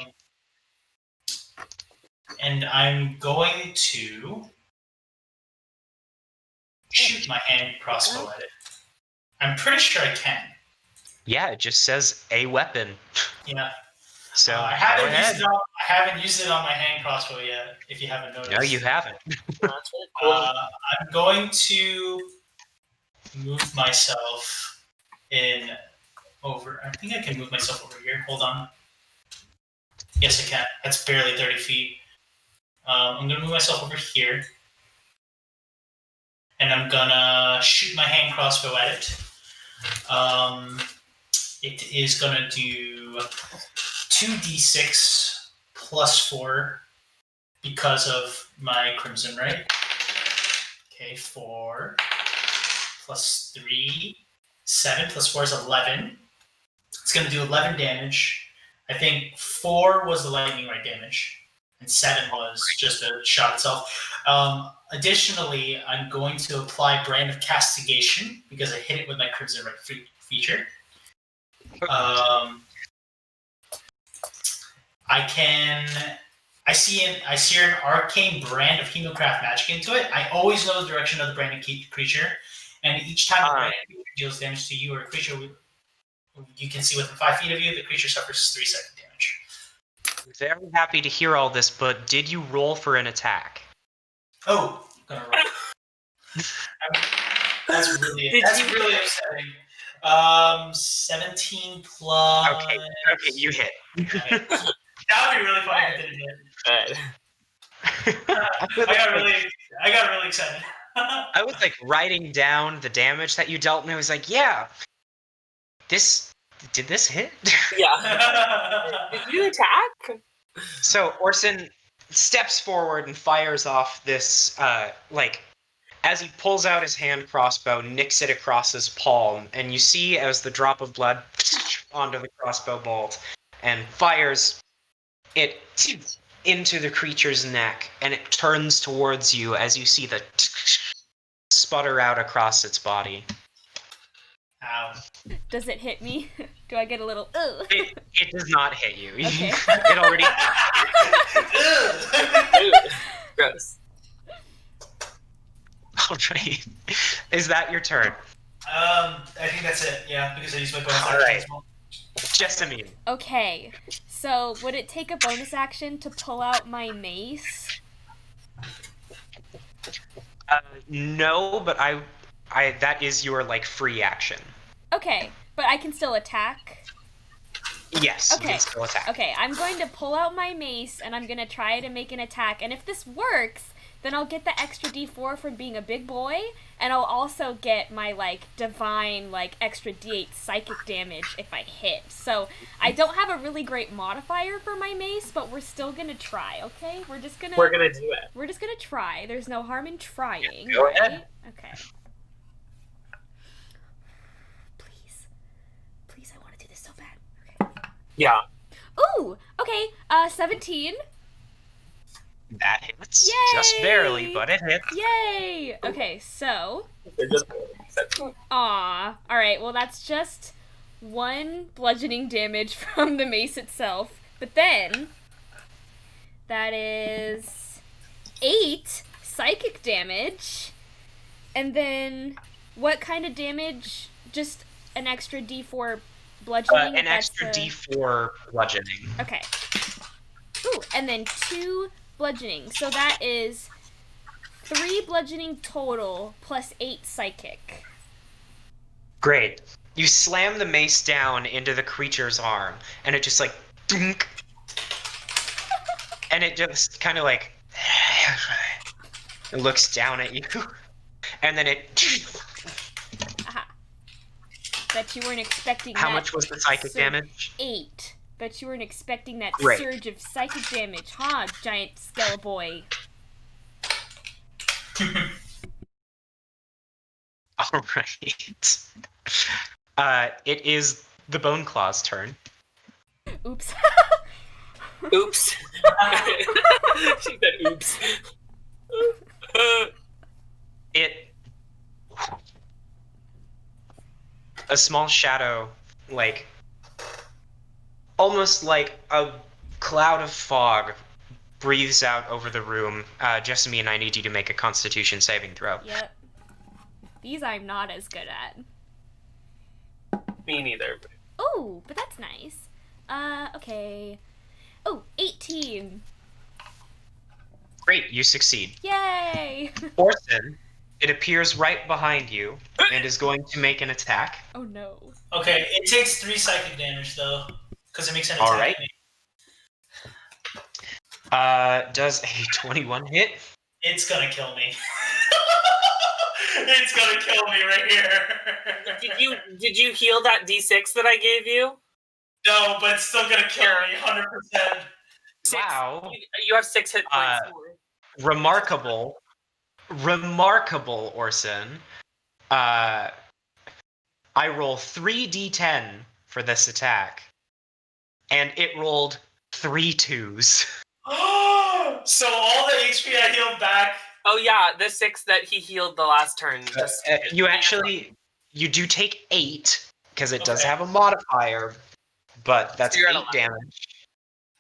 And I'm going to shoot my hand crossbow at it. I'm pretty sure I can. Yeah, it just says a weapon. Yeah. So I go ahead. haven't used it on my hand crossbow yet, if you haven't noticed. No, you haven't. That's really cool. I'm going to move myself over. I think I can move myself over here. Hold on. Yes, I can. That's barely 30 feet. I'm going to move myself over here. And I'm going to shoot my hand crossbow at it. It is going to do 2d6 plus 4 because of my Crimson Ray. Okay, 4 plus 3, 7 plus 4 is 11. It's going to do 11 damage. I think 4 was the lightning right damage, and 7 was just a shot itself. Additionally, I'm going to apply Brand of Castigation because I hit it with my Crimson Red feature. I see an arcane brand of Hemocraft magic into it. I always know the direction of the branded creature, and each time the branded creature deals damage to you or a creature you can see within 5 feet of you, the creature suffers 3-second damage. I'm very happy to hear all this, but did you roll for an attack? Oh, I'm gonna roll. That's really upsetting. 17 plus. Okay, you hit. Right. That would be really funny if it didn't hit. I got really excited. I was like writing down the damage that you dealt, and I was like, yeah, did this hit? Yeah. Did you attack? So Orsan steps forward and fires off this, as he pulls out his hand crossbow, nicks it across his palm, and you see as the drop of blood onto the crossbow bolt, and fires it into the creature's neck, and it turns towards you as you see the sputter out across its body. Ow. Does it hit me? Do I get a little ugh? It does not hit you. Okay. It already. Gross. All right. Is that your turn? I think that's it. Yeah, because I used my bonus All action right. as well. Jessamine. Okay, so would it take a bonus action to pull out my mace? No, but I that is your free action. Okay, but I can still attack? Yes, you Okay. can still attack. Okay, I'm going to pull out my mace and I'm going to try to make an attack. And if this works, then I'll get the extra d4 from being a big boy, and I'll also get my, divine, extra d8 psychic damage if I hit. So, I don't have a really great modifier for my mace, but we're still gonna try, okay? We're just gonna do it. We're just gonna try. There's no harm in trying, Go right? ahead. Okay. Please, I want to do this so bad. Okay. Yeah. Ooh, okay, 17. That hits. Yay! Just barely, but it hits. Yay! Okay, so... They're just. Aw. Alright, well that's just 1 bludgeoning damage from the mace itself. But then... that is... 8 psychic damage. And then... what kind of damage? Just an extra d4 bludgeoning? An extra d4 bludgeoning. Okay. Ooh, and then 2 bludgeoning. So that is 3 bludgeoning total plus 8 psychic. Great. You slam the mace down into the creature's arm, and it just dunk. And it just kind of it looks down at you, and then it. Aha. Bet you weren't expecting How that. much was the psychic damage? 8. Bet you weren't expecting that Great. surge of psychic damage, huh, giant Skeleboy? All right. It is the Bone Claw's turn. Oops. Oops. She said oops. A small shadow, like almost like a cloud of fog, breathes out over the room. Jessamine, I need you to make a Constitution saving throw. Yep. These I'm not as good at. Me neither. Oh, but that's nice. Okay. Oh, 18. Great, you succeed. Yay! Orson, it appears right behind you and is going to make an attack. Oh no. Okay, it takes 3 psychic damage though, because it makes an attack. All right. Does a 21 hit? It's gonna kill me. It's gonna kill me right here. Did you heal that D6 that I gave you? No, but it's still gonna kill me, 100%. Wow. You have 6 hit points more. Remarkable, Orson. I roll 3d10 for this attack, and it rolled 3 2s. So all the HP I healed back. Oh yeah, the 6 that he healed the last turn. You do take 8 because it does have a modifier, but that's So you're at 8 11. damage.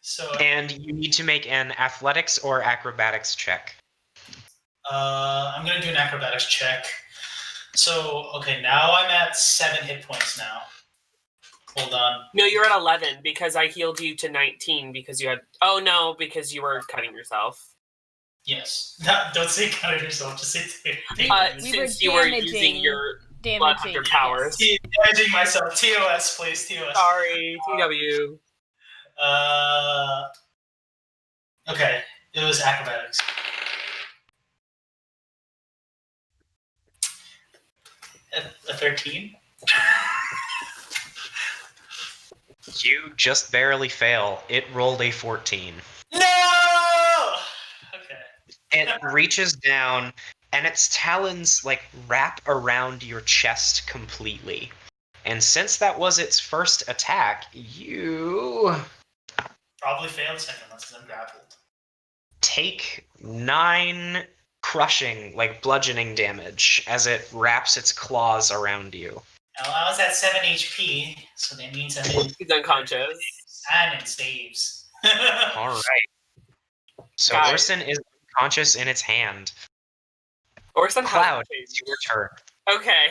So And you need to make an athletics or acrobatics check. I'm gonna do an acrobatics check. So okay, now I'm at 7 hit points now. Hold on. No, you're at 11 because I healed you to 19 because you had. Oh no, because you were cutting yourself. Yes. No, don't say cut yourself. Just say We Since were you were using your Bloodhunter powers. yes. damaging myself. TOS, please. TOS. Sorry, TW. Okay. It was acrobatics. A 13? You just barely fail. It rolled a 14. No! Okay. It reaches down, and its talons like wrap around your chest completely. And since that was its first attack, you Probably failed second unless I'm grappled. take 9 crushing, like bludgeoning damage as it wraps its claws around you. Now, I was at 7 HP, so that means I'm in He's unconscious. and saves. All right. So Guys. Orson is unconscious in its hand. Orson Cloud, has it's your turn. Okay.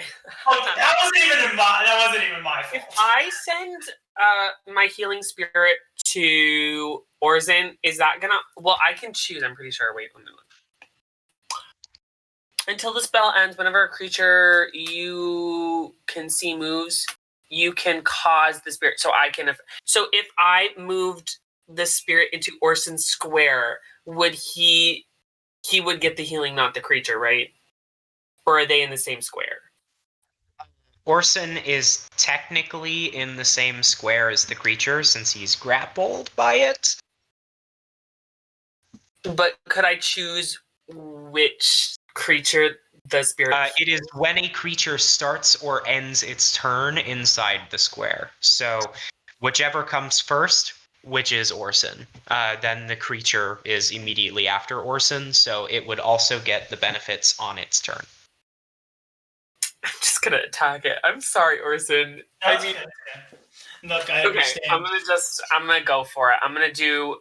That wasn't even my fault. If I send my healing spirit to Orson, is that gonna? Well, I can choose. I'm pretty sure. Wait, let me look. Until the spell ends, whenever a creature you can see moves, you can cause the spirit. So I can. So if I moved the spirit into Orson's square, would he would get the healing, not the creature, right? Or are they in the same square? Orson is technically in the same square as the creature since he's grappled by it. But could I choose which creature the spirit? It is when a creature starts or ends its turn inside the square. So whichever comes first, which is Orson, then the creature is immediately after Orson, so it would also get the benefits on its turn. I'm just gonna attack it. I'm sorry, Orson. That's okay. Look, I understand. I'm gonna go for it. I'm gonna do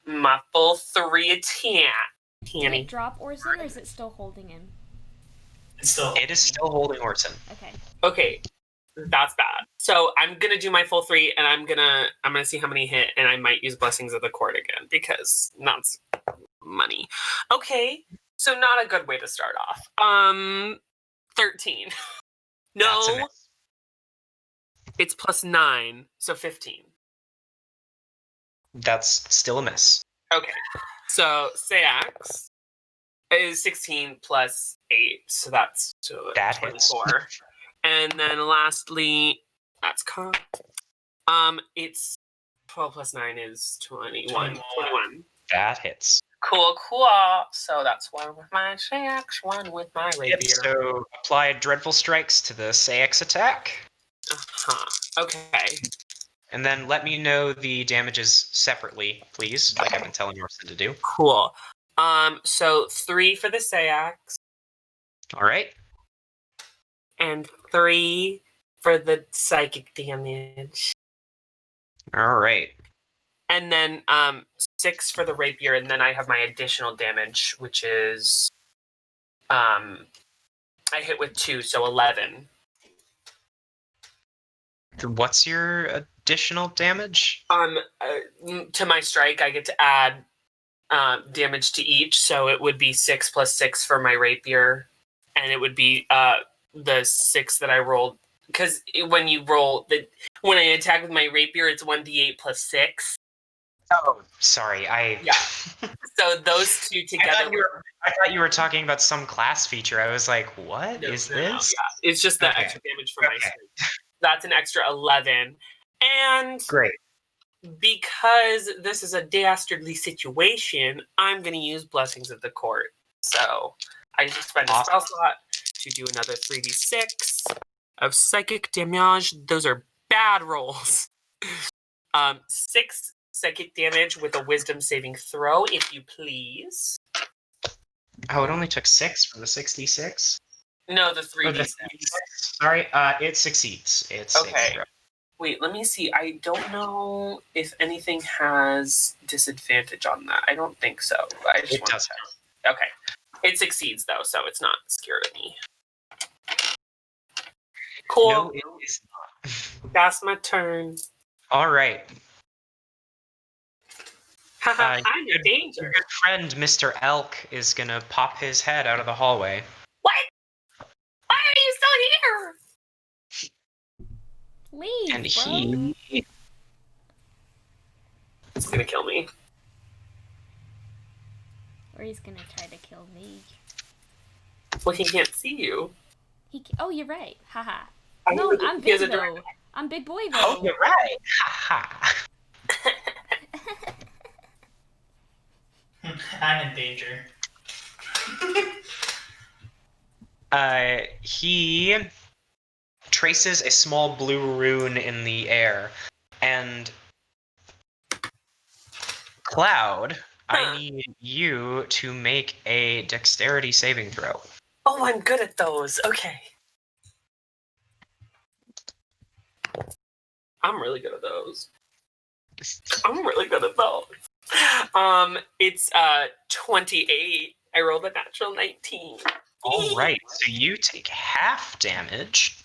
my full 3 attack. Did it drop Orson or is it still holding him? It is still holding Orson. Okay. Okay, that's bad. So I'm gonna do my full 3, and I'm gonna see how many hit, and I might use Blessings of the Court again because that's money. Okay, so not a good way to start off. 13. No, it's plus 9, so 15. That's still a miss. Okay, so 6 is 16 plus 8, so that's That 24. And then lastly, that's cocked. It's 12 plus 9 is 21. 21. That hits. Cool. So that's 1 with my axe, 1 with my rapier. Yep, so apply Dreadful Strikes to the Saix attack. Okay. And then let me know the damages separately, please, like I've been telling Orson to do. Cool. So 3 for the Sayax, All right. and 3 for the psychic damage. All right. And then 6 for the rapier, and then I have my additional damage, which is I hit with 2, so 11. What's your additional damage? To my strike, I get to add damage to each, so it would be 6 plus 6 for my rapier, and it would be the 6 that I rolled. Because when I attack with my rapier, it's 1d8 plus 6. Oh, sorry. Yeah. So those two together. I thought you were talking about some class feature. I was like, what is this? No, yeah. It's just the Okay. extra damage for my strike. That's an extra 11. And Great. because this is a dastardly situation, I'm going to use Blessings of the Court. So I just spend a spell slot to do another 3d6 of psychic damage. Those are bad rolls. 6 psychic damage with a wisdom saving throw, if you please. Oh, it only took 6 from the 6d6? No, the 3d6. Sorry, it succeeds. It's Okay. Wait, let me see. I don't know if anything has disadvantage on that. I don't think so. I just It want does to check. Okay. It succeeds, though, so it's not scared of me. Cool. No, it is not. That's my turn. All right. Haha, I'm in danger. Your good friend, Mr. Elk, is going to pop his head out of the hallway. What? Why are you still here? Leave, And bro. he... It's gonna kill me. Or he's gonna try to kill me. Well, he can't see you. Oh, you're right. Haha. I No, know I'm he has big a though. direct- I'm big boy Oh, though. you're right. Ha I'm in danger. ha. He traces a small blue rune in the air, and Cloud, I need you to make a dexterity saving throw. Oh, I'm good at those. Okay. I'm really good at those. It's 28. I rolled a natural 19. All right, so you take half damage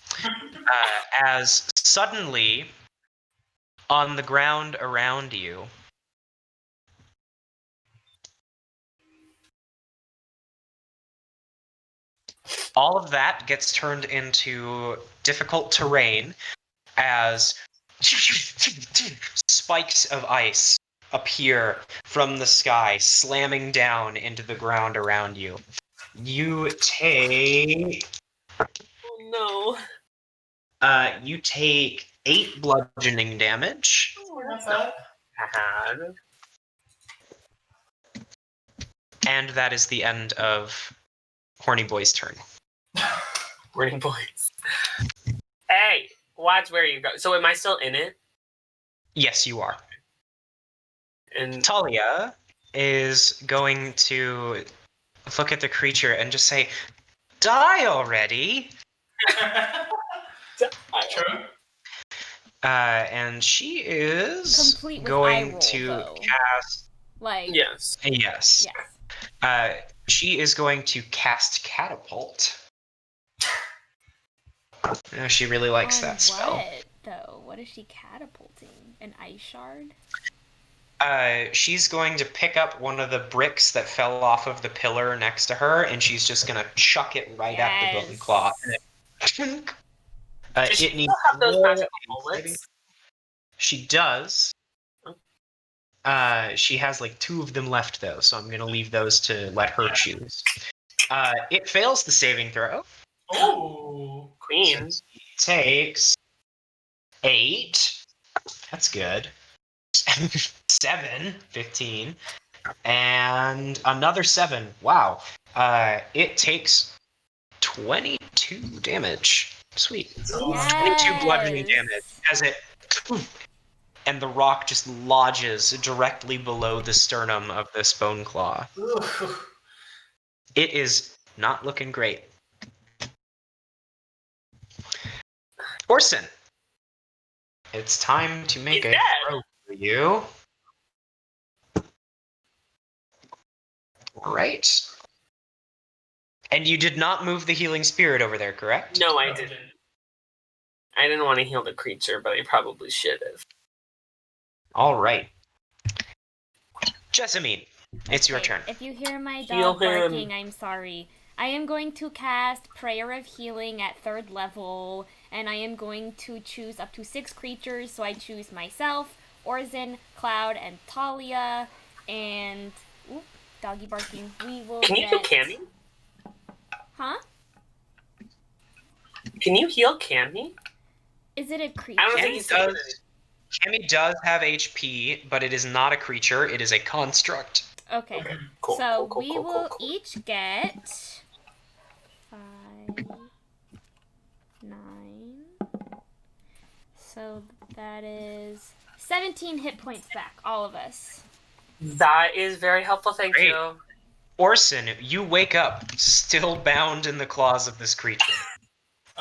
as suddenly on the ground around you, all of that gets turned into difficult terrain as spikes of ice appear from the sky, slamming down into the ground around you. You take... Oh, no. You take 8 bludgeoning damage. That's that. Bad. And that is the end of Horny Boy's turn. Running boys. Hey, watch where you go. So am I still in it? Yes, you are. And Thalia is going to look at the creature and just say, "Die already!" True. And she is Complete with eye going roll, to though. cast... Like yes. Yes. yes. She is going to cast Catapult. She really likes On that spell. what though? What is she catapulting? An ice shard? She's going to pick up one of the bricks that fell off of the pillar next to her, and she's just going to chuck it right at the bone claw. Does she It needs still have those roll magical a bullets? She does. She has like 2 of them left though, so I'm gonna leave those to let her choose. It fails the saving throw. Oh, Queen. So he takes 8. That's good. 7, 15, and another 7. Wow. It takes 22 damage. Sweet. 22 bludgeoning damage as it and the rock just lodges directly below the sternum of this bone claw. Ooh. It is not looking great. Orsan, it's time to make He's a dead. throw for you. Right. And you did not move the healing spirit over there, correct? No, I didn't. I didn't want to heal the creature, but I probably should have. All right. Jessamine, it's your Okay, turn. If you hear my Heal dog him. barking, I'm sorry. I am going to cast Prayer of Healing at 3rd level, and I am going to choose up to 6 creatures. So I choose myself, Orsan, Cloud, and Thalia, and doggy barking. We will Can you heal get... Cammy? Huh? Can you heal Cammy? Is it a creature? I don't think Cammy he's taking does, Cammy does have HP, but it is not a creature. It is a construct. Okay. Cool, So cool, we cool, will cool. each get 5, 9. So that is 17 hit points back, all of us. That is very helpful, thank Great. you. Orsan, you wake up, still bound in the claws of this creature.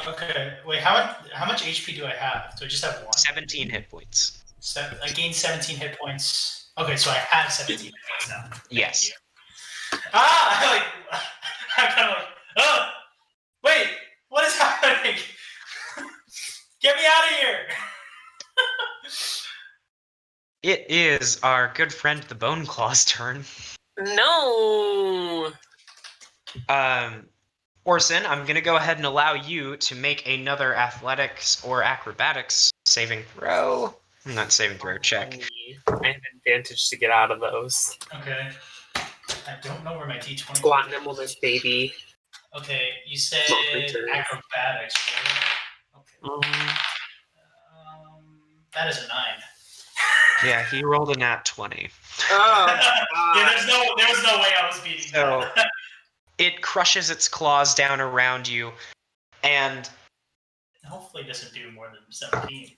Okay. Wait, how much HP do I have? Do I just have 1? 17 hit points. I gained 17 hit points. Okay, so I have 17 hit points now. Thank Yes. you. I'm kind of like, oh, wait, what is happening? Get me out of here! It is our good friend the Bone Claw's turn. No! Orsan, I'm going to go ahead and allow you to make another athletics or acrobatics saving throw. Not saving throw, check. I have advantage to get out of those. Okay. I don't know where my D20 Squat is. nimbleness, baby. Okay, you said Small creatures. acrobatics, right? Okay. That is a 9. Yeah, he rolled a nat 20. Oh, yeah, there was no way I was beating So that. it crushes its claws down around you, and Hopefully it doesn't do more than 17.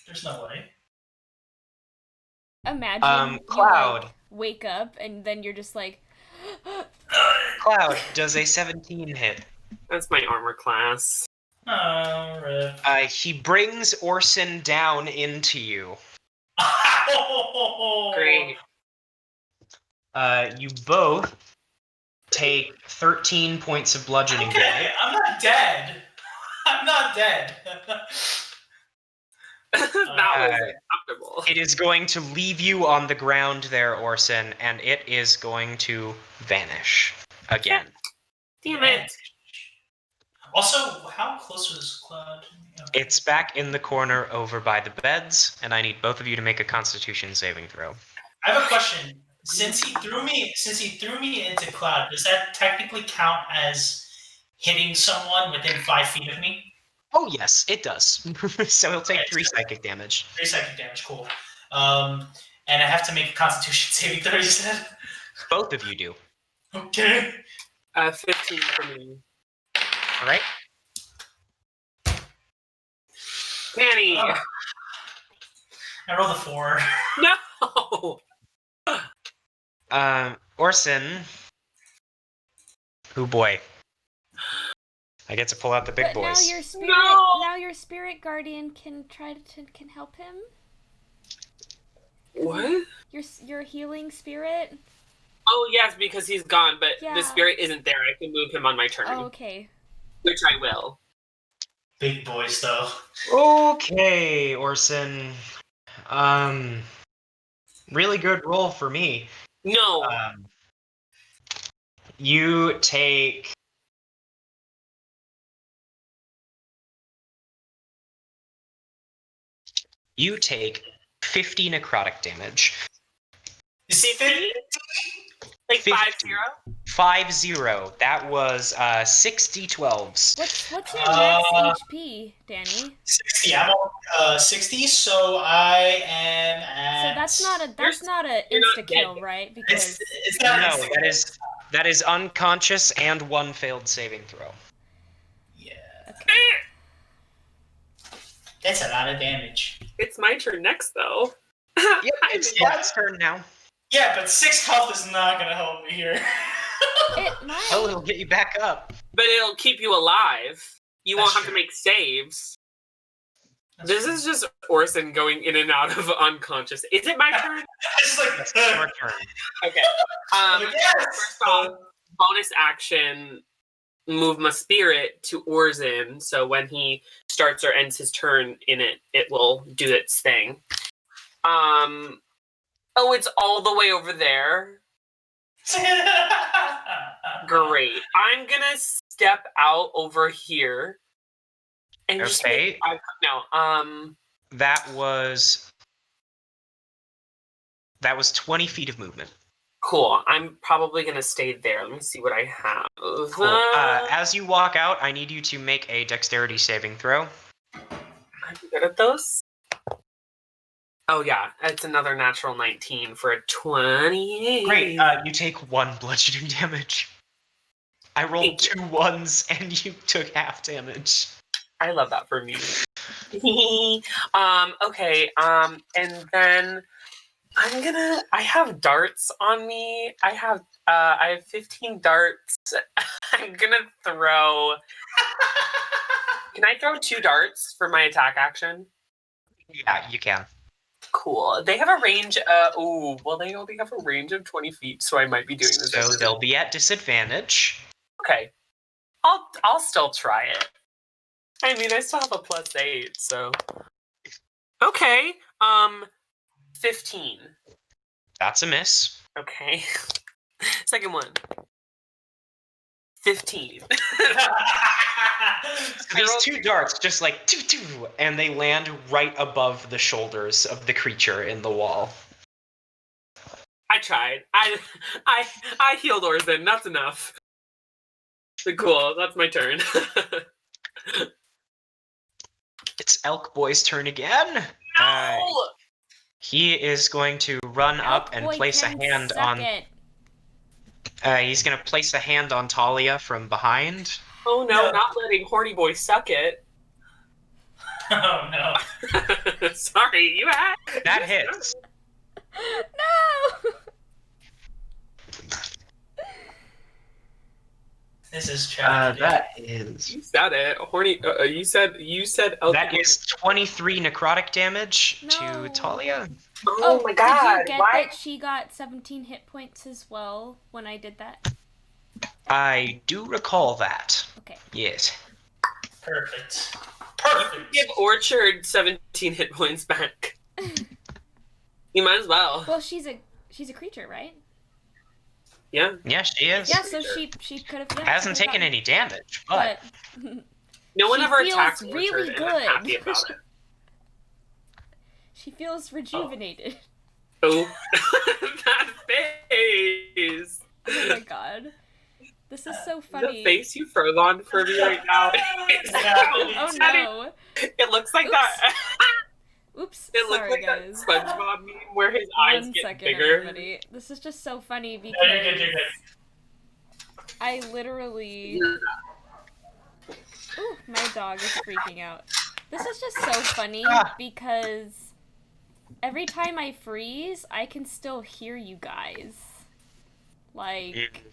There's no way. Imagine Cloud. you, like, wake up and then you're just like... Cloud does a 17 hit. that's my armor class. Oh, rip. He brings Orsan down into you. Great. You both take 13 points of bludgeoning Okay, damage. I'm not dead. I'm not dead. That was uncomfortable. It is going to leave you on the ground there, Orsan, and it is going to vanish again. Damn it. Also, how close was Cloud? Okay. It's back in the corner over by the beds, and I need both of you to make a Constitution saving throw. I have a question. Since he threw me into Cloud, does that technically count as hitting someone within 5 feet of me? Oh yes, it does. So he'll take Okay, 3 psychic damage. 3 psychic damage, cool. And I have to make a Constitution saving throw, you said? Both of you do. Okay. 15 for me. All right. Danny! I rolled a 4. No! Orsan. Oh boy. I get to pull out the big But boys. now your spirit guardian can can help him. What? Your healing spirit. Oh, yes, because he's gone, but Yeah. the spirit isn't there. I can move him on my turn. Oh, okay. Which I will. Big boys, though. Okay, Orsan. Really good roll for me. No. You take... You take 50 necrotic damage. You see, 50? Like 50. 5-0? 5-0. That was 60 12s. What's your max HP, Danny? 60. I'm on 60, so I am at... So that's not a you're not insta kill, dead. right? Because It's not No, instant. that is unconscious and 1 failed saving throw. Yeah. okay. That's a lot of damage. It's my turn next, though. Yep, it's Dad's turn now. Yeah, but 6 health is not gonna help me here. It might. Oh, it'll get you back up. But it'll keep you alive. You won't That's have true. to make saves. That's This true. is just Orson going in and out of unconscious. Is it my turn? It's like, It's your turn. Okay. yes! First off, bonus action, move my spirit to Orson. So when he starts or ends his turn in it, it will do its thing. Oh, it's all the way over there. Great. I'm gonna step out over here. And just Okay. That was 20 feet of movement. Cool. I'm probably gonna stay there. Let me see what I have. Cool. As you walk out, I need you to make a dexterity saving throw. I'm good at those. Oh yeah, it's another natural 19 for a 28. Great. You take 1 bludgeoning damage. I rolled 2 1s and you took half damage. I love that for me. Okay, and then I have darts on me. I have 15 darts. I'm gonna throw. Can I throw 2 darts for my attack action? Yeah, you can. Cool. They have a range. They only have a range of 20 feet, so I might be doing this. So they'll be at disadvantage. Okay. I'll still try it. I mean, I still have a +8, so. Okay. 15. That's a miss. Okay. Second one. 15. These 2 darts just like doo-doo, and they land right above the shoulders of the creature in the wall. I tried. I healed Orson. That's enough. Cool. That's my turn. It's Elk Boy's turn again. No! He is going to run up and place a hand on. He's going to place a hand on Thalia from behind. Oh no, not letting Horny Boy suck it. Oh no. Sorry, you had. That hits. No! This is tragedy. That is. You said it. Horny. You said. That is 23 necrotic damage No. to Thalia. Oh my god! Did you get Why? that she got 17 hit points as well when I did that? I do recall that. Okay. Yes. Perfect. Perfect. Give Orchard 17 hit points back. You might as well. Well, she's a creature, right? Yeah. Yeah, she is. Yeah, so she could have. Yeah, Hasn't taken any damage, but No one She ever feels attacks really Orchard, and I'm happy good. about it. she feels rejuvenated. Oh, that face! Oh my god, this is so funny. The face you froze on for me right now. Oh no! It looks like Oops. that. Oops. It looks Sorry, like guys. that SpongeBob meme where his eyes One get second, bigger. everybody. This is just so funny because No, you're good. I literally. Ooh, my dog is freaking out. This is just so funny because every time I freeze, I can still hear you guys. Like.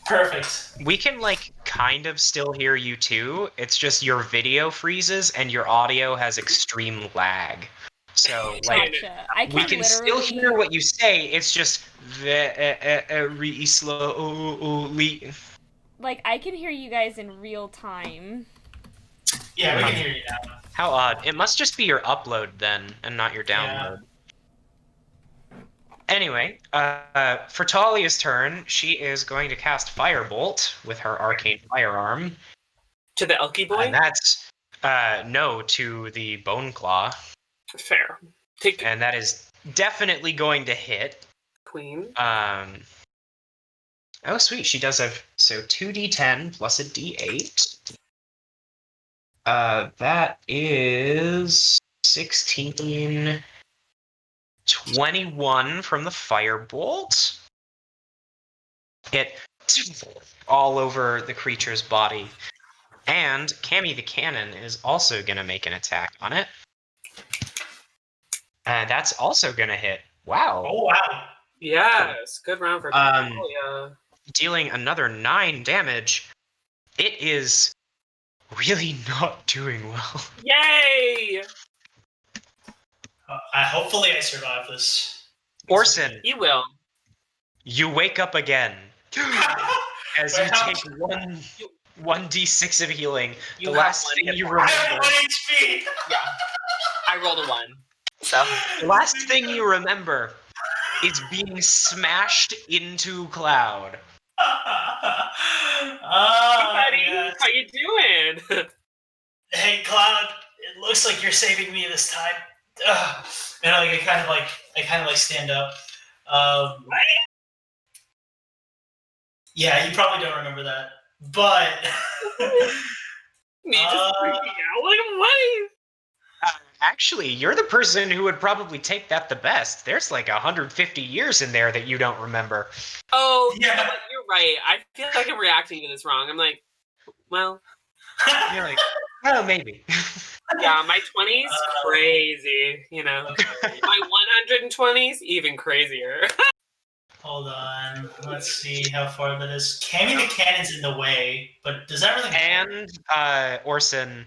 Perfect. we can kind of still hear you too. It's just your video freezes and your audio has extreme lag. So Gotcha. I can we can literally... still hear what you say. It's just very slowly. Like, I can hear you guys in real time. Yeah, we can hear you now. How odd. It must just be your upload then, and not your download. Anyway, for Talia's turn, she is going to cast Firebolt with her arcane firearm. To the Elky boy? And that's, no, to the Bone Claw. Fair. And that is definitely going to hit. Queen. Oh, sweet. She does have, 2d10 plus a d8. That is 16... 21 from the firebolt. Hit all over the creature's body. And Cammy the Cannon is also going to make an attack on it. That's also gonna hit. Wow. Oh wow! Yes, good round for Thalia. Dealing another 9 damage. It is really not doing well. Yay! Hopefully I survive this. Orson, You will. you wake up again. As Wait, you how take one d6 of healing. You The have last one thing hit you point. I have remember. 1 HP! Yeah. I rolled a 1. So. The last thing you remember is being smashed into Cloud. Hey, buddy. Yes. How you doing? Hey, Cloud, it looks like you're saving me this time. And I kind of stand up. Yeah, you probably don't remember that, but Me just freaking out. Like, what? Actually, you're the person who would probably take that the best. There's like 150 years in there that you don't remember. Oh, you know Yeah. what? You're right. I feel like I'm reacting to this wrong. I'm like, well, You're like, oh, maybe. yeah, my 20s, crazy. You know, my 120s, even crazier. Hold on. Let's see how far that is. Cammy the Cannon's in the way, but does that really matter? And Orson,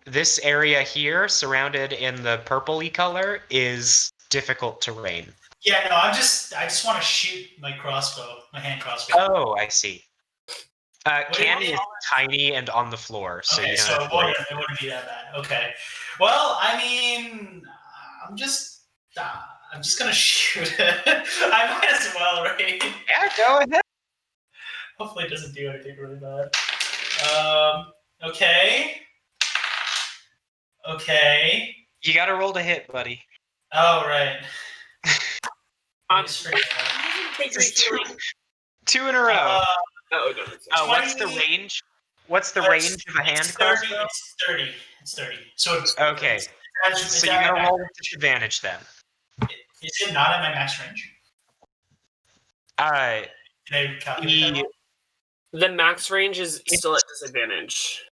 this area here, surrounded in the purpley color, is difficult terrain. Yeah, no, I just want to shoot my crossbow, my hand crossbow. Oh, I see. Canny do you is tiny and on the floor, so Okay, you don't so have to worry. it wouldn't be that bad. Okay. Well, I mean, I'm just gonna shoot it. I might as well, right? Yeah, go ahead. Hopefully, it doesn't do anything really bad. Okay. Okay. You gotta roll to hit, buddy. Oh, right. Just take your Just healing. two in a row. Oh, no. What's the 20 range? What's the range of a hand It's 30. crossbow? It's 30. So it's Okay. So you gotta roll with disadvantage then. Is it not at my max range? Did I calculate that wrong? The max range is still at disadvantage.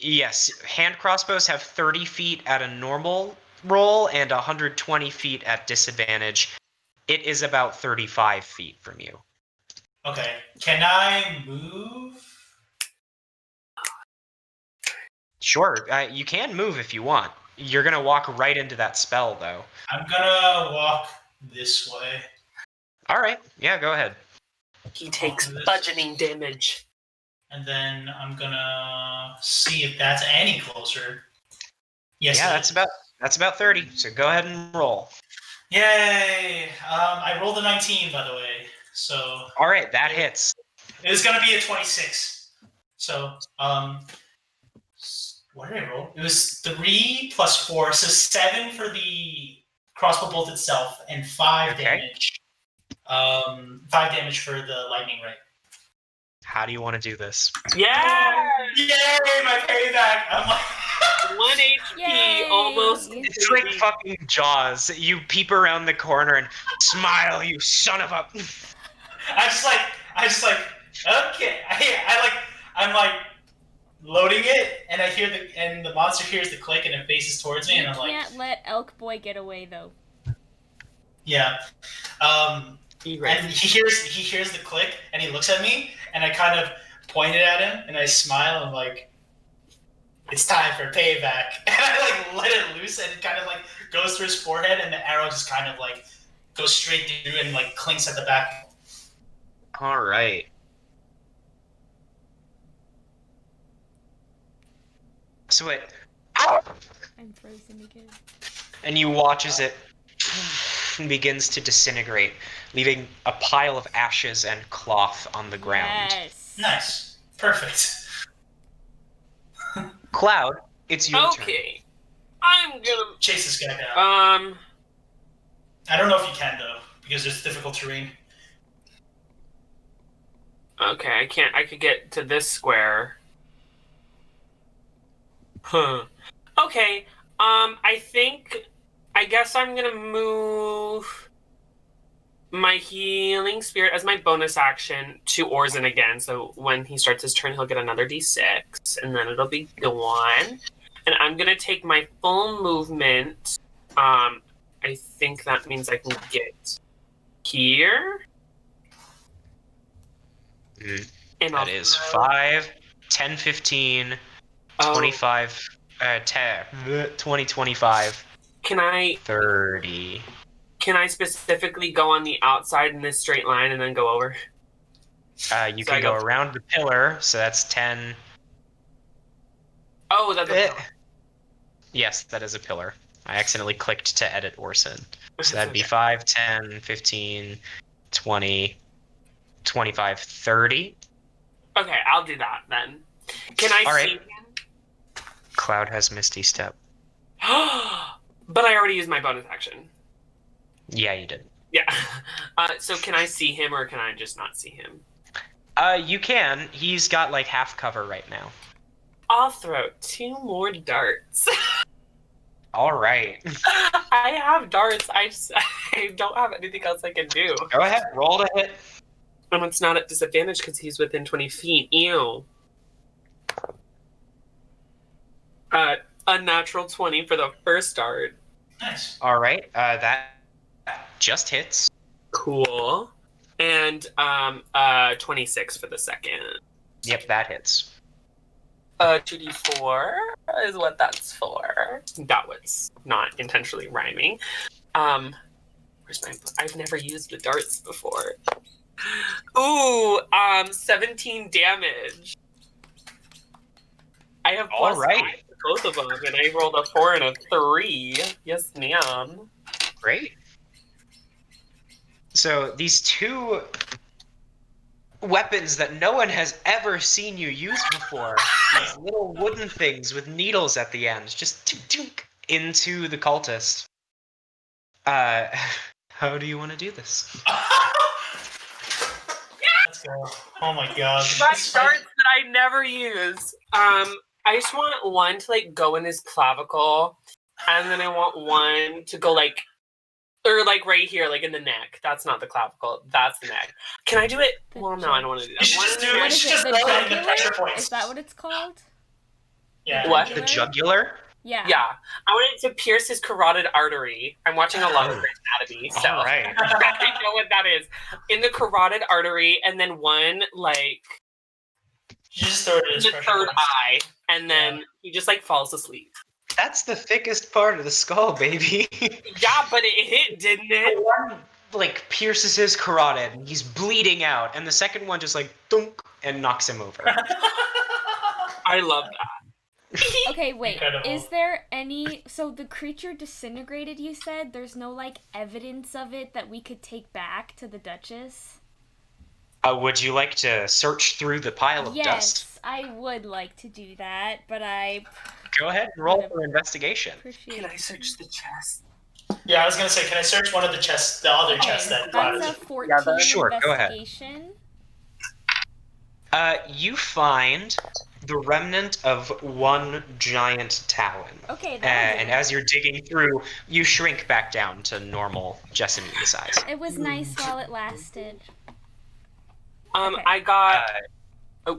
Yes, hand crossbows have 30 feet at a normal roll and 120 feet at disadvantage. It is about 35 feet from you. Okay. Can I move? Sure, you can move if you want. You're gonna walk right into that spell, though. I'm gonna walk this way. All right, yeah, go ahead. He takes budgeting damage. And then I'm gonna see if that's any closer. Yes. Yeah, it is. that's about 30. So go ahead and roll. Yay! I rolled a 19, by the way. So All right, that hits. it was gonna be a 26. So what did I roll? It was 3 plus 4, so 7 for the crossbow bolt itself, and 5 Okay. damage. 5 damage for the lightning ray. How do you want to do this? Yeah! Yay! My payback. I'm like 1 HP, Yay! almost. It's like fucking Jaws. You peep around the corner and smile, you son of a. I just like okay. I'm like loading it, and I hear the monster hears the click, and it faces towards me, You and I'm like, can't let Elk Boy get away though. yeah. And he hears the click, and he looks at me, and I kind of pointed at him, and I smile, and like, it's time for payback. And I like let it loose, and it kind of like goes through his forehead, and the arrow just kind of like goes straight through and like clinks at the back. All right. So it, I'm frozen again. and you watch as it begins to disintegrate, leaving a pile of ashes and cloth on the ground. Yes. Nice, perfect. Cloud, it's your turn. Okay. I'm gonna. Chase this guy down. I don't know if you can though, because there's difficult terrain. Okay, I can't. I could get to this square. Huh. Okay. I guess I'm gonna move my healing spirit as my bonus action to Orsan again. So when he starts his turn, he'll get another d6, and then it'll be gone. And I'm gonna take my full movement I think that means I can get here. And That is 5, 10, 15, 25, 10, 20, 25, Can I 30. Can I specifically go on the outside in this straight line and then go over? You So can I go go- around the pillar, so that's 10. Oh, that's a Yes, that is a pillar. I accidentally clicked to edit Orsan. So that'd be Okay. 5, 10, 15, 20, 25, 30. Okay, I'll do that then. Can I All see right. Cloud has Misty Step. him? But I already used my bonus action. Yeah, you did. Yeah. So can I see him or can I just not see him? You can. He's got like half cover right now. I'll throw 2 more darts. All right. I have darts. I don't have anything else I can do. Go ahead. Roll to hit. And it's not at disadvantage because he's within 20 feet. Ew. A natural 20 for the first dart. Nice. All right. That just hits. Cool. And 26 for the second. Yep, that hits. 2d4 is what that's for. That was not intentionally rhyming. Where's my? I've never used the darts before. Ooh, 17 damage. I have All plus right. 5 for both of them, and I rolled a 4 and a 3. Yes, ma'am. Great. So these 2 weapons that no one has ever seen you use before, these little wooden things with needles at the end, just tink into the cultist. How do you want to do this? Let's go. Oh my god. My darts that I never use. I just want one to like go in his clavicle, and then I want one to go like, or like right here, like in the neck. That's not the clavicle. That's the neck. Can I do it? Well, no, I don't want to do that. You should One just in do the it. neck. What is just it? The throw it in the jugular? pressure points. Is that what it's called? Yeah. What? The jugular? Yeah. Yeah, I want it to pierce his carotid artery. I'm watching a lot of Grey's Anatomy, so All right. I know what that is. In the carotid artery, and then one like You just throw it in in his the pressure third points. eye, and then he just like falls asleep. That's the thickest part of the skull, baby. Yeah, but it hit, didn't The it? one like pierces his carotid, and he's bleeding out, and the second one just like thunk and knocks him over. I love that. Okay, wait. Incredible. Is there any... So the creature disintegrated, you said? There's no, like, evidence of it that we could take back to the Duchess? Would you like to search through the pile of Yes, dust? I would like to do that, but I Go ahead and roll for investigation. appreciate... Can I search the chest? Yeah, I was gonna say, can I search one of the chests, the other chests that That's a 14 Sure, go ahead. investigation. You find the remnant of one giant talon. Okay, And as you're digging through, you shrink back down to normal Jessamine size. It was nice while it lasted. Okay. I got.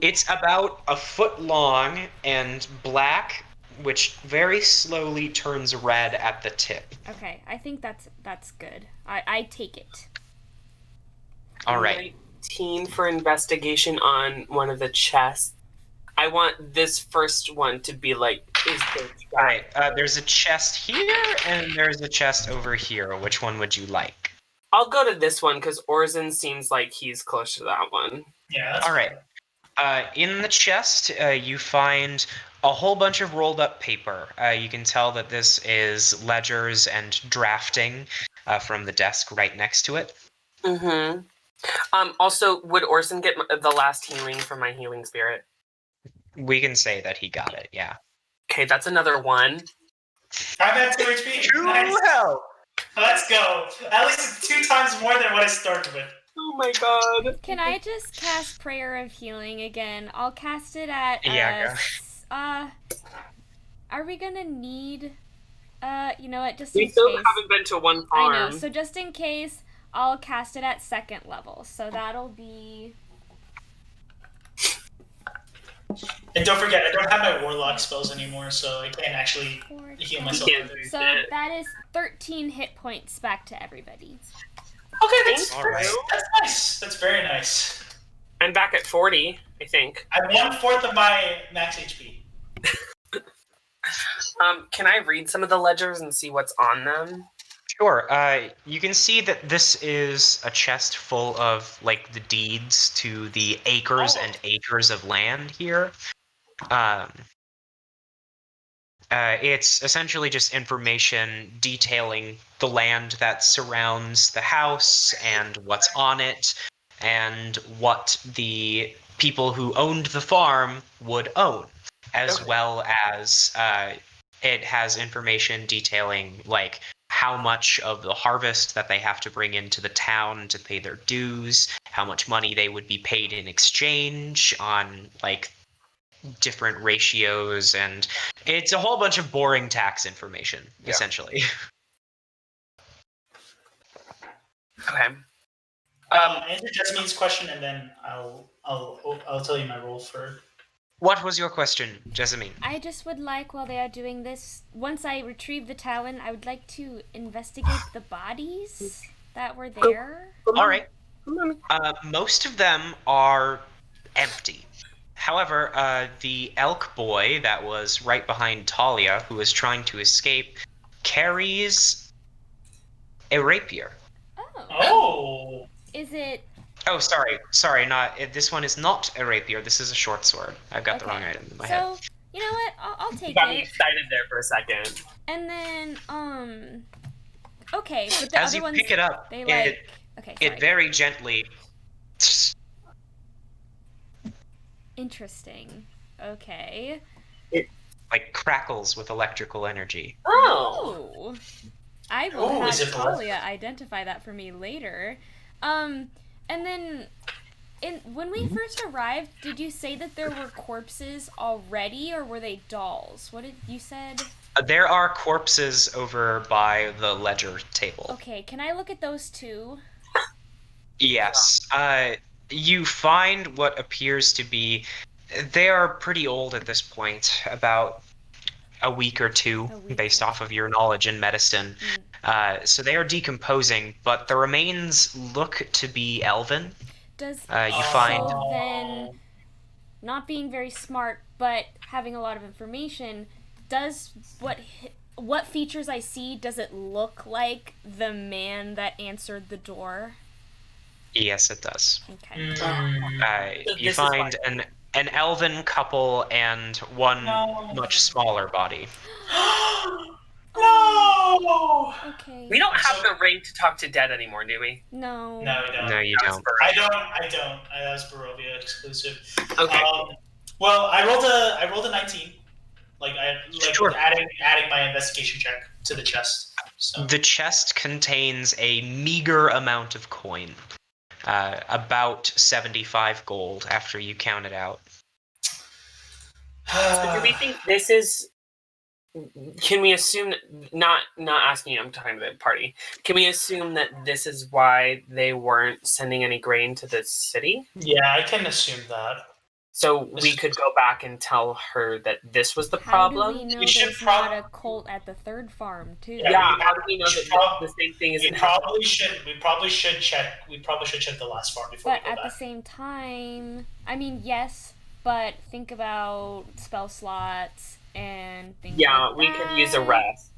It's about a foot long and black, which very slowly turns red at the tip. Okay, I think that's good. I take it. All right. 19 for investigation on one of the chests. I want this first one to be like, is the All right. There's a chest here, and there's a chest over here. Which one would you like? I'll go to this one because Orsan seems like he's close to that one. Yeah. That's All right. In the chest, you find a whole bunch of rolled up paper. You can tell that this is ledgers and drafting from the desk right next to it. Mm-hmm. Also, would Orsan get the last healing from my healing spirit? We can say that he got it, yeah. Okay, that's another one. I'm at 2 HP. Nice. Hell! Let's go. At least 2 times more than what I started with. Oh my god. Can I just cast Prayer of Healing again? I'll cast it at Yeah, are we gonna need you know what, just We in still case. haven't been to one I farm. know, so just in case, I'll cast it at 2nd level. So that'll be And don't forget, I don't have my warlock spells anymore, so I can't actually heal myself. can't either. So that is 13 hit points back to everybody. Okay, that's All right. That's nice. That's very nice. I'm back at 40, I think. I'm 1/4 of my max HP. Can I read some of the ledgers and see what's on them? Sure. You can see that this is a chest full of like the deeds to the acres and acres of land here. It's essentially just information detailing the land that surrounds the house and what's on it, and what the people who owned the farm would own, as well as it has information detailing like how much of the harvest that they have to bring into the town to pay their dues, how much money they would be paid in exchange on like different ratios, and it's a whole bunch of boring tax information, essentially. Okay. Answer Jessamine's question, and then I'll tell you my role for. What was your question, Jessamine? I just would like, while they are doing this, once I retrieve the talon, I would like to investigate the bodies that were there. All right. Most of them are empty. However, the elk boy that was right behind Thalia, who was trying to escape, carries a rapier. Oh. Is it? Oh, sorry. Not this one is not a rapier. This is a short sword. I've got the wrong item in my head. So, you know what? I'll take Got me it. excited there for a second. And then, okay, but the As other you ones, pick it up, they like. Okay, sorry. it very gently. Interesting. Okay. Like crackles with electrical energy. Oh. I will is have it blood? Thalia identify that for me later. And then when we first arrived, did you say that there were corpses already, or were they dolls? What did you said? There are corpses over by the ledger table. Okay, can I look at those too? Yes. You find what appears to be. They are pretty old at this point, about a week or two, based off of your knowledge in medicine. So they are decomposing, but the remains look to be elven. Does you find. So then, not being very smart, but having a lot of information, does what features I see, does it look like the man that answered the door? Yes, it does. Okay. You find an elven couple and one much smaller body. No. Okay. We don't have the ring to talk to dead anymore, do we? No. No, we don't. No, you don't. I don't. That was Barovia exclusive. Okay. Well, I rolled a 19. Sure. adding my investigation check to the chest. So. The chest contains a meager amount of coin. About 75 gold after you count it out. So do we think this is? Can we assume? Not asking you. I'm talking to the party. Can we assume that this is why they weren't sending any grain to the city? Yeah, I can assume that. So we could go back and tell her that this was the problem. How do we know there's not a cult at the third farm too? Yeah, how do we know that the same thing is? We probably should check. We probably should check the last farm before. But we go at back. the same time, I mean, yes, but think about spell slots and things. Yeah, like we that. could use a rest.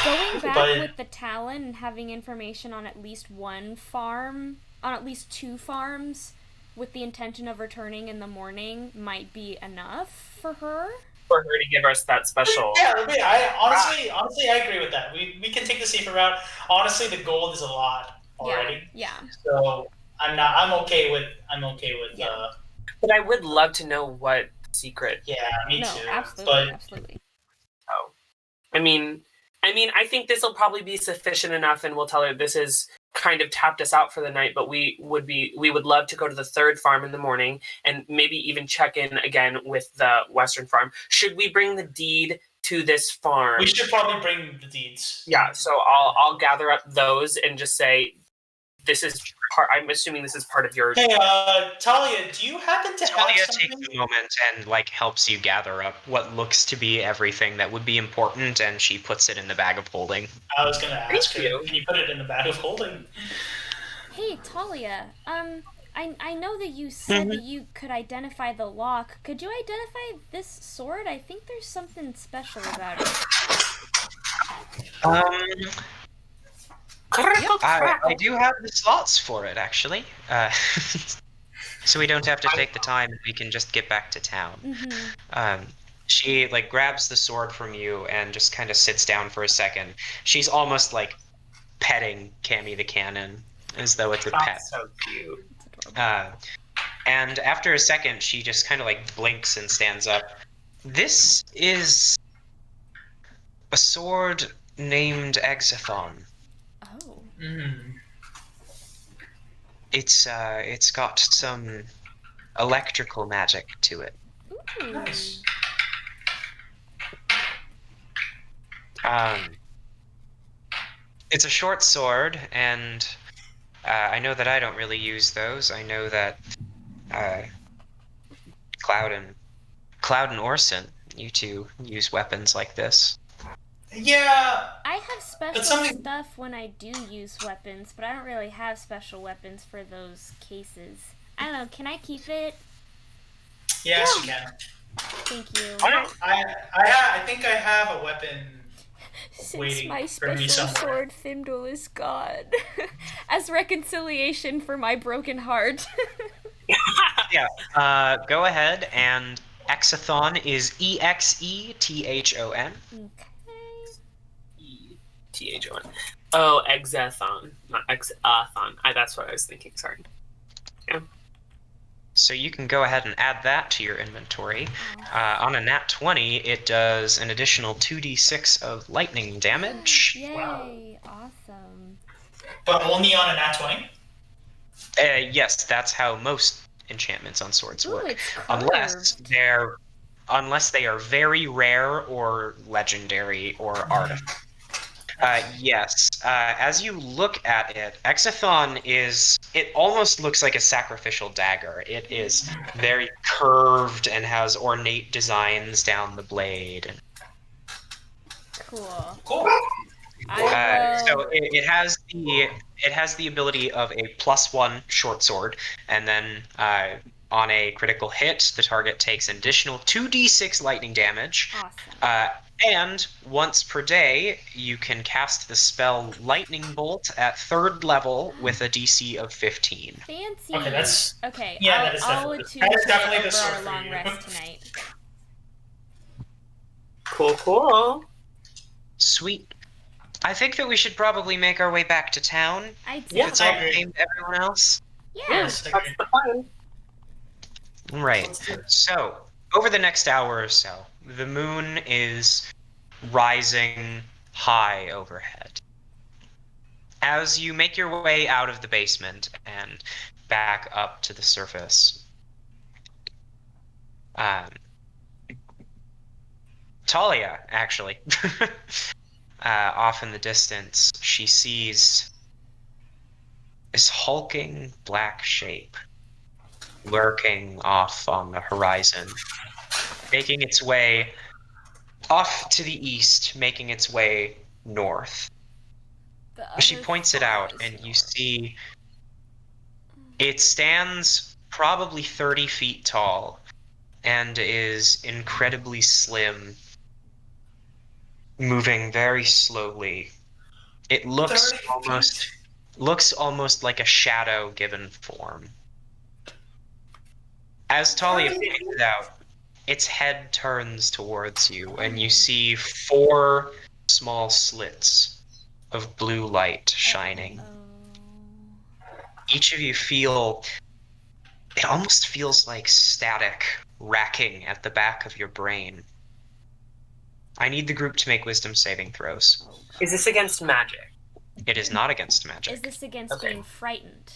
Going back with the talon and having information on at least one farm, on at least 2 farms, with the intention of returning in the morning might be enough for her. For her to give us that special. Yeah. I honestly, I agree with that. We can take the safer route. Honestly, the gold is a lot already. Yeah. So I'm okay with. Yeah. But I would love to know what secret. Yeah, me No, too. absolutely. Oh, I mean, I think this will probably be sufficient enough, and we'll tell her this is kind of tapped us out for the night. But we would love to go to the third farm in the morning, and maybe even check in again with the western farm. Should we bring the deed to this farm? We should probably bring the deeds. Yeah. So I'll gather up those and just say, this is part. I'm assuming this is part of your. Hey, Talia, do you happen to Talia have takes something? a moment and like helps you gather up what looks to be everything that would be important, and she puts it in the bag of holding. I was gonna ask her. you. Can you put it in the bag of holding? Hey, Talia. I know that you said that you could identify the lock. Could you identify this sword? I think there's something special about it. I do have the slots for it, actually. So we don't have to take the time, and we can just get back to town. Mm-hmm. She like grabs the sword from you and just kind of sits down for a second. She's almost like petting Cammy the Cannon as though it's a pet. That's so cute. And after a second, she just kind of like blinks and stands up. This is a sword named Exathon. Oh. It's got some electrical magic to it. Ooh. Nice. It's a short sword, and I know that I don't really use those. I know that Cloud and Orsan, you two use weapons like this. Yeah. I have special something- stuff when I do use weapons, but I don't really have special weapons for those cases. I don't know. Can I keep it? Yes, you can. Thank you. I think I have a weapon. Since waiting my for me special somewhere. sword Thimdel is gone, as reconciliation for my broken heart. Yeah. Go ahead, and Exathon is Exethon. Okay. Thon. Oh, Exathon, not Exathon. That's what I was thinking. Sorry. Yeah. So you can go ahead and add that to your inventory. On a nat 20, it does an additional 2d6 of lightning damage. Yay! Awesome. But only on a nat 20? Yes, that's how most enchantments on swords Ooh, work. it's Unless curved. they are very rare or legendary or artifact. Yes. As you look at it, Exathon it almost looks like a sacrificial dagger. It is very curved and has ornate designs down the blade. Cool. Cool. So it has the ability of a +1 short sword, and then on a critical hit, the target takes an additional 2d6 lightning damage. Awesome. And once per day, you can cast the spell Lightning Bolt at 3rd level with a DC of 15. Fancy. Okay, that's- Okay. yeah, that is I'll definitely- attune that is to definitely it the over sword our for long you. rest tonight. Cool. Sweet. I think that we should probably make our way back to town. I'd say Yeah, If it's all I agree. the same to everyone else. Yeah. Yes, I That's agree. the plan. Right. So, over the next hour or so, the moon is rising high overhead. As you make your way out of the basement and back up to the surface, Talia, actually, off in the distance, she sees this hulking black shape lurking off on the horizon, making its way off to the east, making its way north. She points it out, and you see it stands probably 30 feet tall and is incredibly slim, moving very slowly. It looks 30 almost like a shadow given form. As Talia pointed out, its head turns towards you, and you see 4 small slits of blue light shining. Each of you it almost feels like static racking at the back of your brain. I need the group to make wisdom saving throws. Is this against magic? It is not against magic. Is this against Okay. being frightened?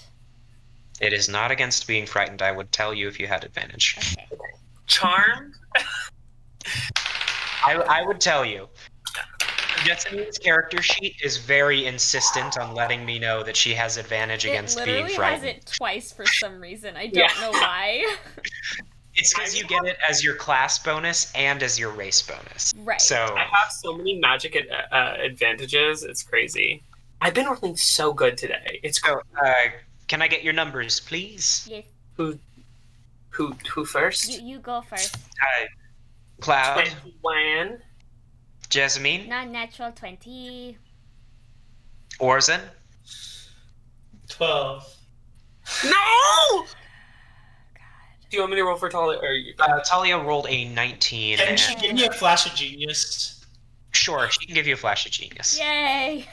It is not against being frightened. I would tell you if you had advantage. Okay. Charm? I would tell you. Jessamine's character sheet is very insistent on letting me know that she has advantage It against being literally has frightened. it twice for some reason. I don't Yeah. know why. It's because you get it as your class bonus and as your race bonus. Right. So I have so many magic advantages. It's crazy. I've been rolling so good today. It's So, can I get your numbers, please? Yes. who first? You go first. Cloud, 21. Jessamine, Non-natural 20. Orsan, 12. No! God. Do you want me to roll for Thalia? Or you... Talia rolled a 19. Can And she give me a flash of genius? sure, she can give you a flash of genius. Yay!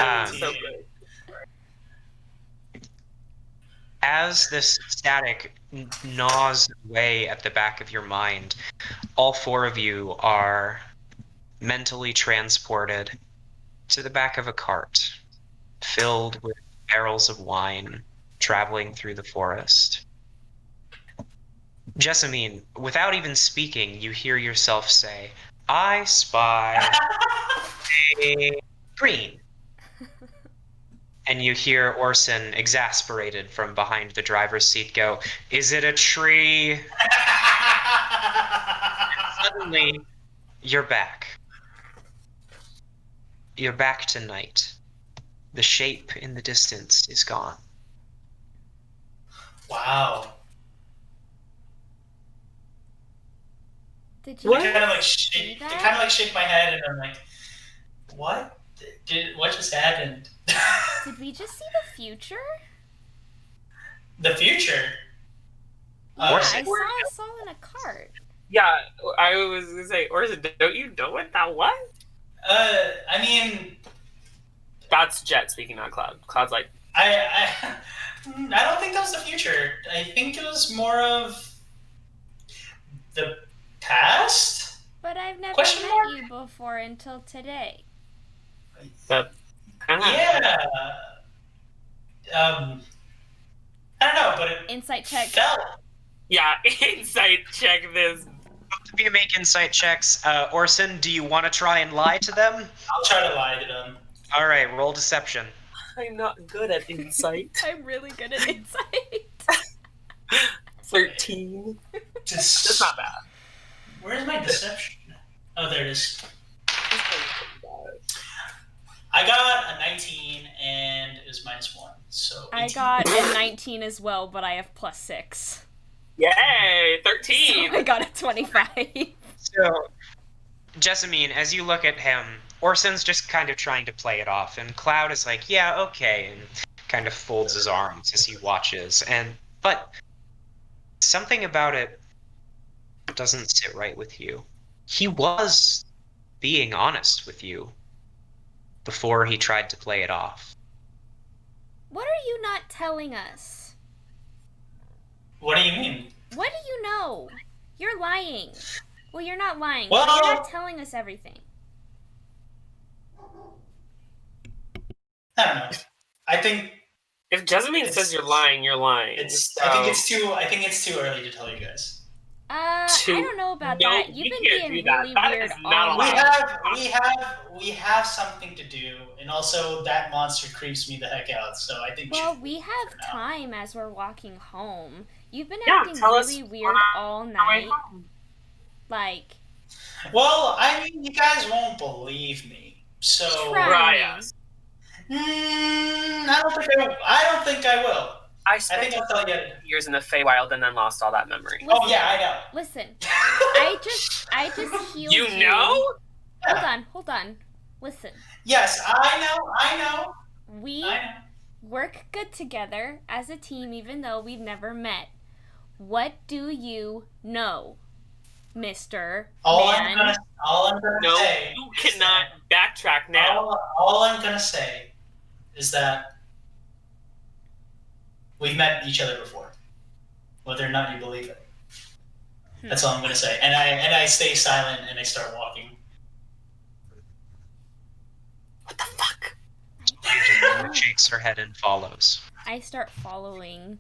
Um, so good. As this static gnaws away at the back of your mind, all four of you are mentally transported to the back of a cart filled with barrels of wine traveling through the forest. Jessamine, without even speaking, you hear yourself say, "I spy a green." And you hear Orsan, exasperated from behind the driver's seat, go, "Is it a tree?" Suddenly, you're back. You're back tonight. The shape in the distance is gone. Wow. Did you I kind of like see shake. I that? kind of like shake my head, and I'm like, "What? What just happened?" Did we just see the future? The future. Yeah, Orsan. I saw us all in a cart. Yeah, I was going to say, Orson, don't you know what that was? I mean, That's Jett speaking, not Cloud. Cloud's like, I don't think that was the future. I think it was more of the past. But I've never Question met mark? you before until today. Yeah. I don't know, but it Insight check. felt. Yeah, insight check this. Both of you make insight checks. Orson, do you want to try and lie to them? I'll try to lie to them. All right, roll deception. I'm not good at insight. I'm really good at insight. 13. That's not bad. Where's my deception? Oh, there it is. I got a 19 and it was -1, so 18. I got a 19 as well, but I have +6. Yay, So 13. I got a 25. So, Jessamine, as you look at him, Orsan's just kind of trying to play it off, and Cloud is like, "Yeah, okay," and kind of folds his arms as he watches. But something about it doesn't sit right with you. He was being honest with you before he tried to play it off. What are you not telling us? What do you mean? What do you know? You're lying. Well, you're not lying. Well- but you're not telling us everything. I don't know. I think If Jessamine says you're lying, you're lying. it's. So- I think it's too early to tell you guys. I don't know about No, that. we You've been can't being do that. really That weird is not all allowed. night. We have something to do, and also that monster creeps me the heck out. So I think. Well, should we have for now. time as we're walking home. You've been Yeah, acting tell us really weird all on our way night. home. Like, Well, I mean, you guys won't believe me. So. Try. Right. I don't think I will. I I spent think I'll tell you. years in the Feywild and then lost all that memory. Oh yeah, I know. listen. I just healed you. You know? Hold on. Listen. Yes, I know. We I know. work good together as a team even though we've never met. What do you know, Mr. All Man? I'm gonna No, say. you is cannot backtrack that- now. All I'm gonna say is that we've met each other before, whether or not you believe it. That's all I'm gonna say. And I stay silent and I start walking. What the fuck? Shakes her head and follows. I start following.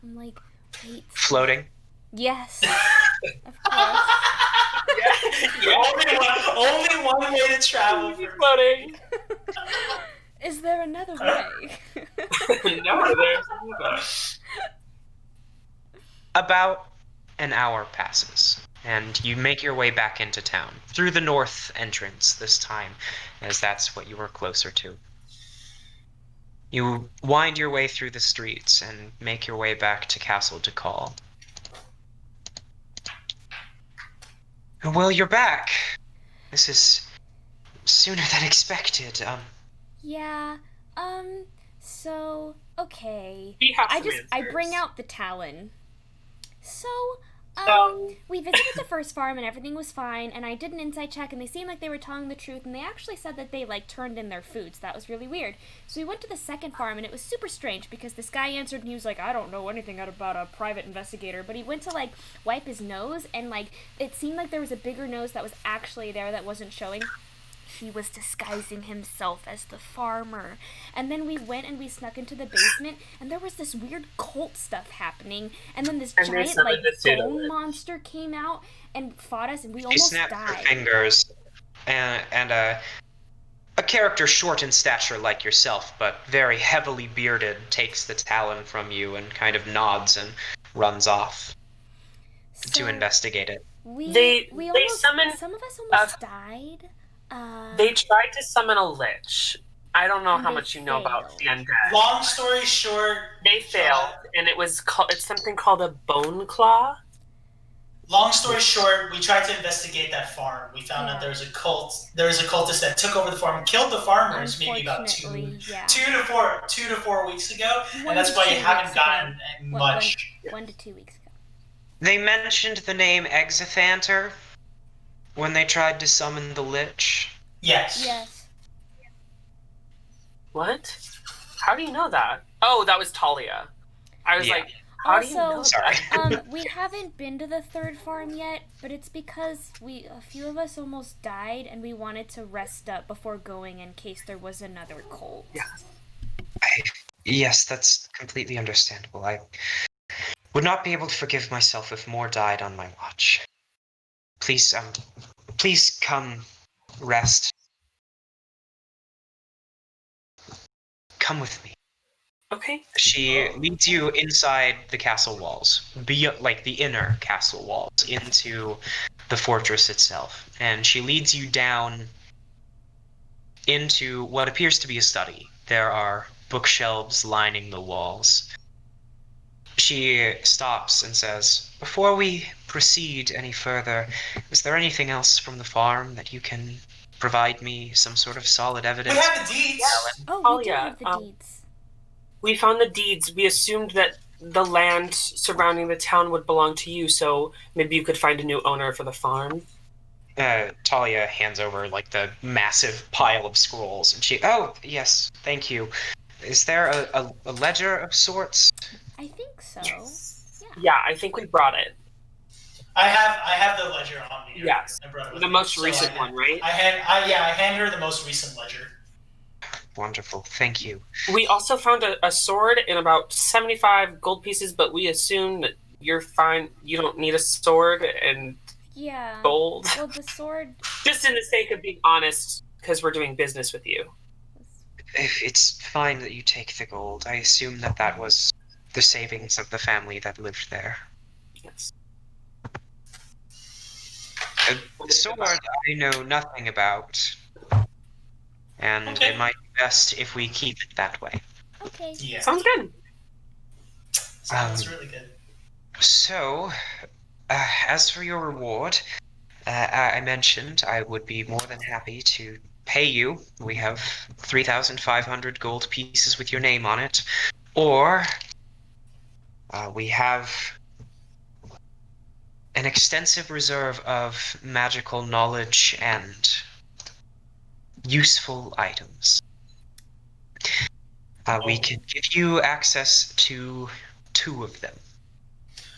I'm like, wait. Floating. Yes. Of course. Only one way to travel. Floating. Is there another way? No, there's neither. About an hour passes, and you make your way back into town through the north entrance this time, as that's what you were closer to. You wind your way through the streets and make your way back to Castle Decall. Well, you're back. This is sooner than expected. Yeah. So okay. We have some I bring answers. out the Talon. So, So- we visited the first farm and everything was fine, and I did an insight check and they seemed like they were telling the truth, and they actually said that they like turned in their food, so that was really weird. So we went to the second farm and it was super strange because this guy answered and he was like, I don't know anything about a private investigator, but he went to like wipe his nose and like it seemed like there was a bigger nose that was actually there that wasn't showing. He was disguising himself as the farmer. And then we went and we snuck into the basement, and there was this weird cult stuff happening. And then this And they giant, summoned like, the pseudo-witch. bone monster came out and fought us, and we She almost snaps her died. fingers, and a character short in stature like yourself, but very heavily bearded, takes the talon from you and kind of nods and runs off to investigate it. They summoned some of us almost died. They tried to summon a lich. I don't know And how they much you know about the failed. undead. Long story short, They failed, and it's something called a bone claw. Long story short, we tried to investigate that farm. We found out there was a cult. There was a cultist that took over the farm, killed the farmers, maybe about two to 4 weeks ago, and that's why you haven't gotten much. 1 to 2 weeks ago. They mentioned the name Exithanter when they tried to summon the lich. Yes. Yes. What? How do you know that? Oh, that was Thalia. I was Yeah. like, how do you know Also, that? we haven't been to the third farm yet, but it's because a few of us almost died, and we wanted to rest up before going in case there was another cult. Yeah. Yes, that's completely understandable. I would not be able to forgive myself if more died on my watch. Please come rest. Come with me. Okay. She leads you inside the castle walls, like the inner castle walls, into the fortress itself. And she leads you down into what appears to be a study. There are bookshelves lining the walls. She stops and says, before we proceed any further, is there anything else from the farm that you can provide me some sort of solid evidence? We have the deeds. Oh, we do have the deeds. We found the deeds. We assumed that the land surrounding the town would belong to you, so maybe you could find a new owner for the farm. Thalia hands over like the massive pile of scrolls, and oh yes, thank you. Is there a ledger of sorts? I think so. Yeah, I think we brought it. I have the ledger on me. Yes, I brought it with the me. most So recent one, right? I hand her the most recent ledger. Wonderful, thank you. We also found a sword and about 75 gold pieces, but we assume that you're fine. You don't need a sword and gold. Well, the sword. Just in the sake of being honest, because we're doing business with you. If it's fine that you take the gold, I assume that was the savings of the family that lived there. Yes. The sword I know nothing about, and it might be best if we keep it that way. Okay. Yeah. Sounds good. Sounds really good. So, as for your reward, I mentioned I would be more than happy to pay you. We have 3,500 gold pieces with your name on it. Or we have an extensive reserve of magical knowledge and useful items. We can give you access to 2 of them,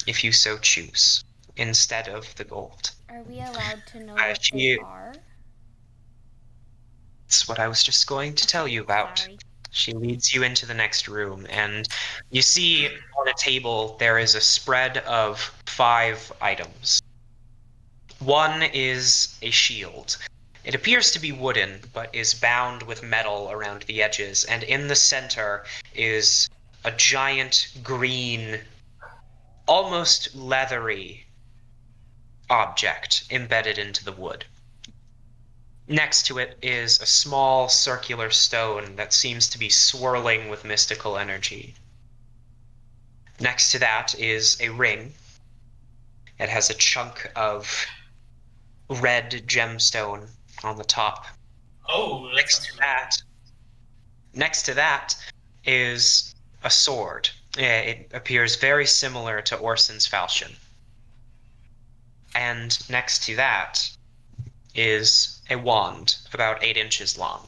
if you so choose, instead of the gold. Are we allowed to know what they are? That's what I was just going to tell you about. Sorry. She leads you into the next room, and you see on a table there is a spread of 5 items. One is a shield. It appears to be wooden, but is bound with metal around the edges, and in the center is a giant green, almost leathery object embedded into the wood. Next to it is a small circular stone that seems to be swirling with mystical energy. Next to that is a ring. It has a chunk of red gemstone on the top. Oh, Next to that is a sword. It appears very similar to Orsan's falchion. And next to that is a wand about 8 inches long.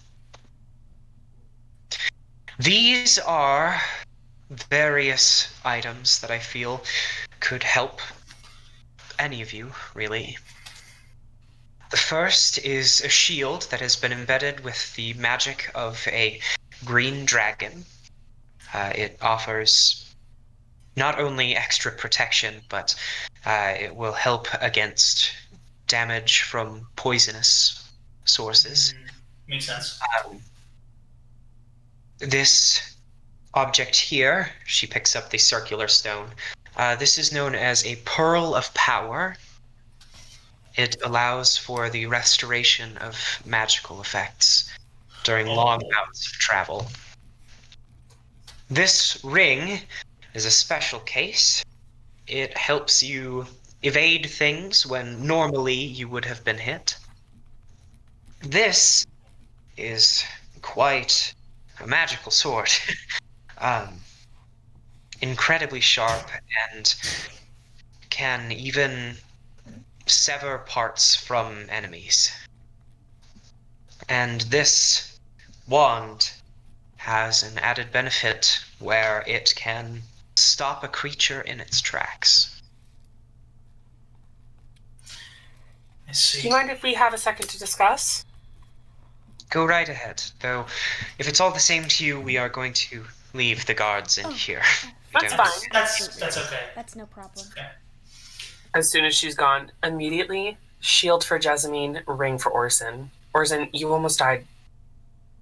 These are various items that I feel could help any of you, really. The first is a shield that has been embedded with the magic of a green dragon. It offers not only extra protection, but it will help against damage from poisonous sources. Makes sense. This object here, she picks up the circular stone. This is known as a Pearl of Power. It allows for the restoration of magical effects during long bouts of travel. This ring is a special case. It helps you evade things when normally you would have been hit. This is quite a magical sword. Incredibly sharp and can even sever parts from enemies. And this wand has an added benefit where it can stop a creature in its tracks. I see. Do you mind if we have a second to discuss? Go right ahead, though if it's all the same to you, we are going to leave the guards in here. That's Don't- fine. That's okay. That's no problem. Okay. As soon as she's gone, immediately, shield for Jessamine, ring for Orsan. Orsan, you almost died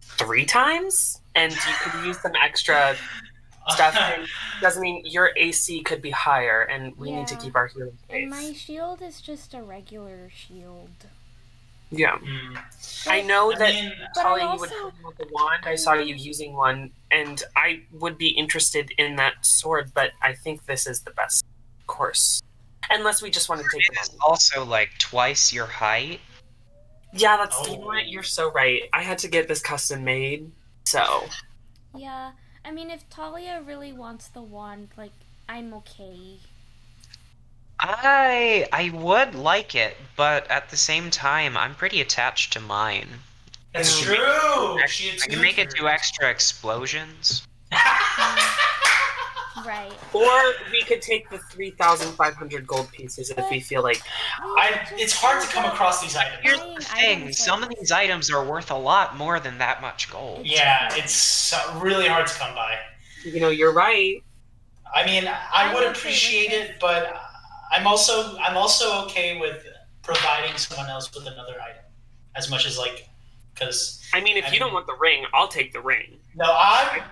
3 times? And you could use some extra stuff. And Jessamine, your AC could be higher, and we need to Yeah. keep our healing And my space. shield is just a regular shield. Yeah. Mm. I know I that mean, But Thalia, I you would also- have the wand. I saw you using one, and I would be interested in that sword, but I think this is the best course. Unless we just want to take the It is money. also like twice your height. Yeah, that's you know Oh. what? You're so right. I had to get this custom made, so Yeah, I mean, if Thalia really wants the wand, like, I'm okay. I would like it, but at the same time, I'm pretty attached to mine. that's Yeah. true. I She can make it do extra explosions. Right. or we could take the 3,500 gold pieces if we feel like. It's hard to come across these items. Here's Buying the thing, items some like of these items are worth a lot more than that much gold. Yeah, it's really hard to come by. You know, you're right. I mean, I I'm would okay with appreciate this. it, but I'm also okay with providing someone else with another item, as much as because I mean, if you don't want the ring, I'll take the ring.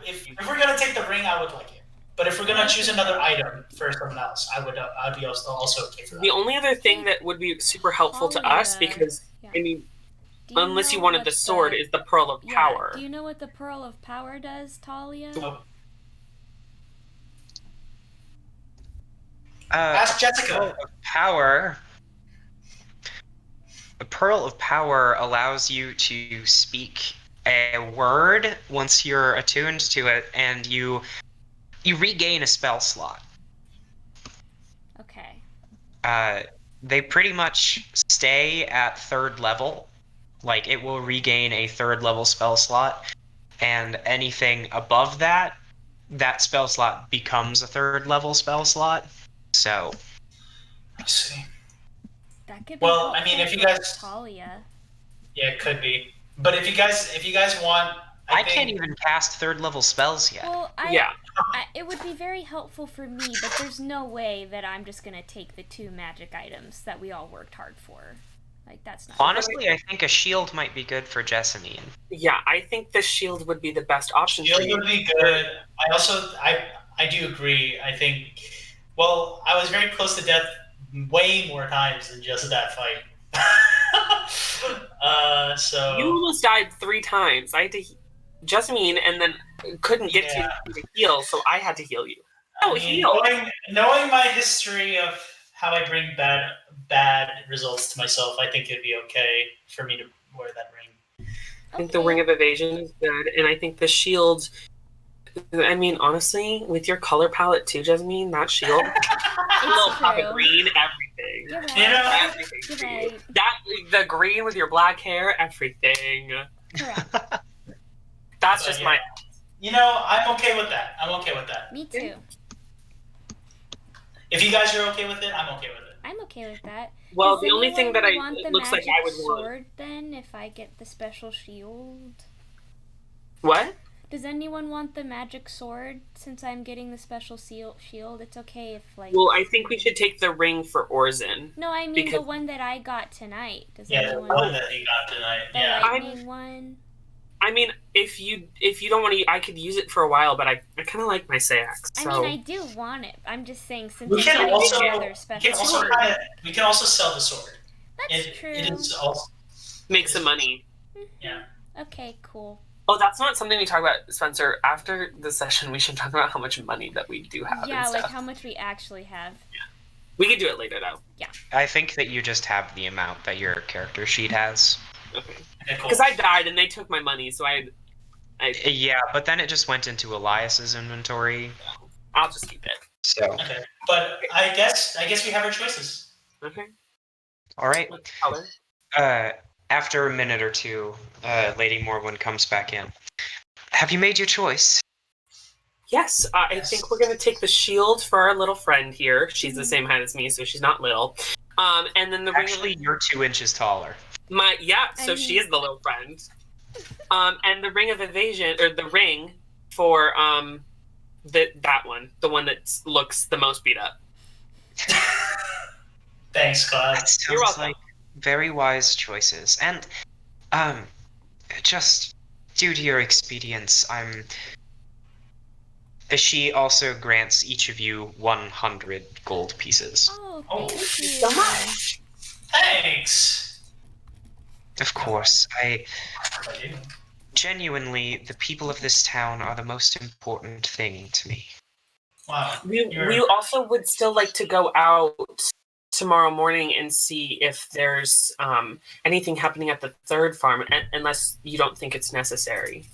if we're gonna take the ring, I would like it. But if we're gonna choose another item for someone else, I'd be also okay for that. The only other thing that would be super helpful to us, Thalia. because Yeah. I mean, Do you unless you know wanted what the sword, is the Pearl of Power. Do you know what the Pearl of Power does, Thalia? Oh, A ask Jessica. Pearl of Power. A Pearl of Power allows you to speak a word once you're attuned to it, and you regain a spell slot. Okay. They pretty much stay at 3rd level. Like, it will regain a 3rd level spell slot, and anything above that spell slot becomes a 3rd level spell slot. So, I see. That could be Well, I mean, helpful if you for guys- Thalia. Yeah, it could be. But if you guys want, I think, can't even cast 3rd level spells yet. Well, Yeah. it would be very helpful for me, but there's no way that I'm just gonna take the 2 magic items that we all worked hard for. Like, that's not. Honestly, I think a shield might be good for Jessamine. Yeah, I think the shield would be the best option. Shield would be good. I do agree. I think, well, I was very close to death way more times than just that fight. So You almost died 3 times. I had to Jessamine, and then couldn't get to heal, so I had to heal you. Oh, heal! Knowing my history of how I bring bad results to myself, I think it'd be okay for me to wear that ring. I think the Ring of Evasion is good, and I think the shield. I mean, honestly, with your color palette too, Jessamine, that shield, little pop of green, everything. You're right. You know, Everything. You're right. That the green with your black hair, everything. Correct. That's just my. You know, I'm okay with that. Me too. If you guys are okay with it, I'm okay with it. I'm okay with that. Well, Does the only thing that anyone want the looks like magic I would want. sword then if I get the special shield? What? Does anyone want the magic sword since I'm getting the special shield? It's okay if like. Well, I think we should take the ring for Orsan. No, I mean because- the one that I got tonight. Does Yeah, the anyone one that you got tonight. the Yeah. lightning one? I mean, if you don't want to, I could use it for a while, but I kind of like my Sayax. So. I mean, I do want it. I'm just saying since We I'm can getting also- another We special can also sword. we can also sell the sword. That's true. It is also make some money. yeah. Okay, cool. Oh, that's not something we talk about, Spencer. After the session, we should talk about how much money that we do have. Yeah, and like stuff. how much we actually have. We could do it later, though. I think that you just have the amount that your character sheet has. Okay. Okay, cool. Because I died and they took my money, so Yeah, but then it just went into Elias's inventory. I'll just keep it. So, Okay, but I guess we have our choices. Okay. all right. What color? After a minute or two, Lady Morwen comes back in. Have you made your choice? Yes, I think we're gonna take the shield for our little friend here. She's the same height as me, so she's not little. And then the Actually, you're 2 inches taller. so she is the little friend. And the ring of evasion, or the ring for that one, the one that looks the most beat up. Thanks, Cloud. That You're sounds welcome. like very wise choices. And, just due to your expedience, she also grants each of you 100 gold pieces. Oh, Oh, thank thank you you so much. Thanks. Of course, I do. genuinely, the people of this town are the most important thing to me. Wow. We also would still like to go out tomorrow morning and see if there's anything happening at the third farm, unless you don't think it's necessary.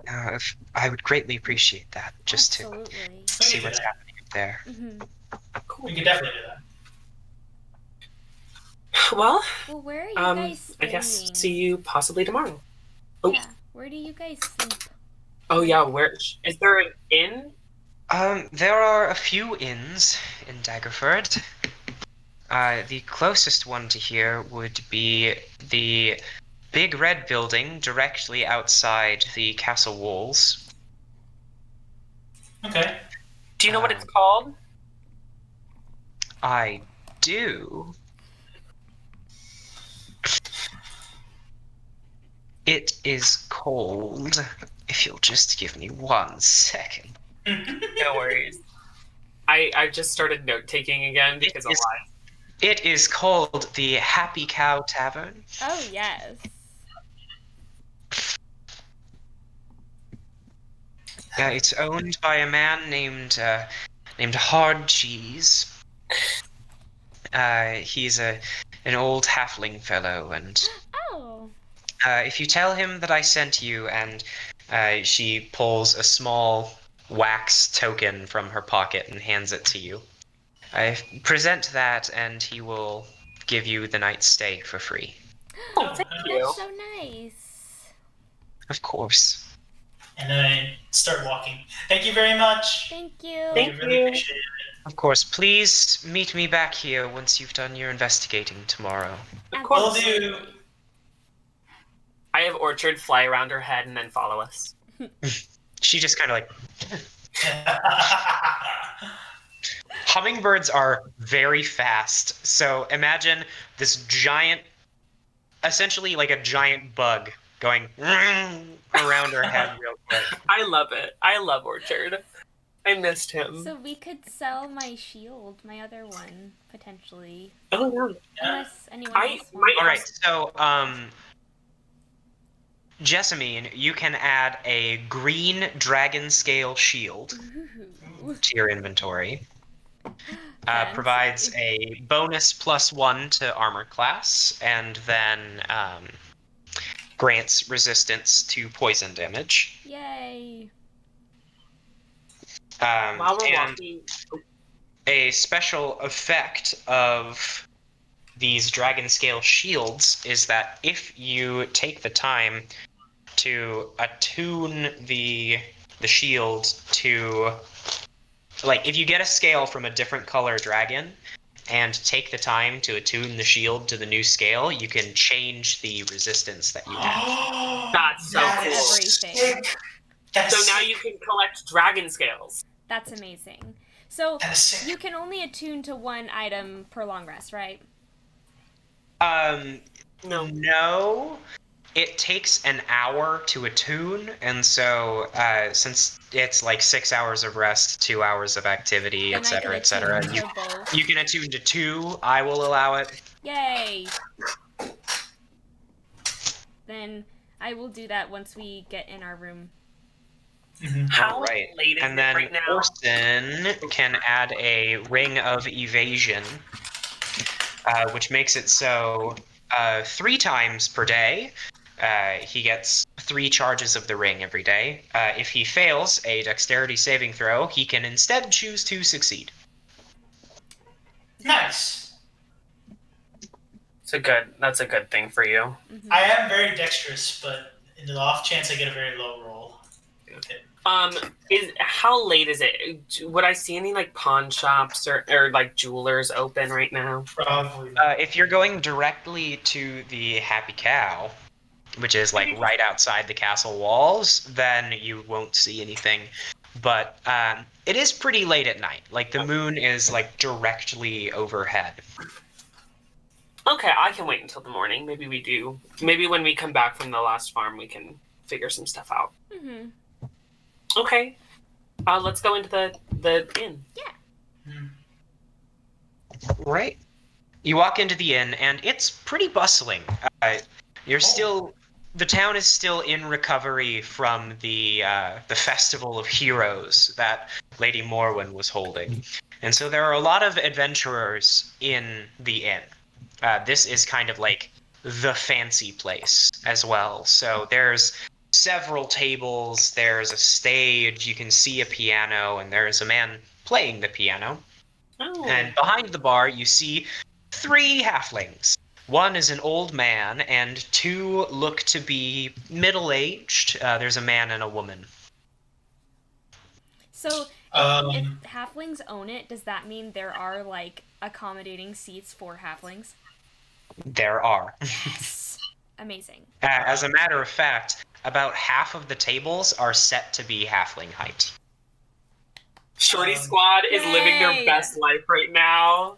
I would greatly appreciate that, just to Absolutely. see what's happening up there. We could definitely do that. Well, Well, where are you guys I staying? guess see you possibly tomorrow. Oh, Yeah. Where do you guys sleep? oh yeah. Where is there an inn? There are a few inns in Daggerford. The closest one to here would be the big red building directly outside the castle walls. Okay. Do you know what it's called? I do. It is called, if you'll just give me 1 second. No worries. I just started note taking again because of life. It is called the Happy Cow Tavern. Oh, yes. It's owned by a man named Hard Cheese. He's an old halfling fellow, and Oh. if you tell him that I sent you, and she pulls a small wax token from her pocket and hands it to you, I present that, and he will give you the night's stay for free. Oh, thank you. That's so nice. Of course. And then I start walking. Thank you very much. Thank you. Thank I really you. appreciate it. Of course. Please meet me back here once you've done your investigating tomorrow. Of Will course. do. I have Orchard fly around her head and then follow us. She just kind of like Hummingbirds are very fast. So imagine this giant, essentially like a giant bug going around her head real quick. I love it. I love Orchard. I missed him. So we could sell my shield, my other one, potentially. Oh yeah. Unless anyone else wants. All right, so Jessamine, you can add a green dragon scale shield Ooh. to your inventory. Fancy. Provides a bonus +1 to armor class, and then grants resistance to poison damage. Yay! While we're And walking, a special effect of these dragon scale shields is that if you take the time to attune the shield to, like, if you get a scale from a different color dragon and take the time to attune the shield to the new scale, you can change the resistance that you have. That's so That cool. is Everything. sick. That's So now sick. you can collect dragon scales. That's amazing. So That is sick. you can only attune to one item per long rest, right? No. It takes an hour to attune, and so since it's like 6 hours of rest, 2 hours of activity, Then I could etc., attune to both. you can attune to 2. I will allow it. Yay! Then I will do that once we get in our room. How Right. late is And it then right now? Orsan can add a ring of evasion, which makes it so 3 times per day. He gets 3 charges of the ring every day. If he fails a dexterity saving throw, he can instead choose to succeed. Nice. That's a good thing for you. Mhm. I am very dexterous, but in the off chance I get a very low roll, okay. How late is it? Would I see any like pawn shops or like jewelers open right now? Probably not. If you're going directly to the Happy Cow, which is like right outside the castle walls, then you won't see anything. But it is pretty late at night. Like the moon is like directly overhead. Okay, I can wait until the morning. Maybe we do. Maybe when we come back from the last farm, we can figure some stuff out. Mhm. Okay. Let's go into the inn. Right. You walk into the inn, and it's pretty bustling. The town is still in recovery from the Festival of Heroes that Lady Morwen was holding, and so there are a lot of adventurers in the inn. This is kind of like the fancy place as well. So there's several tables, there's a stage, you can see a piano, and there's a man playing the piano. Oh. And behind the bar, you see 3 halflings. One is an old man, and 2 look to be middle-aged. There's a man and a woman. So if halflings own it, does that mean there are like accommodating seats for halflings? There are. Yes. Amazing. As a matter of fact, about half of the tables are set to be halfling height. Shorty Squad is living their Yay! best life right now.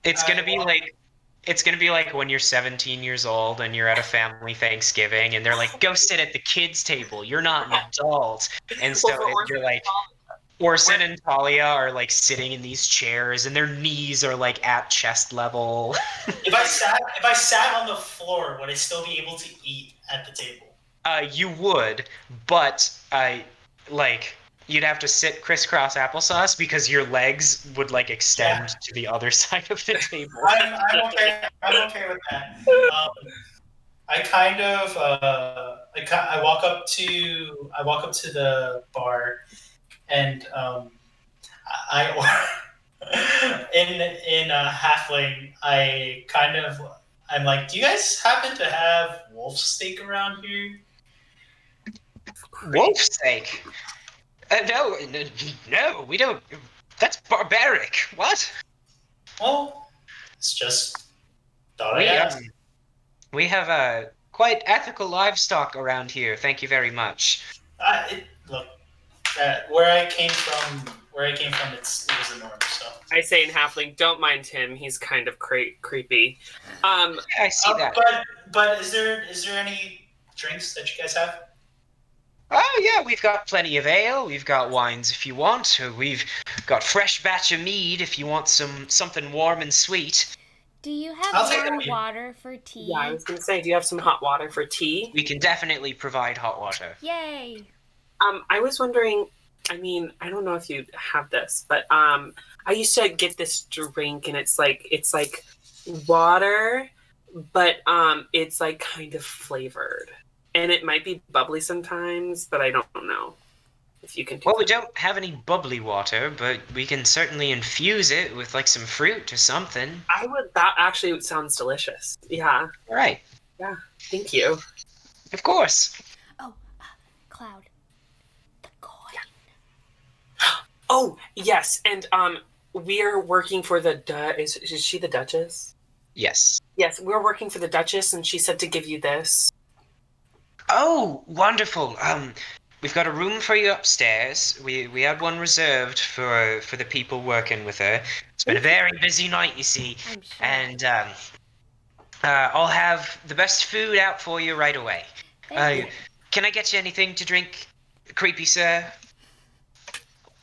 It's gonna be like when you're 17 years old and you're at a family Thanksgiving and they're like, go sit at the kids' table. You're not an adult. And so you're like, Orsan and Thalia are like sitting in these chairs and their knees are like at chest level. If I sat on the floor, would I still be able to eat at the table? You would, but you'd have to sit crisscross applesauce because your legs would like extend to the other side of the table. I'm okay with that. I kind of I walk up to the bar and I in halfling I'm like, do you guys happen to have wolf steak around here? Wolf steak? No, we don't. That's barbaric. What? Well, it's just thought I'd ask. We have quite ethical livestock around here. Thank you very much. Look, Where I came from, it was the norm. So I say in Halfling, don't mind him. He's kind of creepy. Yeah, I see that. But is there any drinks that you guys have? Oh yeah, we've got plenty of ale. We've got wines if you want. We've got fresh batch of mead if you want something warm and sweet. Do you have I'll take warm that. water for tea? Yeah, I was gonna say, do you have some hot water for tea? We can definitely provide hot water. Yay! I was wondering. I mean, I don't know if you have this, but I used to get this drink, and it's like water, but it's like kind of flavored, and it might be bubbly sometimes, but I don't know if you can. Well, we don't have any bubbly water, but we can certainly infuse it with like some fruit or something. I would. That actually sounds delicious. Yeah. All right. Yeah. Thank you. Of course. Oh, Cloud. The coin. Oh yes, and we're working for the is she the Duchess? Yes. Yes, we're working for the Duchess, and she said to give you this. Oh, wonderful. We've got a room for you upstairs. We had one reserved for the people working with her. It's been a very busy night, you see. I'm sure. And I'll have the best food out for you right away. Thank you. Can I get you anything to drink, creepy sir?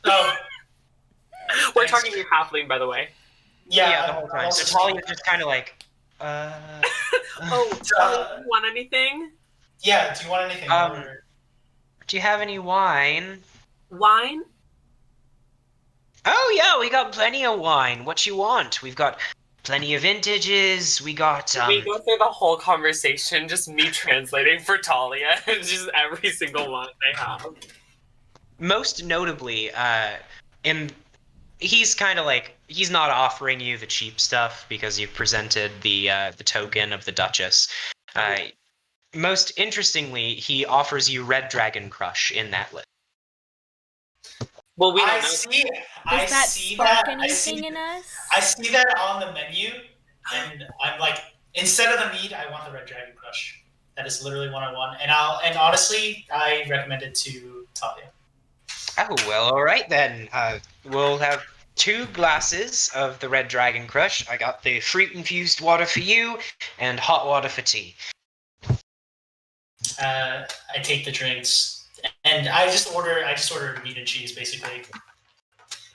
Oh, We're talking to your halfling, by the way. yeah. The whole time. also So Talia's just kind of like, Oh, do you want anything? Yeah. Do you want anything? do you have any wine? Wine? Oh yeah, we got plenty of wine. What you want? We've got plenty of vintages. We got We go through the whole conversation, just me translating for Thalia, just every single one they have. most notably, he's kind of like he's not offering you the cheap stuff because you've presented the token of the Duchess. Most interestingly, he offers you Red Dragon Crush in that list. Well, we don't I know. see. Does I that see spark that. anything in us? I see that on the menu, and I'm like, instead of the mead, I want the Red Dragon Crush. That is literally what I want, and honestly, I recommend it to Thalia. Oh well, all right then. We'll have 2 glasses of the Red Dragon Crush. I got the fruit-infused water for you, and hot water for tea. I take the drinks, and I just order meat and cheese, basically.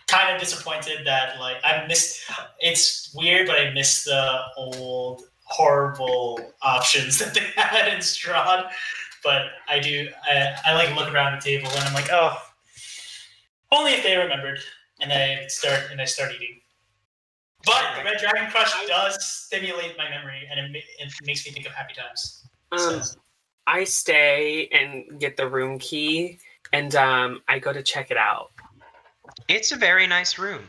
Kind of disappointed that I missed. It's weird, but I missed the old horrible options that they had in Strahd. But I do. I like look around the table and I'm like, oh, only if they remembered. And I start eating. But the Red Dragon Crush does stimulate my memory, and it makes me think of happy times. So. I stay and get the room key, and I go to check it out. It's a very nice room.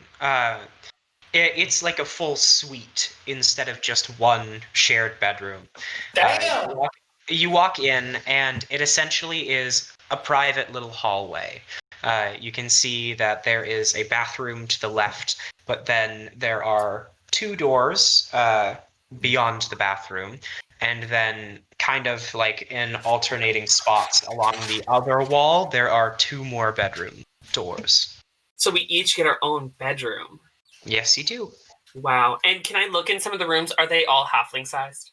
It's like a full suite instead of just one shared bedroom. Damn! You walk in, and it essentially is a private little hallway. You can see that there is a bathroom to the left, but then there are 2 doors beyond the bathroom, and then kind of like in alternating spots along the other wall, there are 2 more bedroom doors. So we each get our own bedroom. Yes, you do. Wow. And can I look in some of the rooms? Are they all halfling sized?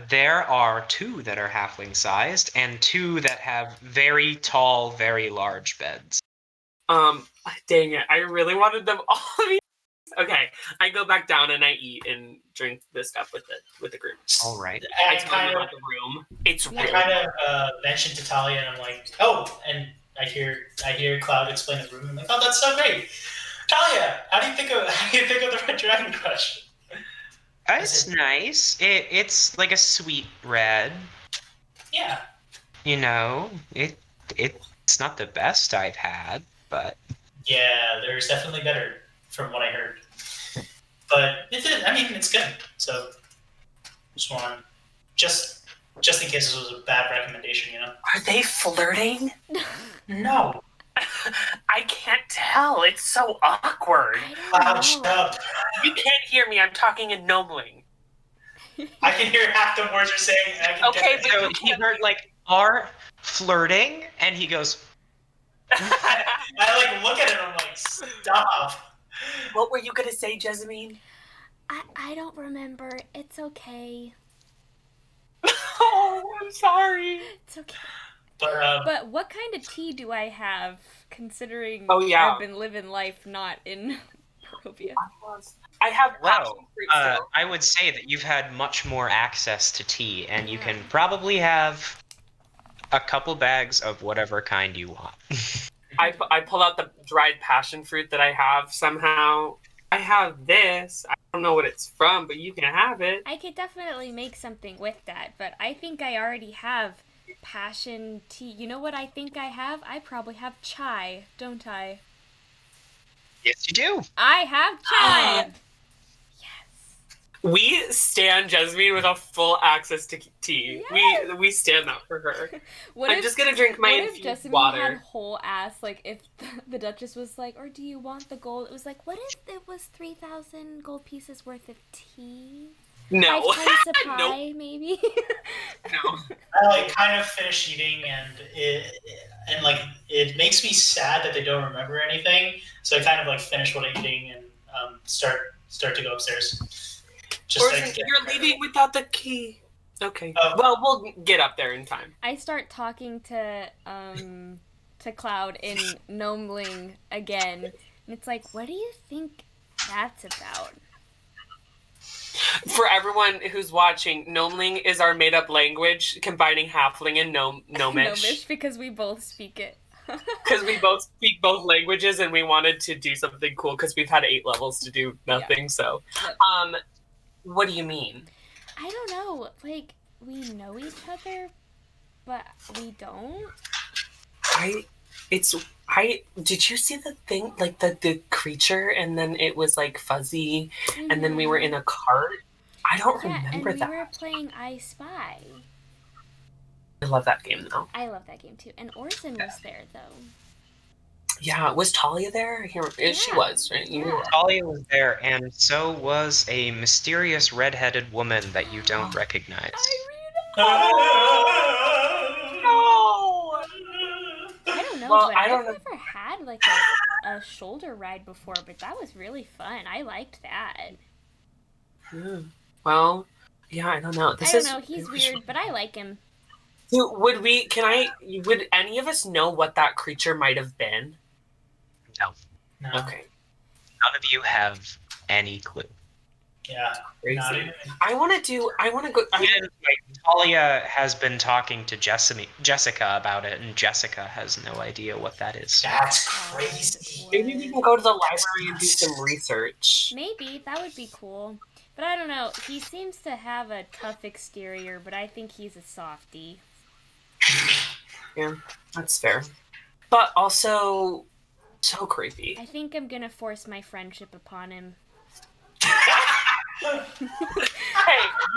There are 2 that are halfling sized and 2 that have very tall, very large beds. Dang it. I really wanted them all to be. Okay. I go back down and I eat and drink this stuff with the group. All right. I tell them about the room. It's I really kind of mentioned to Thalia, and I'm like, oh, and I hear Cloud explain the room. I'm like, oh, that's so great. Thalia, how do you think of the Red Dragon Crush? It's nice. It's like a sweet red. Yeah. You know, it's not the best I've had, but Yeah, there's definitely better from what I heard. But it's good. So just want just in case this was a bad recommendation, you know. Are they flirting? No. I can't tell. It's so awkward. Cloud, shut up. You can't hear me. I'm talking in Gnomeling. I can hear half the words you're saying. And I can Okay, get but so he heard like are flirting, and he goes, I look at it and I'm like, stop. What were you gonna say, Jessamine? I don't remember. It's okay. Oh, I'm sorry. It's okay. But what kind of tea do I have, considering Oh, yeah. I've been living life not in Barovia? I have passion Well, fruit still. I would say that you've had much more access to tea, and you can probably have a couple bags of whatever kind you want. I pull out the dried passion fruit that I have somehow. I have this. I don't know what it's from, but you can have it. I could definitely make something with that, but I think I already have passion tea. You know what I think I have? I probably have chai, don't I? Yes, you do. I have chai! We stand Jessamine with a full access to tea. Yes! We stand that for her. What I'm if, just gonna drink my what if infused Jessamine water. had whole ass, like if the Duchess was like, or do you want the gold? It was like, what if it was 3,000 gold pieces worth of tea? No. 5 slices of pie, Nope. maybe? No. I kind of finish eating, and it makes me sad that they don't remember anything. So I kind of finish what I'm eating and start to go upstairs. Orsan, you're leaving without the key. Okay. Oh. Well, we'll get up there in time. I start talking to Cloud in Gnomeling again, and it's like, what do you think that's about? For everyone who's watching, Gnomeling is our made-up language combining Halfling and Gnomish. Gnomish, because we both speak it. Because we both speak both languages, and we wanted to do something cool because we've had 8 levels to do nothing. Yeah. So, what do you mean? I don't know. Like, we know each other, but we don't. Did you see the thing, like the creature, and then it was like fuzzy, and then we were in a cart? I don't remember that. And we were playing I Spy. I love that game, though. I love that game, too. And Orsan was there, though. Yeah, was Thalia there? She was, right? Yeah. Thalia was there, and so was a mysterious red-headed woman that you don't recognize. No! I don't know, Well, but I've never had like a shoulder ride before, but that was really fun. I liked that. Well, yeah, I don't know. I don't know. He's weird, but I like him. So, would any of us know what that creature might have been? No. Okay. None of you have any clue. Yeah. Crazy. I want to go. And Thalia has been talking to Jessica about it, and Jessica has no idea what that is. That's crazy. Maybe we can go to the library and do some research. Maybe. That would be cool. But I don't know. He seems to have a tough exterior, but I think he's a softie. Yeah, that's fair. But also, so creepy. I think I'm gonna force my friendship upon him. Hey,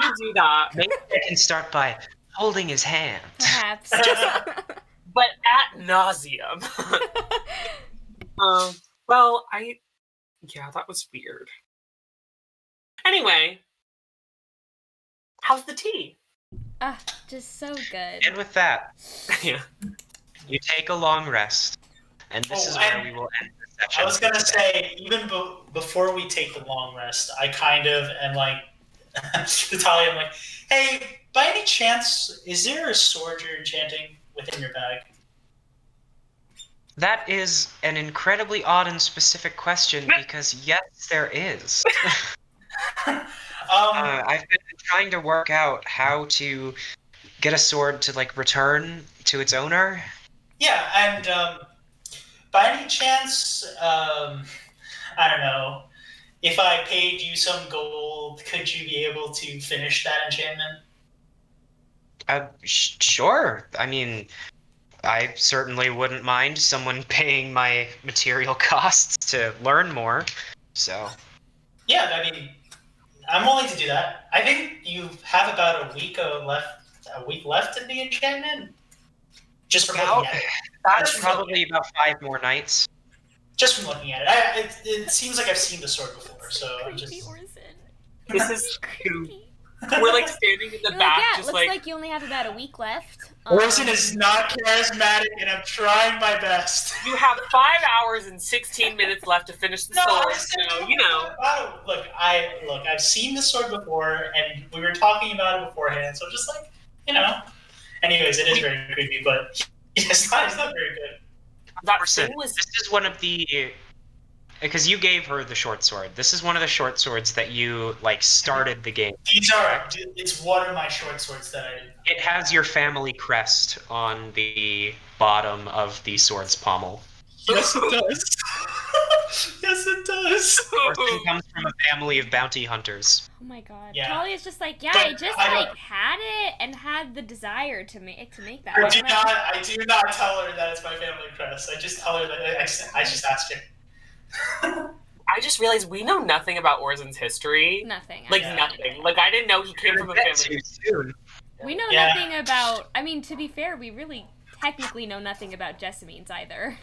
you do that. Maybe I can start by holding his hand. Perhaps. But at nauseum. Well, that was weird. Anyway, how's the tea? Just so good. And with that, Yeah. you take a long rest, and this is where we will end the session. I was gonna say, even before we take the long rest, I kind of am like, to Thalia, I'm like, hey, by any chance, is there a sword you're enchanting within your bag? That is an incredibly odd and specific question, because yes, there is. I've been trying to work out how to get a sword to return to its owner. Yeah, and by any chance, I don't know, if I paid you some gold, could you be able to finish that enchantment? Sure. I mean, I certainly wouldn't mind someone paying my material costs to learn more. So. Yeah, I mean, I'm willing to do that. I think you have about a week left in the enchantment. Just from looking at it. That's probably about 5 more nights. Just from looking at it. It seems like I've seen the sword before, so I'm just... Orsan. This is We're like standing in the You're back, like, yeah, it just looks like, like you only have about a week left. Orson is not charismatic, and I'm trying my best. you have 5 hours and 16 minutes left to finish the sword. So, you know. Look, I've seen this sword before, and we were talking about it beforehand, so just like, you know. Anyways, it is very creepy, but it's not very good. That Orson, thing was. this is one of the... Because you gave her the short sword. This is one of the short swords that you, like, started the game. It's one of my short swords that I... It has your family crest on the bottom of the sword's pommel. Yes, it does. Yes, it does. Orson comes from a family of bounty hunters. Oh my god. Yeah. Talia's just like, yeah, But I just I like don't- had it and had the desire to make that. I do not tell her that it's my family crest. I just tell her that I just ask her. I just realized we know nothing about Orsan's history. Nothing. Like, absolutely nothing. Like, I didn't know he came from a family. Too soon. We know Yeah. nothing about. I mean, to be fair, we really technically know nothing about Jessamine's either.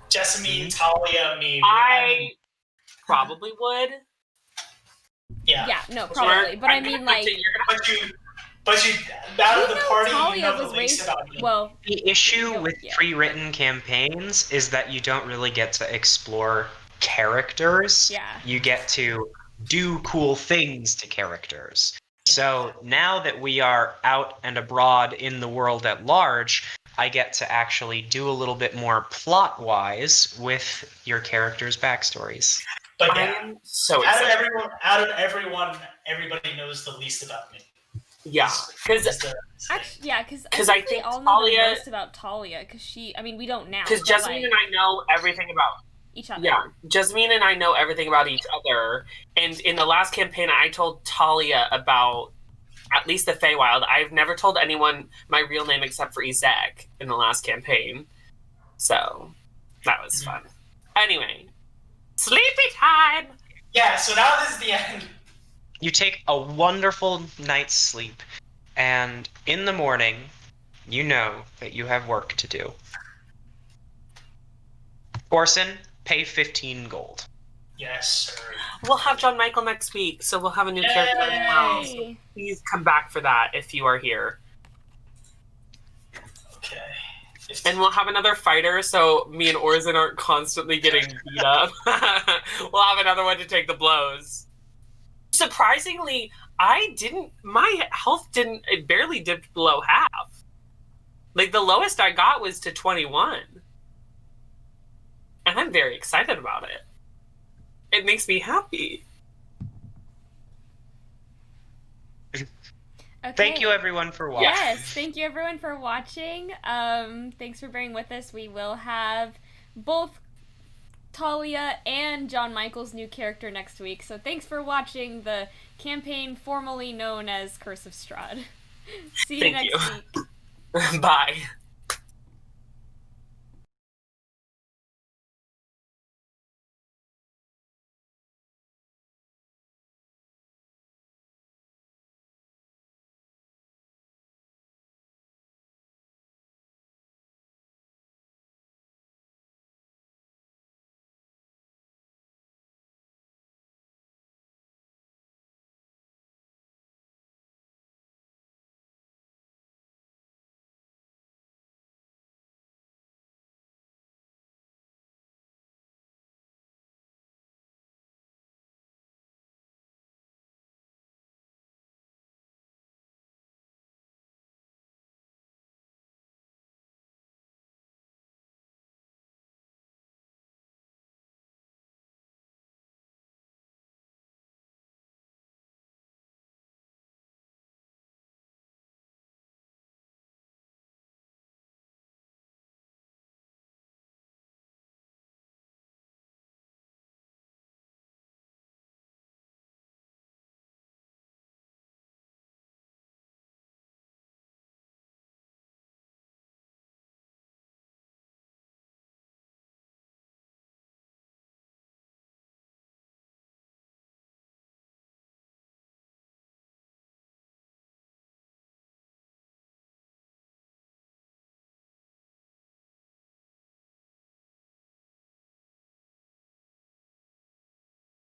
Jessamine, Thalia, me. I probably would. Yeah, no, probably. But I mean, like, But you, out of we the know party, Thalia you know the was least raised. about me. Well, The issue No, with yeah. pre-written campaigns is that you don't really get to explore characters. Yeah. You get to do cool things to characters. So now that we are out and abroad in the world at large, I get to actually do a little bit more plot-wise with your characters' backstories. But I yeah, am so out of excited. everyone, everybody knows the least about me. Yeah. Because actually, yeah, because 'Cause I I think we think all know the Thalia- most about Thalia, because she. I mean, we don't now. but, Jessamine like, and I know everything about. each other. Yeah. Jessamine and I know everything about each other. And in the last campaign, I told Thalia about at least the Feywild. I've never told anyone my real name except for Ezek in the last campaign. So that was fun. Anyway, sleepy time! Yeah, so now this is the end. You take a wonderful night's sleep, and in the morning, you know that you have work to do. Orson, pay 15 gold. Yes, sir. We'll have John Michael next week, so we'll have a new character in the house. Yay. Please come back for that if you are here. Okay. And we'll have another fighter, so me and Orsan aren't constantly getting beat up. We'll have another one to take the blows. Surprisingly, my health it barely dipped below half. Like, the lowest I got was to 21. And I'm very excited about it. It makes me happy. Okay. Thank you, everyone, for watching. Yes, thank you everyone for watching. Thanks for bearing with us. We will have both Thalia and John Michael's new character next week. So thanks for watching the campaign formerly known as Curse of Strahd. See you Thank next you. week. Bye.